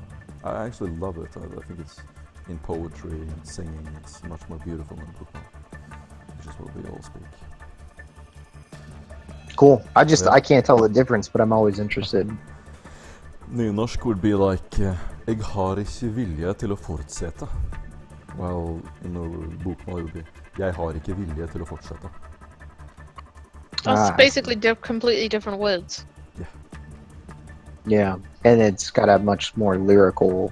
I actually love it. I think it's in poetry and singing, it's much more beautiful than Bokmål, which is what we all speak. Cool. Yeah. I can't tell the difference, but I'm always interested. Nynorsk would be like jeg har ikke vilje til å fortsette. While bokmål would be jeg har ikke vilje til å fortsette. That's Ah. basically completely different words. Yeah, and it's got a much more lyrical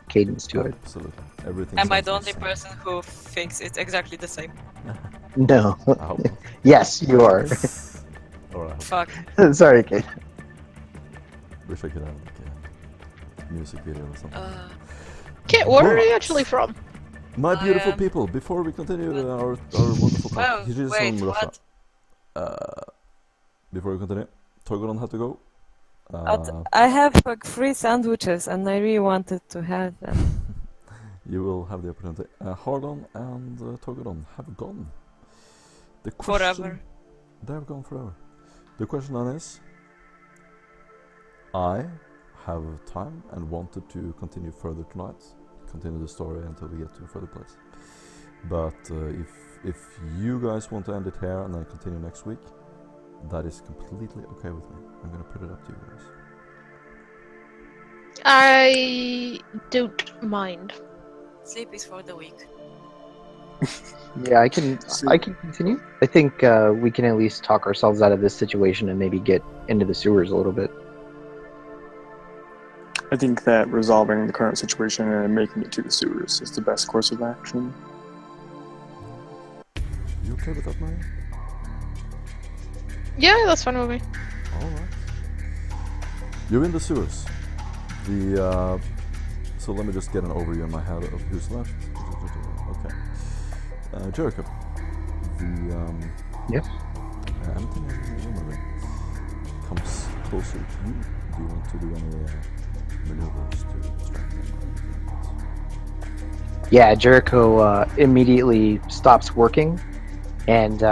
cadence to it. Absolutely. Everything. Am I the sounds only person who thinks it's exactly the same? No. Ow. Yes, you are. Alright. Fuck. Sorry, kid. Wish I could have like a music video or something. Kit, where are you But- actually from? My beautiful am- people, before we continue our wonderful talk, Oh, he is wait, from Russia. what? Before we continue, Togoron had to go. I have like 3 sandwiches and I really wanted to have them. You will have the opportunity. Harlan and Togoron have gone. The question, Forever. They've gone forever. The question then is, I have time and wanted to continue further tonight, continue the story until we get to a further place. But if you guys want to end it here and then continue next week, that is completely okay with me. I'm gonna put it up to you guys. I don't mind. Sleep is for the weak. Yeah, I can continue. I think we can at least talk ourselves out of this situation and maybe get into the sewers a little bit. I think that resolving the current situation and making it to the sewers is the best course of action. You okay with that, Maya? Yeah, that's fine with me. Alright. You're in the sewers. The so let me just get an overview in my head of who's left. Okay. Jericho. The Yes. anything in the room comes closer to you. Do you want to do any maneuvers to distract them? Yeah, Jericho immediately stops working, and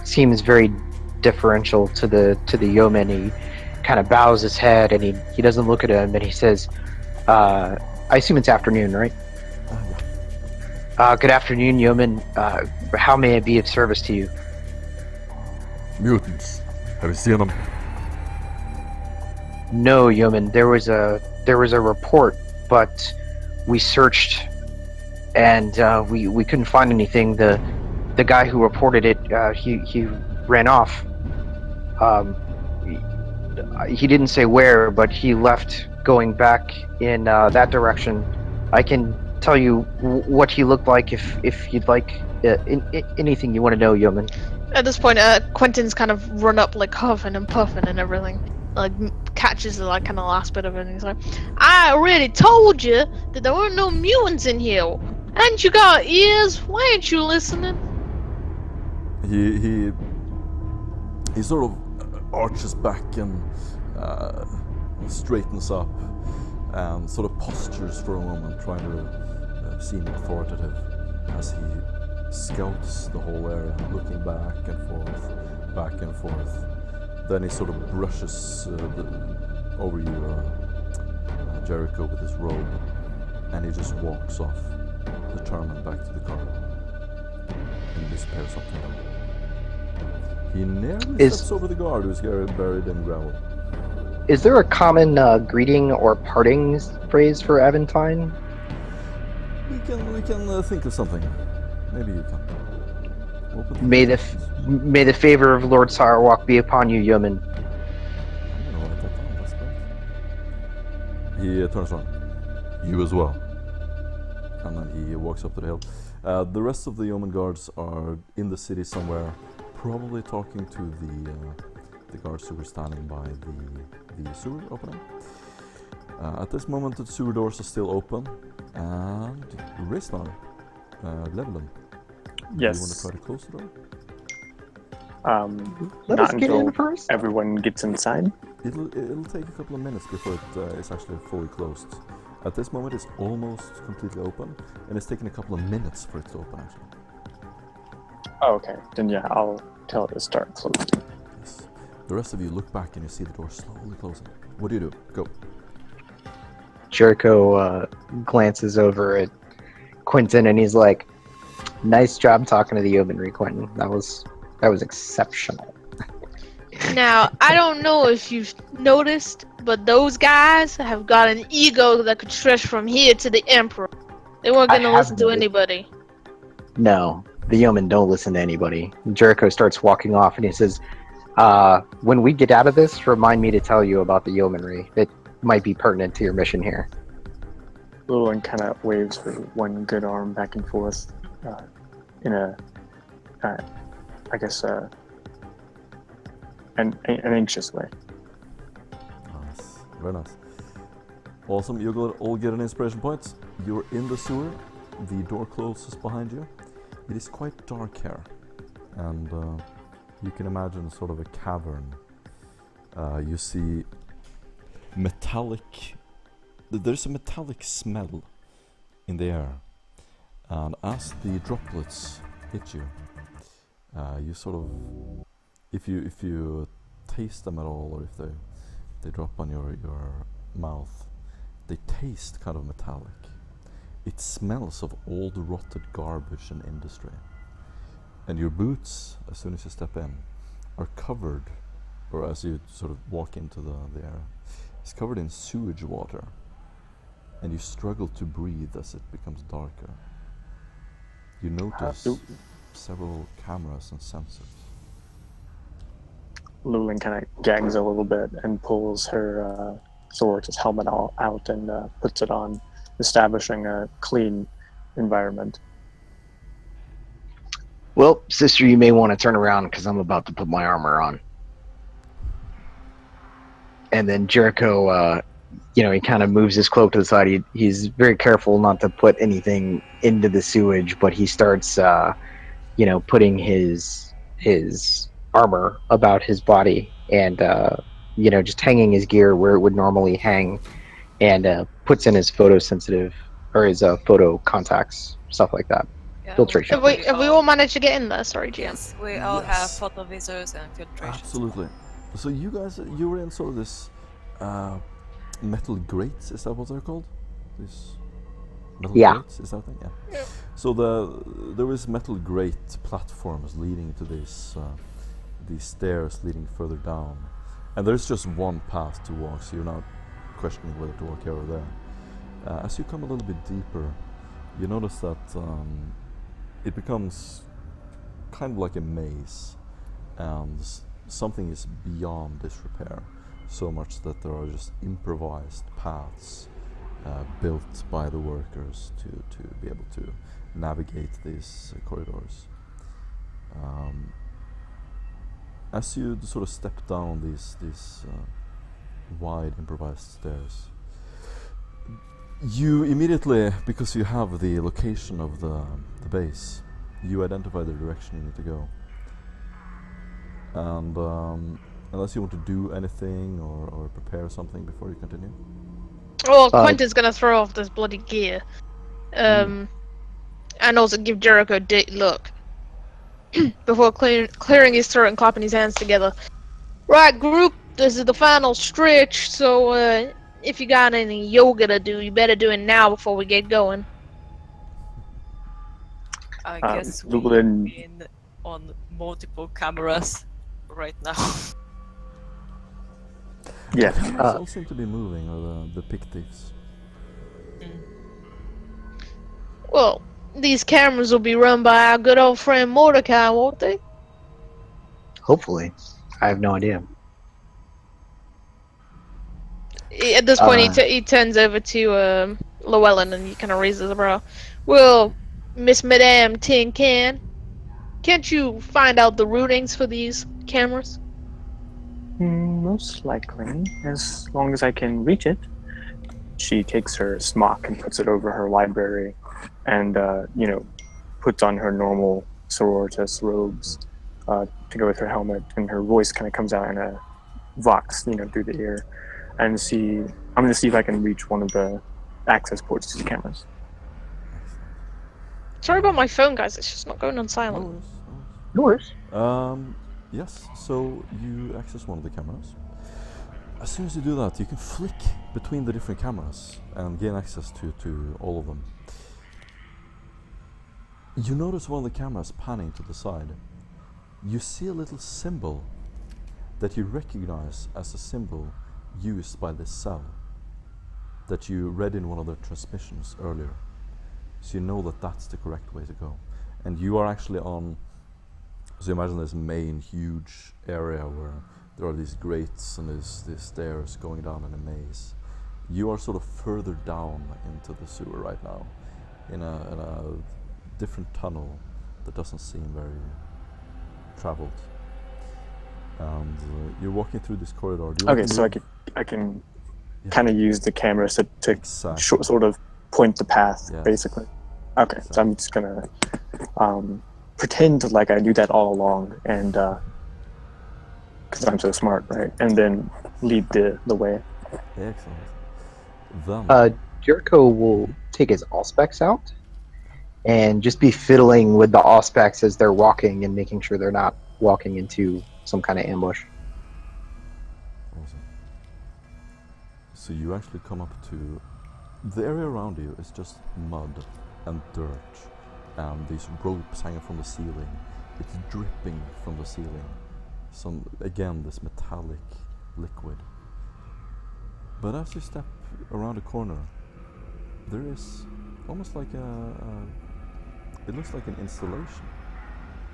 seems very deferential to the yeoman. He kind of bows his head, and he doesn't look at him, and he says, "I assume it's afternoon, right? Good afternoon, yeoman. How may I be of service to you?" Mutants. Have you seen them? No, yeoman. There was a report, but we searched, and we couldn't find anything. The guy who reported it, he ran off. He didn't say where, but he left going back in that direction. I can tell you what he looked like if you'd like anything you want to know, yeoman. At this point, Quentin's kind of run up, like huffing and puffing and everything. Like catches the kind of last bit of it, and he's like, "I already told you that there weren't no mutants in here. Hadn't you got ears? Why ain't you listening?" He sort of arches back and straightens up and sort of postures for a moment, trying to seem authoritative as he scouts the whole area, looking back and forth. Then he sort of brushes over you, Jericho, with his robe, and he just walks off, determined back to the car, and disappears up the hill. He nearly steps over the guard, who's buried in gravel. Is there a common greeting or parting phrase for Aventine? We can think of something. Maybe you can. May the favor of Lord Sarwalk be upon you, yeoman. I'm gonna write that down. That's great. He turns around. You as well. And then he walks up to the hill. The rest of the yeoman guards are in the city somewhere, probably talking to the guards who were standing by the sewer opening. At this moment, the sewer doors are still open, and Risnar, Levelin, do you want to try to close the door? Let Not us get until in first. everyone gets inside. It'll take a couple of minutes before it is actually fully closed. At this moment, it's almost completely open, and it's taking a couple of minutes for it to open, actually. Oh, okay. Then yeah, I'll tell it to start closing. Yes. The rest of you look back and you see the door slowly closing. What do? Go. Jericho glances over at Quentin and he's like, "Nice job talking to the yeomanry, Quentin. That was exceptional." Now, I don't know if you've noticed, but those guys have got an ego that could stretch from here to the Emperor. They weren't I gonna have listen to noticed. anybody. No, the yeomen don't listen to anybody. Jericho starts walking off and he says, "When we get out of this, remind me to tell you about the yeomanry. It might be pertinent to your mission here." Llewellyn kind of waves her one good arm back and forth in a, I guess, an anxious way. Nice. Very nice. Awesome. You all get an inspiration point. You're in the sewer. The door closes behind you. It is quite dark here. And you can imagine sort of a cavern. You see metallic... There's a metallic smell in the air. And as the droplets hit you, you sort of... If you taste them at all, or if they drop on your mouth, they taste kind of metallic. It smells of old rotted garbage and industry. And your boots, as soon as you step in, are covered, or as you sort of walk into the air, it's covered in sewage water. And you struggle to breathe as it becomes darker. You notice several cameras and sensors. Llewellyn kind of gags a little bit and pulls her Zork's helmet out and puts it on, establishing a clean environment. "Well, sister, you may want to turn around because I'm about to put my armor on." And then Jericho, he kind of moves his cloak to the side. He's very careful not to put anything into the sewage, but he starts, putting his armor about his body and, just hanging his gear where it would normally hang, and puts in his photosensitive or his photo contacts, stuff like that. Yeah, Filtration. Have we all managed to get in there? Sorry, GM. Yes, we all have photo visors and filtration. Absolutely. So you guys, you were in sort of this metal grates, is that what they're called? These metal grates, is that thing? Yeah. So there is metal grate platforms leading to these stairs leading further down, and there's just one path to walk. So you're not questioning whether to walk here or there. As you come a little bit deeper, you notice that it becomes kind of like a maze, and something is beyond disrepair. So much that there are just improvised paths built by the workers to be able to navigate these corridors. As you sort of step down these wide improvised stairs, you immediately, because you have the location of the base, you identify the direction you need to go. And unless you want to do anything or prepare something before you continue. Well, Quentin's gonna throw off this bloody gear. And also give Jericho a dirty look. Before clearing his throat and clapping his hands together. Right, group, this is the final stretch, so if you got any yoga to do, you better do it now before we get going. I guess we've Llewellyn- been on multiple cameras right now. Yeah. The cameras all seem to be moving, or the pick thieves. Well, these cameras will be run by our good old friend Mordecai, won't they? Hopefully. I have no idea. At this point, he turns over to Llewellyn and he kind of raises a brow. Well, Miss Madame Tin Can Can't you find out the routings for these cameras? Most likely, as long as I can reach it. She takes her smock and puts it over her library, and puts on her normal sororitas robes to go with her helmet, and her voice kind of comes out in a vox, through the ear, and I'm going to see if I can reach one of the access ports to the cameras. Sorry about my phone, guys. It's just not going on No silent. worries, No worries. no worries. Yes, so you access one of the cameras. As soon as you do that, you can flick between the different cameras and gain access to all of them. You notice one of the cameras panning to the side. You see a little symbol that you recognize as a symbol used by this cell that you read in one of the transmissions earlier. So you know that that's the correct way to go. And you are actually on, so imagine this main huge area where there are these grates and there's these stairs going down in a maze. You are sort of further down into the sewer right now, in a different tunnel that doesn't seem very traveled. And you're walking through this corridor. Do you want Okay, to so move? I can Yeah. kind of use the cameras to Exactly. sort of point the path, Yes. basically. Okay, so I'm just gonna pretend like I knew that all along, and because I'm so smart, right? And then lead the way. Excellent. Then Jericho will take his auspex out and just be fiddling with the auspex as they're walking and making sure they're not walking into some kind of ambush. awesome. So you actually come up to the area around you is just mud and dirt and these ropes hanging from the ceiling. It's dripping from the ceiling. Again, this metallic liquid. But as you step around a corner, there is almost like it looks like an installation.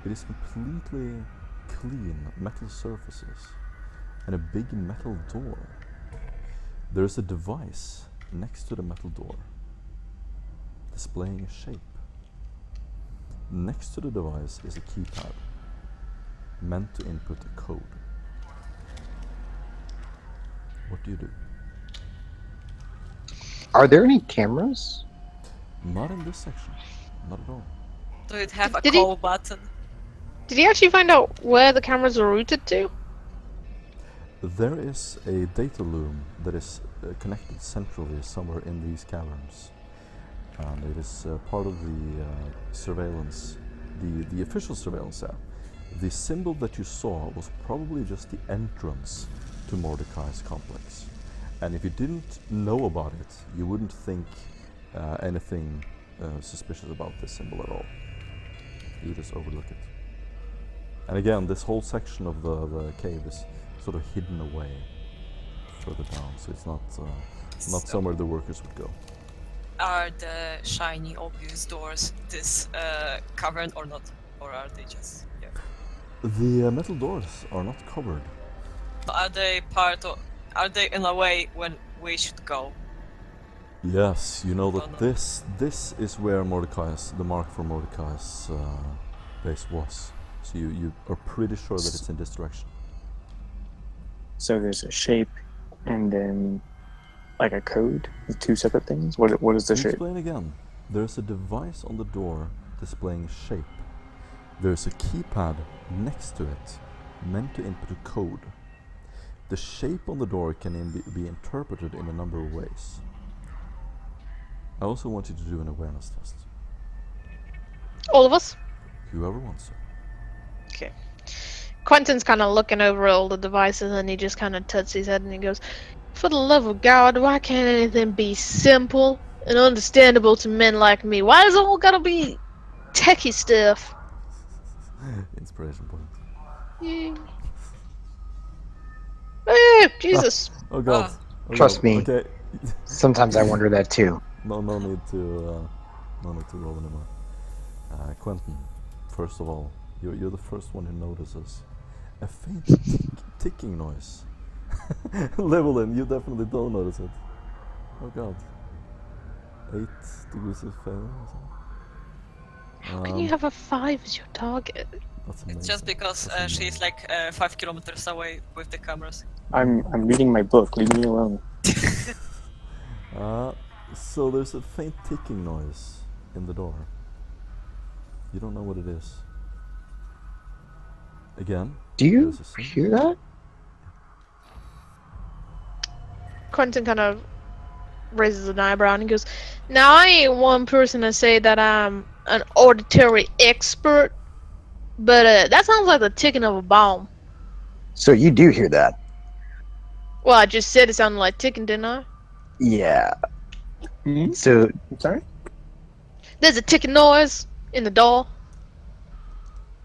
It is completely clean metal surfaces and a big metal door. There is a device next to the metal door displaying a shape. Next to the device is a keypad meant to input a code. What do you do? Are there any cameras? Not in this section. Not at all. Do it have a Did he- call button? Did he actually find out where the cameras are routed to? There is a data loom that is connected centrally somewhere in these caverns. And it is part of the surveillance, the official surveillance there. The symbol that you saw was probably just the entrance to Mordecai's complex. And if you didn't know about it, you wouldn't think anything suspicious about this symbol at all. You just overlook it. And again, this whole section of the cave is sort of hidden away further down, so it's not somewhere the workers would go. Are the shiny, obvious doors this covered or not? Or are they just here? The metal doors are not covered. Are they part of... Are they in a way when we should go? Yes, you know that Oh, no. this is where the mark for Mordecai's base was. So you are pretty sure that it's in this direction. So there's a shape, and then like a code. The two separate things. What is the To shape? explain again, there's a device on the door displaying a shape. There's a keypad next to it, meant to input a code. The shape on the door can be interpreted in a number of ways. I also want you to do an awareness test. All of us? Whoever wants to. Okay. Quentin's kind of looking over all the devices and he just kind of tilts his head and he goes, "For the love of God, why can't anything be simple and understandable to men like me? Why is it all gotta be techie stuff?" Inspiration point. Yeah. Eh, Jesus. Oh god. Oh Trust god. me. Okay. Sometimes I wonder that too. No need to roll anymore. Quentin, first of all, you're the first one who notices a faint ticking noise. Levelin, you definitely don't notice it. Oh god. 8 degrees of failure or something. How can you have a 5 as your target? That's amazing. It's just because That's she's amazing. like 5 kilometers away with the cameras. I'm reading my book. Leave me alone. So there's a faint ticking noise in the door. You don't know what it is. Again, Do you there's a single- hear that? Quentin kind of raises an eyebrow and he goes, "Now I ain't one person to say that I'm an auditory expert, but that sounds like the ticking of a bomb." So you do hear that? Well, I just said it sounded like ticking, didn't I? Yeah. Hmm? So I'm sorry? There's a ticking noise in the door.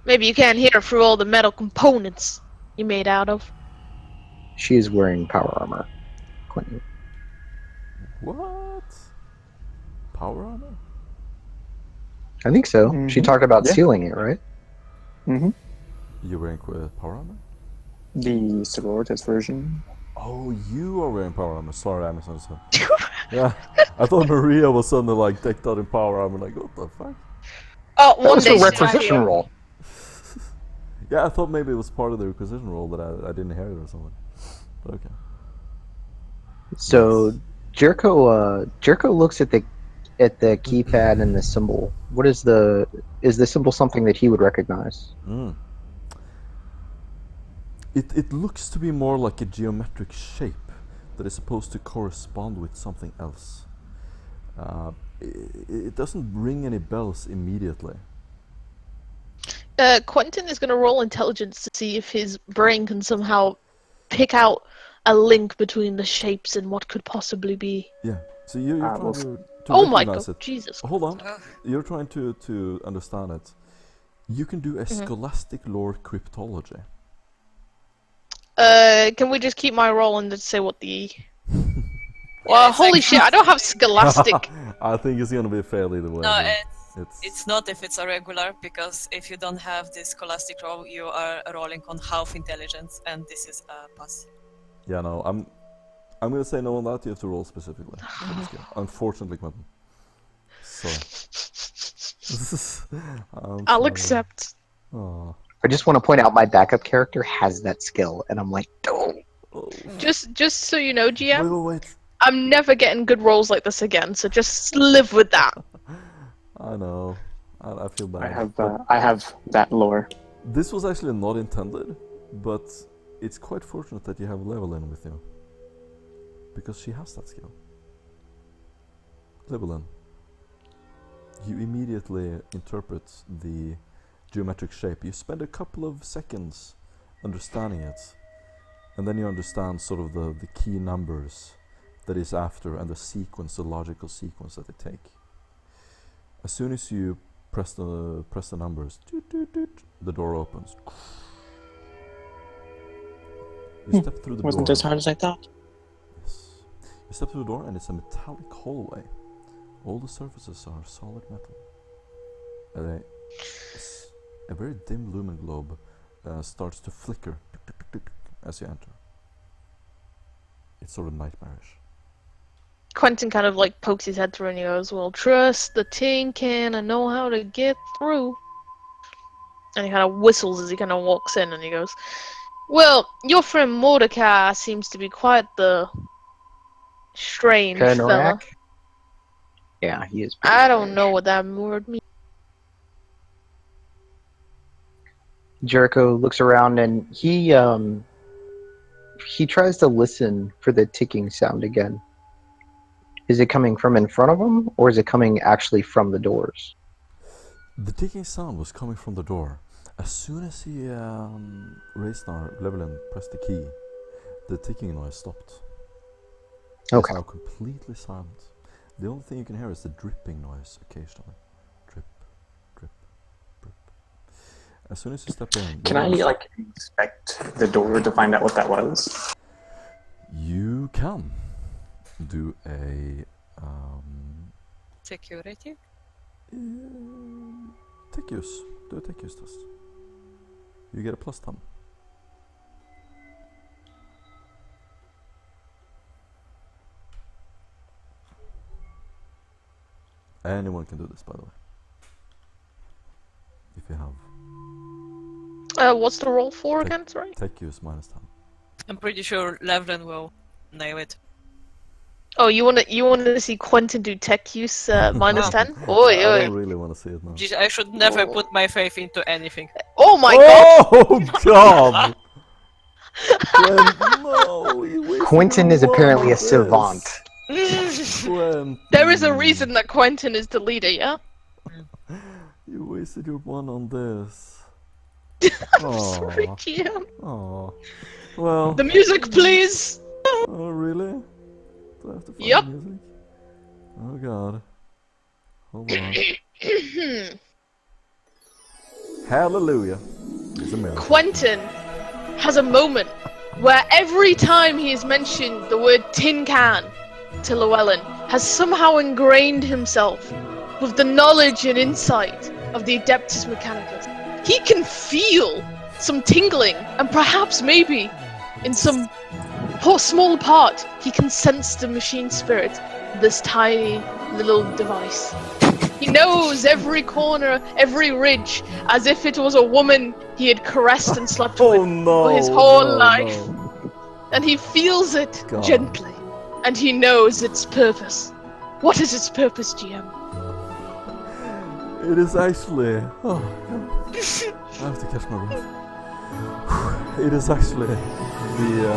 Maybe you can't hear it through all the metal components you made out of. she is wearing power armor, Quentin. What? Power armor? I think so. She Mhm. talked about Yeah. sealing it, right? Mm-hmm. You're wearing power armor? The sororitas version. Oh, you are wearing power armor. Sorry, I misunderstood. Yeah, I thought Maria was suddenly like decked out in power armor. Like, what the fuck? Oh, That one was day her she's requisition right. roll. Yeah, I thought maybe it was part of the requisition role that I didn't hear it or something. But okay. So Nice. Jericho looks at the keypad and the symbol. What is the symbol something that he would recognize? Mm. It looks to be more like a geometric shape that is supposed to correspond with something else. It doesn't ring any bells immediately. Quentin is going to roll intelligence to see if his brain can somehow pick out a link between the shapes and what could possibly be. Yeah. So you're trying Well, to Oh my recognize god, it. Jesus. Hold on. Ugh. You're trying to understand it. You can do a Mhm. scholastic lore cryptology. Can we just keep my roll and just say what the... Yeah, Well, it's holy like shit, I don't have Scholastic. I think it's gonna be fair either way. No, but it's not if it's a regular, because if you don't have this scholastic roll, you are rolling on half intelligence, and this is a pass. Yeah, no, I'm gonna say no on that. You have to roll specifically for this game. Unfortunately, Quentin. Sorry. I'll accept. Oh. I just want to point out my backup character has that skill, and I'm like, oh. Just so you know, GM, Wait. I'm never getting good rolls like this again, so just live with that. I know. I feel bad. I have that lore. This was actually not intended, but it's quite fortunate that you have Levelin with you. Because she has that skill. Levelin. You immediately interpret the geometric shape. You spend a couple of seconds understanding it, and then you understand sort of the key numbers that is after and the sequence, the logical sequence that they take. As soon as you press the numbers, the door opens. You step through the Wasn't door. as hard as I thought. Yes. You step through the door and it's a metallic hallway. All the surfaces are solid metal. A very dim lumen globe starts to flicker as you enter. It's sort of nightmarish. Quentin kind of like pokes his head through and he goes, "Well, trust the tin can, I know how to get through." And he kind of whistles as he kind of walks in and he goes, "Well, your friend Mordecai seems to be quite the strange fella. Panorak? Yeah, he is. Pretty I don't strange. know what that word means." Jericho looks around and he tries to listen for the ticking sound again. Is it coming from in front of him, or is it coming actually from the doors? The ticking sound was coming from the door. As soon as he raised our level and pressed the key, the ticking noise stopped. Okay. It's now completely silent. The only thing you can hear is the dripping noise occasionally. Drip, drip, drip. As soon as you step in, Can I inspect the door to find out what that was? you can do a Security? tech use. Do a tech use test. You get a +10. Anyone can do this, by the way. if you have. What's the roll for again? Sorry. Tech use -10. I'm pretty sure Levlin will nail it. Oh, you wanna see Quentin do tech use minus No. 10? Oh, I yeah. don't really want to see it now. Jeez, I should never put my faith into anything. Oh my god! Oh god! No, you wasted Quentin your is apparently one a on this. savant. Quentin, There is a reason that Quentin is the leader, yeah? you wasted your one on this. I'm sorry, GM. Oh. Well. The music, please! Oh really? Do I have to find Yup. the music? Oh god. Hold on. Hallelujah. It's a miracle. Quentin has a moment where every time he has mentioned the word tin can to Llewellyn, has somehow ingrained himself with the knowledge and insight of the Adeptus Mechanicus. He can feel some tingling, and perhaps maybe in some small part, he can sense the machine spirit of this tiny little device. He knows every corner, every ridge, as if it was a woman he had caressed and slept with for his whole life. No. And he feels it God. gently, and he knows its purpose. What is its purpose, GM? It is actually. Oh, God. I have to catch my breath. It is actually the.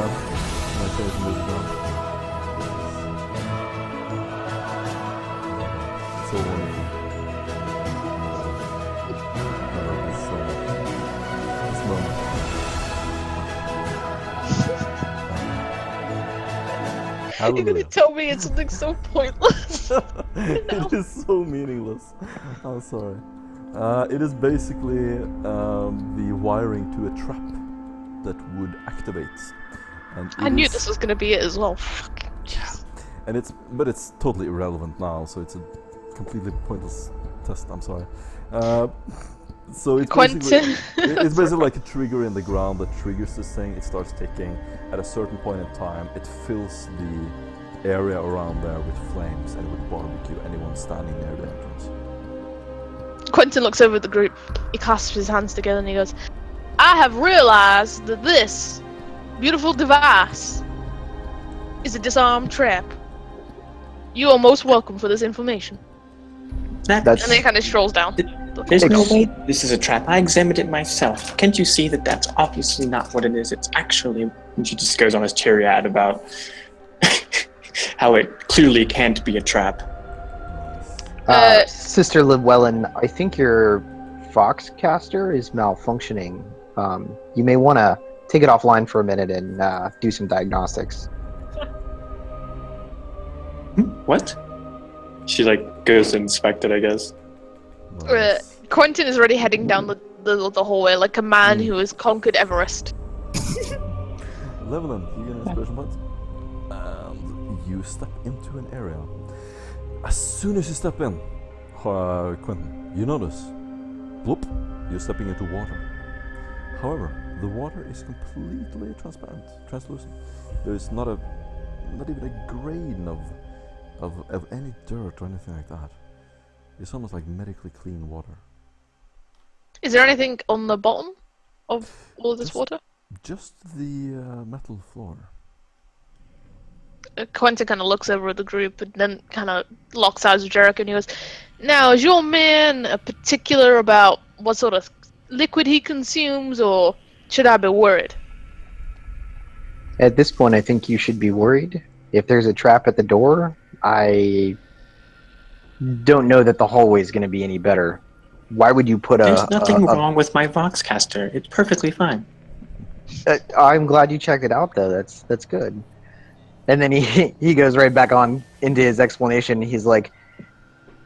My favorite music now. It's so wonderful. I love this so much. This moment. You're gonna Hallelujah. tell me it's something so pointless. It is so meaningless. I'm sorry. It is basically the wiring to a trap that would activate. And I knew this was gonna be it as well. And it's totally irrelevant now, so it's a completely pointless test. I'm sorry. So it's Quentin. it's basically like a trigger in the ground that triggers this thing. It starts ticking. At a certain point in time, it fills the area around there with flames, and it would barbecue anyone standing near the entrance. Quentin looks over at the group. He clasps his hands together and he goes, I have realized that this beautiful device is a disarm trap. You are most welcome for this information. That's And then he kind of strolls down. There's no way this is a trap. I examined it myself. Can't you see that that's obviously not what it is? It's actually... And she just goes on his tirade about how it clearly can't be a trap. Sister Llewellyn, I think your Foxcaster is malfunctioning. You may want to take it offline for a minute and do some diagnostics. What? She goes to inspect it, I guess. Nice. Quentin is already heading down the hallway like a man who has conquered Everest. Llewellyn, you get an inspiration point. And you step into an area. As soon as you step in, Quentin, you notice, bloop, you're stepping into water. However, the water is completely transparent, translucent. There's not even a grain of any dirt or anything like that. It's almost like medically clean water. Is there anything on the bottom of all of this water? Just the metal floor. Quentin kind of looks over at the group and then kind of locks eyes with Jericho and he goes, Now, is your man particular about what sort of liquid he consumes, or should I be worried? At this point, I think you should be worried. If there's a trap at the door, I don't know that the hallway is going to be any better. Why would you put There's nothing wrong with my Voxcaster. It's perfectly fine. I'm glad you checked it out, though. That's good. And then he goes right back on into his explanation. He's like,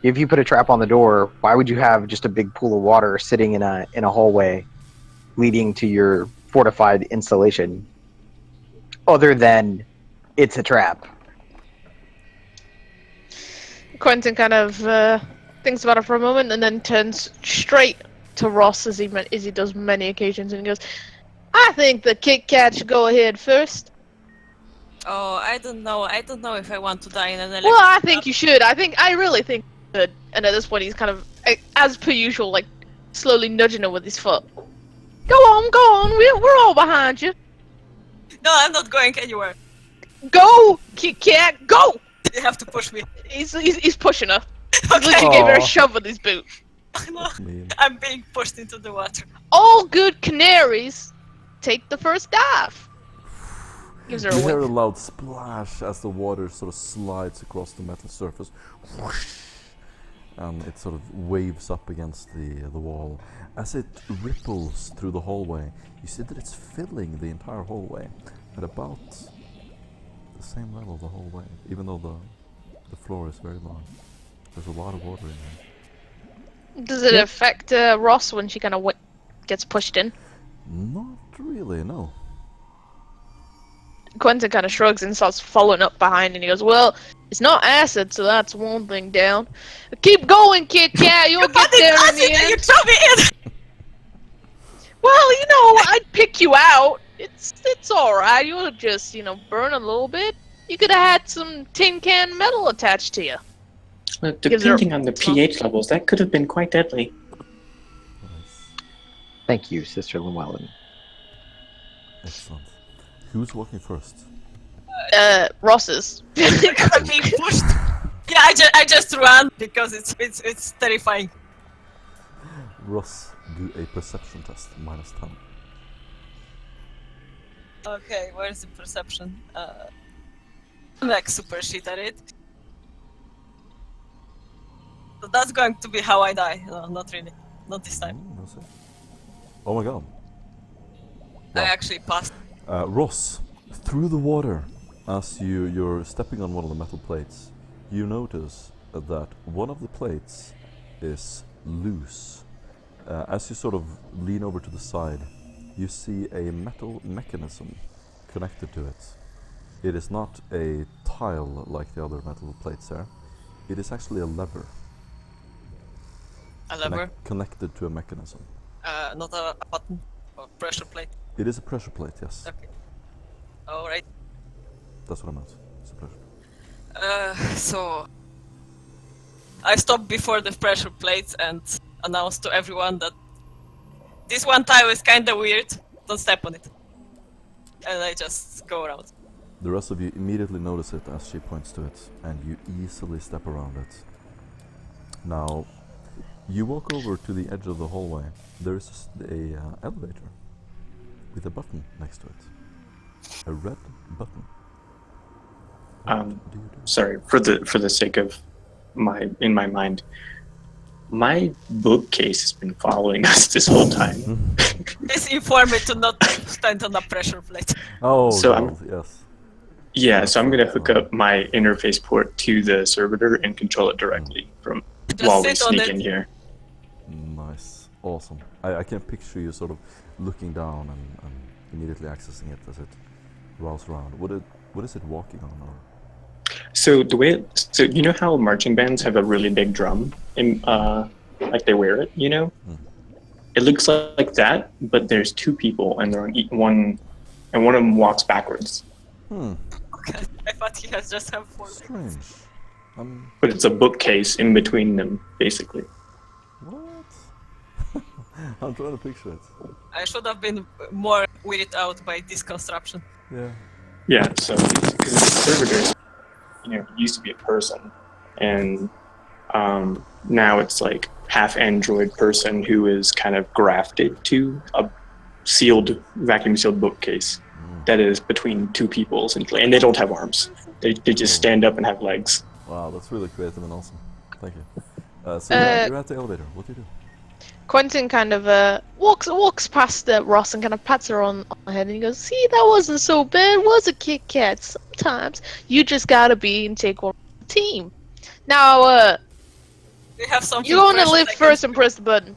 if you put a trap on the door, why would you have just a big pool of water sitting in a hallway leading to your fortified installation, other than it's a trap? Quentin kind of thinks about it for a moment and then turns straight to Ross as he does many occasions and he goes, I think the Kit Kat should go ahead first. Oh, I don't know if I want to die in an electric Well, I think you should. I really think you should. And at this point, he's kind of, as per usual, slowly nudging her with his foot. Go on, we're all behind you. No, I'm not going anywhere. Go, Kit Kat, go! You have to push me. He's pushing her. He Okay. literally gave her a Aw. shove with his boot. No, mean. I'm being pushed into the water. All good canaries take the first dive. Gives her You a hear a wink. loud splash as the water sort of slides across the metal surface. Whoosh! And it sort of waves up against the wall. As it ripples through the hallway, you see that it's filling the entire hallway at about the same level the whole way, even though the floor is very long. There's a lot of water in there. Does it affect Ross when she kind of gets pushed in? Not really, no. Quentin kind of shrugs and starts following up behind, and he goes, "Well, it's not acid, so that's one thing down. Keep going, Kit Kat. You'll get there in the You end." throw me in! Well, I'd pick you out. It's all right. You'll just burn a little bit. You could have had some tin can metal attached to you. Gives her- Depending on the pH levels, that could have been quite deadly. Nice. Thank you, Sister Llewellyn. Excellent. Who's walking first? Ross's. I'm being pushed. Yeah, I just ran because it's terrifying. Ross, do a perception test, -10. Okay, where's the perception? I'm like super shit at it. So that's going to be how I die. No, not really. Not this time. We'll see. Oh my god. I Wow. actually passed. Ross, through the water, as you're stepping on one of the metal plates, you notice that one of the plates is loose. As you sort of lean over to the side, you see a metal mechanism connected to it. It is not a tile like the other metal plates there. It is actually a lever. A lever. Connected to a mechanism. Not a button or pressure plate. It is a pressure plate, yes. Okay. Alright. That's what I meant. It's a pressure plate. So I stopped before the pressure plates and announced to everyone that this one tile is kinda weird. Don't step on it. And I just go around. The rest of you immediately notice it as she points to it, and you easily step around it. Now, you walk over to the edge of the hallway. There is a elevator with a button next to it. A red button. What do you do? Sorry, for the sake of in my mind, my bookcase has been following us this whole time. Please inform me to not stand on a pressure plate. Oh, So God, yes. Yeah, so I'm gonna hook up my interface port to the servitor and control it directly from Just while we sit on sneak it. in here. Nice. Awesome. I can picture you sort of looking down and immediately accessing it as it rolls around. What is it walking on? Or? So so you know how marching bands have a really big drum, in, like they wear it, It looks like that, but there's two people, and they're on one, and one of them walks backwards. Okay. I thought he has just have 4 legs. Strange. But it's a bookcase in between them, basically. What? I'm trying to picture it. I should have been more weirded out by this construction. Yeah. Yeah, so because the servitor, used to be a person, and now it's like half android person who is kind of grafted to a vacuum sealed bookcase that is between two people essentially, and they don't have arms. They just stand up and have legs. Wow, that's really creative and awesome. Thank you. So you're at the elevator. What do you do? Quentin kind of walks past Ross and kind of pats her on the head, and he goes, "See, that wasn't so bad, was it, Kit Kat? Sometimes you just gotta be and take one for the team. Now, We have something. you want to precious lift I can first do. and press the button,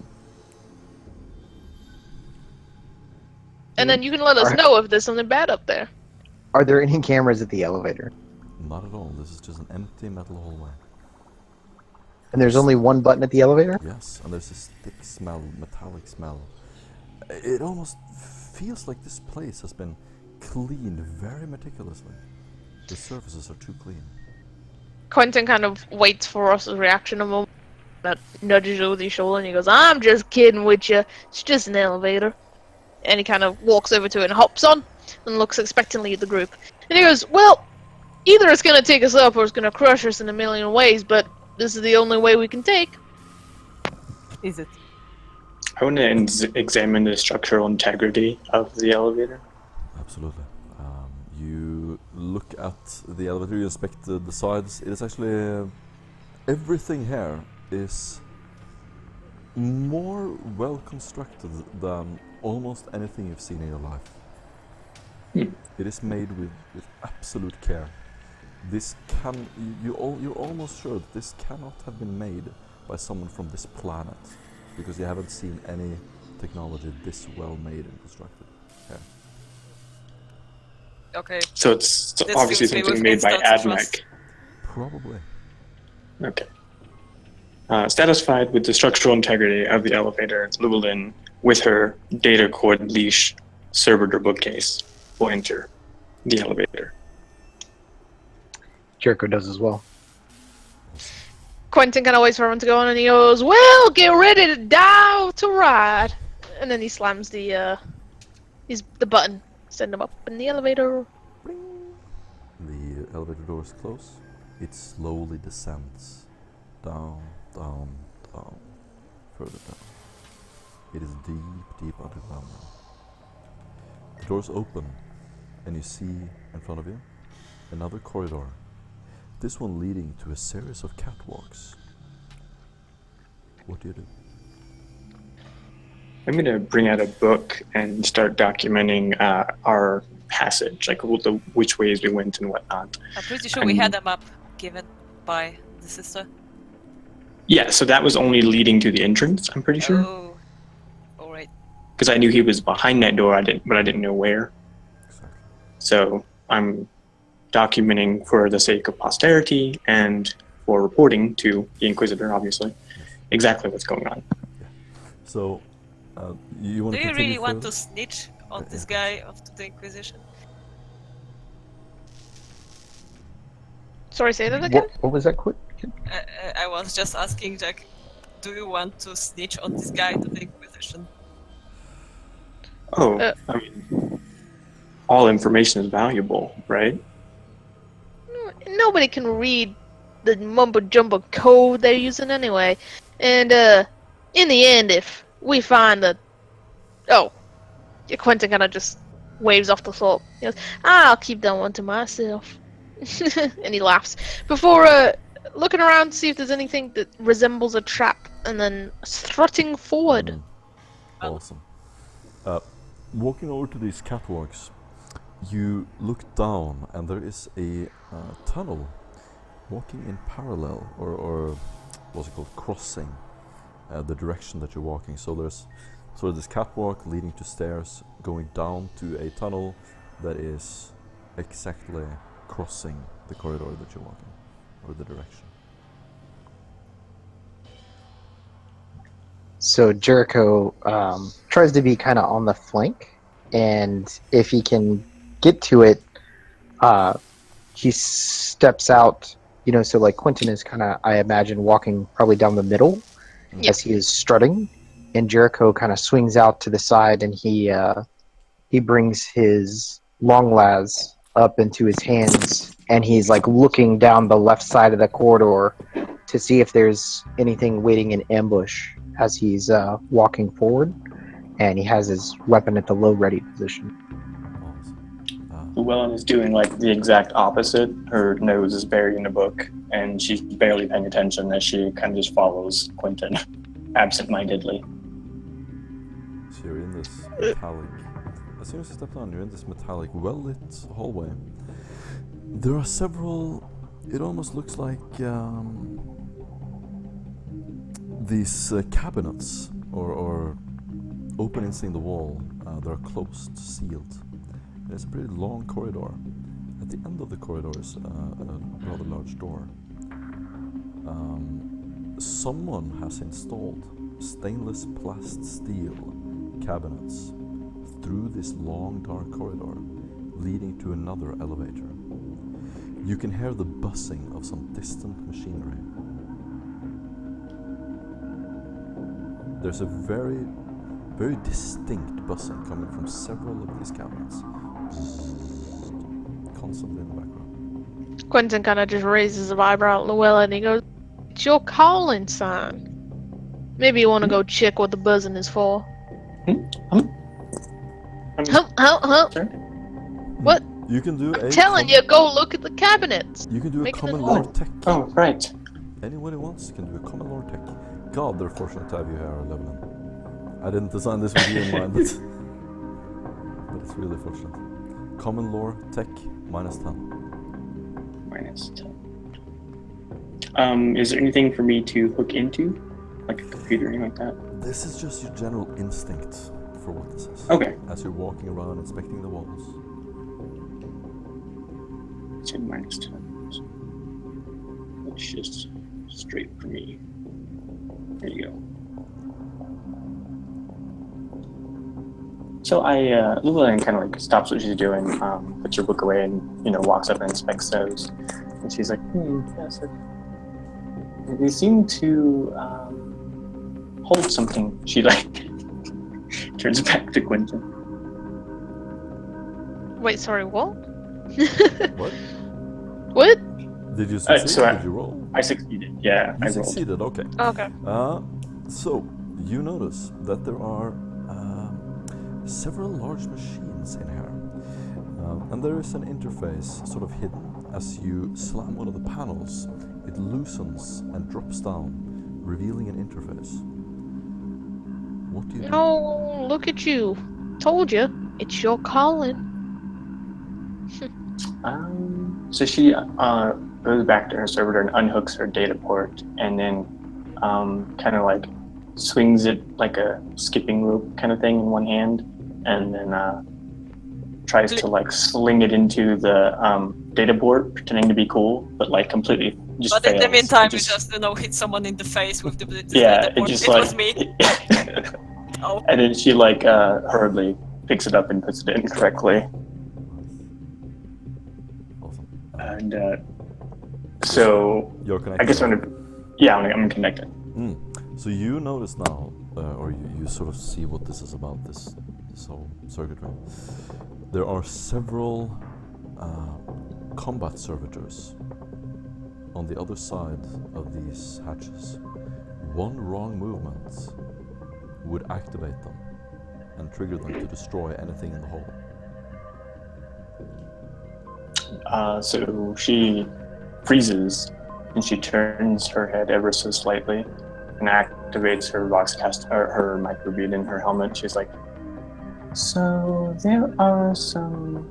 and then you can let us Alright. know if there's something bad up there." Are there any cameras at the elevator? Not at all. This is just an empty metal hallway. And there's only one button at the elevator? Yes, and there's this thick smell, metallic smell. It almost feels like this place has been cleaned very meticulously. The surfaces are too clean. Quentin kind of waits for Ross's reaction a moment, nudges you with his shoulder and he goes, I'm just kidding with you. It's just an elevator. And he kind of walks over to it and hops on and looks expectantly at the group. And he goes, well, either it's going to take us up or it's going to crush us in a million ways, but this is the only way we can take. Is it? I want to examine the structural integrity of the elevator. Absolutely. You look at the elevator, you inspect the sides. It is actually everything here is more well constructed than almost anything you've seen in your life. It is made with absolute care. This can you're almost sure that this cannot have been made by someone from this planet, because you haven't seen any technology this well made and constructed here. Okay. So it's This obviously fills me something with made by instant AdMech. trust. Probably. Okay. Satisfied with the structural integrity of the elevator, Llewellyn, with her data cord leash servitor bookcase, will enter the elevator. Jericho does as well. Quentin kind of waits for everyone to go on and he goes, well, get ready to dive to ride. And then he slams the button, send him up in the elevator. The elevator doors close. It slowly descends down, down, down, further down. It is deep, deep underground now. The doors open, and you see in front of you another corridor. This one leading to a series of catwalks. What do you do? I'm going to bring out a book and start documenting our passage, like which ways we went and whatnot. I'm pretty sure we had a map given by the sister. Yeah, so that was only leading to the entrance, I'm pretty sure. Oh, alright. Because I knew he was behind that door, but I didn't know where. Exactly. So I'm documenting for the sake of posterity and for reporting to the Inquisitor, obviously, exactly what's going on. So, you want Do to you continue really want further? to snitch on this guy after the Inquisition? Sorry, say that again? What was that quick? I was just asking Jack, do you want to snitch on this guy to the Inquisition? Oh, I mean, all information is valuable, right? Nobody can read the mumbo jumbo code they're using anyway. And in the end, if we find that, Quentin kind of just waves off the thought. He goes, I'll keep that one to myself. And he laughs before looking around to see if there's anything that resembles a trap, and then strutting forward. Awesome. Walking over to these catwalks, you look down and there is a tunnel walking in parallel, or what's it called, crossing the direction that you're walking. So there's sort of this catwalk leading to stairs going down to a tunnel that is exactly crossing the corridor that you're walking, or the direction. So Jericho tries to be kind of on the flank, and if he can get to it, he steps out. So like Quentin is kind of, I imagine, walking probably down the middle as he is strutting, and Jericho kind of swings out to the side, and he brings his long las up into his hands, and he's like looking down the left side of the corridor to see if there's anything waiting in ambush as he's walking forward, and he has his weapon at the low ready position. Llewellyn is doing like the exact opposite. Her nose is buried in a book, and she's barely paying attention as she kind of just follows Quentin absent-mindedly. So you're in this metallic, as soon as you step down, you're in this metallic, well-lit hallway. There are several, it almost looks like these cabinets or openings in the wall. They're closed, sealed. There's a pretty long corridor. At the end of the corridor is a rather large door. Someone has installed stainless plast steel cabinets through this long dark corridor leading to another elevator. You can hear the buzzing of some distant machinery. there's a very, very distinct buzzing coming from several of these cabinets. Bzzz, constantly in the background. Quentin kind of just raises an eyebrow at Llewellyn and he goes, "It's your calling sign. Maybe you want to go check what the buzzing is for." Sorry? What? You can do I'm telling you, go look at the cabinets. You can do a Make it common a lore note. tech. Oh, right. Anyone who wants can do a common lore tech. God, they're fortunate to have you here, Llewellyn. I didn't design this with you in mind, but it's really fortunate. Common lore tech -10. -10. Is there anything for me to hook into? Like a computer or anything like that? This is just your general instinct for what this is. Okay. As you're walking around inspecting the walls. It's in -10. It's just straight for me. There you go. So Llewellyn kind of like stops what she's doing, puts her book away, and walks up and inspects those. And she's like, yes, they seem to hold something. She like turns back to Quentin. Wait, sorry, what? What? What? Did you succeed? So Did you roll? I succeeded. Yeah, You I rolled. succeeded, okay. Okay. So, you notice that there are several large machines in here. And there is an interface sort of hidden. As you slam one of the panels, it loosens and drops down, revealing an interface. What do you do? Oh, look at you. Told you. It's your calling. So she goes back to her servitor and unhooks her data port, and then kind of like swings it like a skipping rope kind of thing in one hand, and then tries to like sling it into the data port, pretending to be cool, but like completely just But fails. in the meantime, It you just hit someone in the face with the yeah, the it board. just It like was me. Oh. and then she like hurriedly picks it up and puts it in correctly. Awesome. And so You're connected. I guess I'm connected. So you notice now, or you sort of see what this is about, this whole circuitry. There are several combat servitors on the other side of these hatches. One wrong movement would activate them and trigger them to destroy anything in the hole. So she freezes and she turns her head ever so slightly and activates her voxcast, her microbead in her helmet. She's like, "So there are some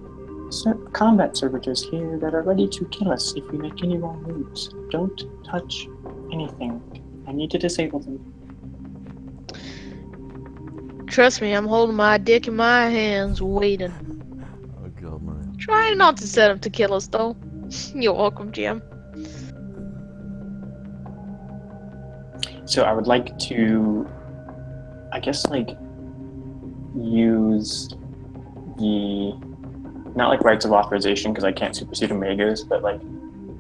combat servitors here that are ready to kill us if we make any wrong moves. Don't touch anything. I need to disable them." Trust me, I'm holding my dick in my hands, waiting. Oh God, Maria. Try not to set up to kill us, though. You're welcome, Jim. So I would like to, I guess, like, use the, not like rights of authorization, because I can't supersede Omegas, but like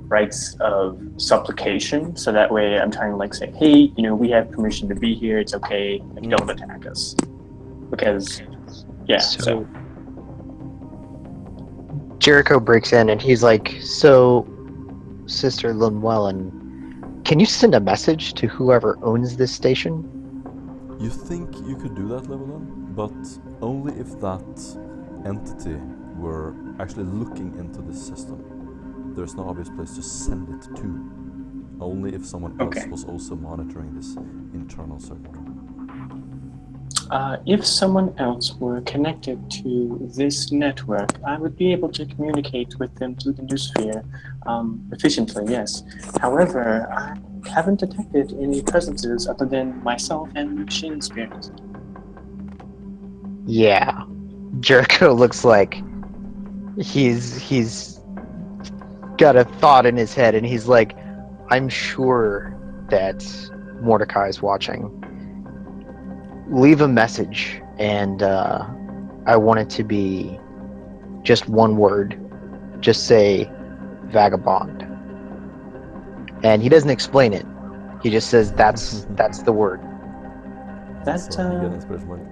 rights of supplication. So that way I'm trying to like say, hey, we have permission to be here. It's okay. Like, don't attack us. Because, yeah, so. Jericho breaks in and he's like, "So, Sister Llewellyn, can you send a message to whoever owns this station?" You think you could do that, Llewellyn, but only if that entity were actually looking into this system. There's no obvious place to send it to. Only if someone else was also monitoring this internal circuitry. If someone else were connected to this network, I would be able to communicate with them through the noosphere efficiently, yes. However, I haven't detected any presences other than myself and machine spirits. Yeah. Jericho looks like he's got a thought in his head and he's like, "I'm sure that Mordecai's watching. Leave a message, and I want it to be just one word. Just say vagabond." And he doesn't explain it. He just says that's the word. That, so you get inspiration point.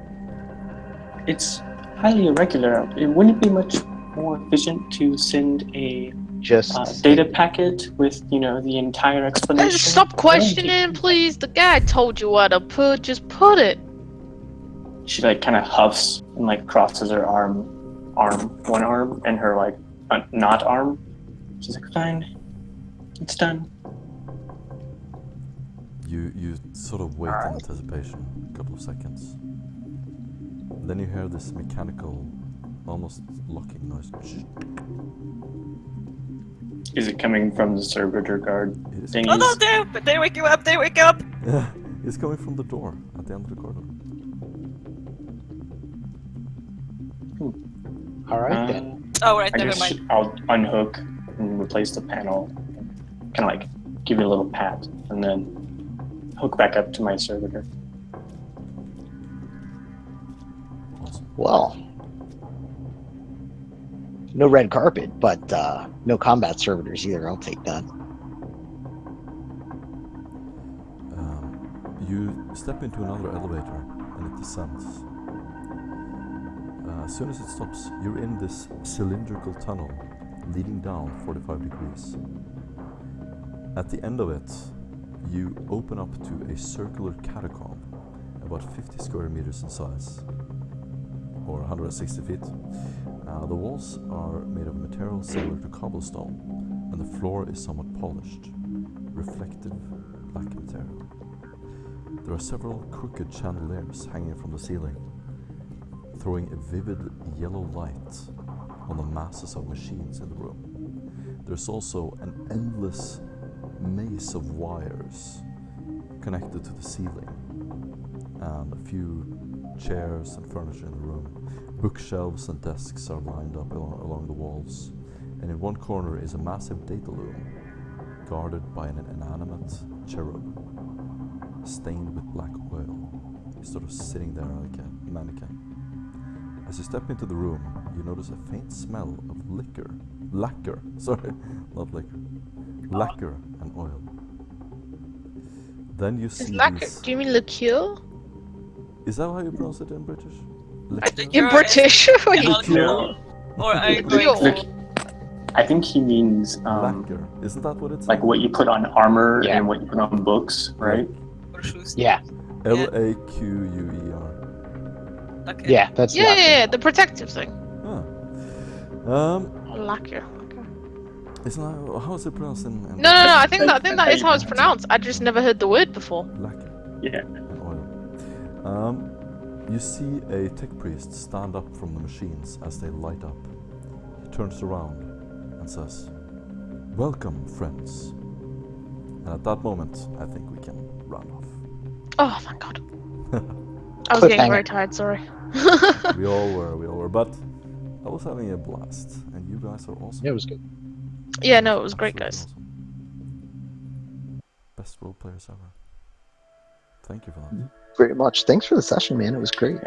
It's highly irregular. Wouldn't it be much more efficient to send a Just data packet with, the entire explanation? Stop questioning, please. The guy told you what to put. Just put it. She kind of huffs and crosses her one arm, and her not arm. She's like, fine, it's done. You sort of wait in anticipation a couple of seconds. Then you hear this mechanical, almost locking noise. Is it coming from the servitor guard thingies? Oh no, they wake you up, they wake up! Yeah, it's coming from the door at the end of the corridor. all right then. Oh right, I never guess mind. I'll unhook and replace the panel. Kind of give you a little pat, and then hook back up to my servitor. Awesome. Well, no red carpet, but no combat servitors either. I'll take that. You step into another elevator and it descends. As soon as it stops, you're in this cylindrical tunnel leading down 45 degrees. At the end of it, you open up to a circular catacomb, about 50 square meters in size, or 160 feet. The walls are made of material similar to cobblestone, and the floor is somewhat polished, reflective black material. There are several crooked chandeliers hanging from the ceiling, throwing a vivid yellow light on the masses of machines in the room. There's also an endless maze of wires connected to the ceiling, and a few chairs and furniture in the room. Bookshelves and desks are lined up along the walls, and in one corner is a massive data loom, guarded by an inanimate cherub, stained with black oil. He's sort of sitting there like a mannequin. As you step into the room, you notice a faint smell of lacquer, sorry, not liquor, lacquer and oil. Then you see Lacquer. these... Do you mean liqueur? Is that how you pronounce it in British? I think In you're British? alcohol. Or are you going Liqueur. to... I think he means Lacquer. Isn't that what it's like what you put on armor Yeah. and what you put on books, right? Or shoes? Yeah, L-A-Q-U-E-R. Okay. yeah, that's Yeah, the protective thing. Ah. Lacquer. Isn't that, how is it pronounced in No, I think that is how it's pronounced. I just never heard the word before. Lacquer Yeah. and oil. You see a tech priest stand up from the machines as they light up. He turns around and says, "Welcome, friends." And at that moment, I think we can round off. Oh, thank God. I was getting Cliffhanger. very tired, sorry. We all were, but I was having a blast, and you guys are awesome. Yeah, it was good. Yeah, no, it was great, Absolutely guys. awesome. Best role players ever. Thank you for that. Very much. Thanks for the session, man. It was great.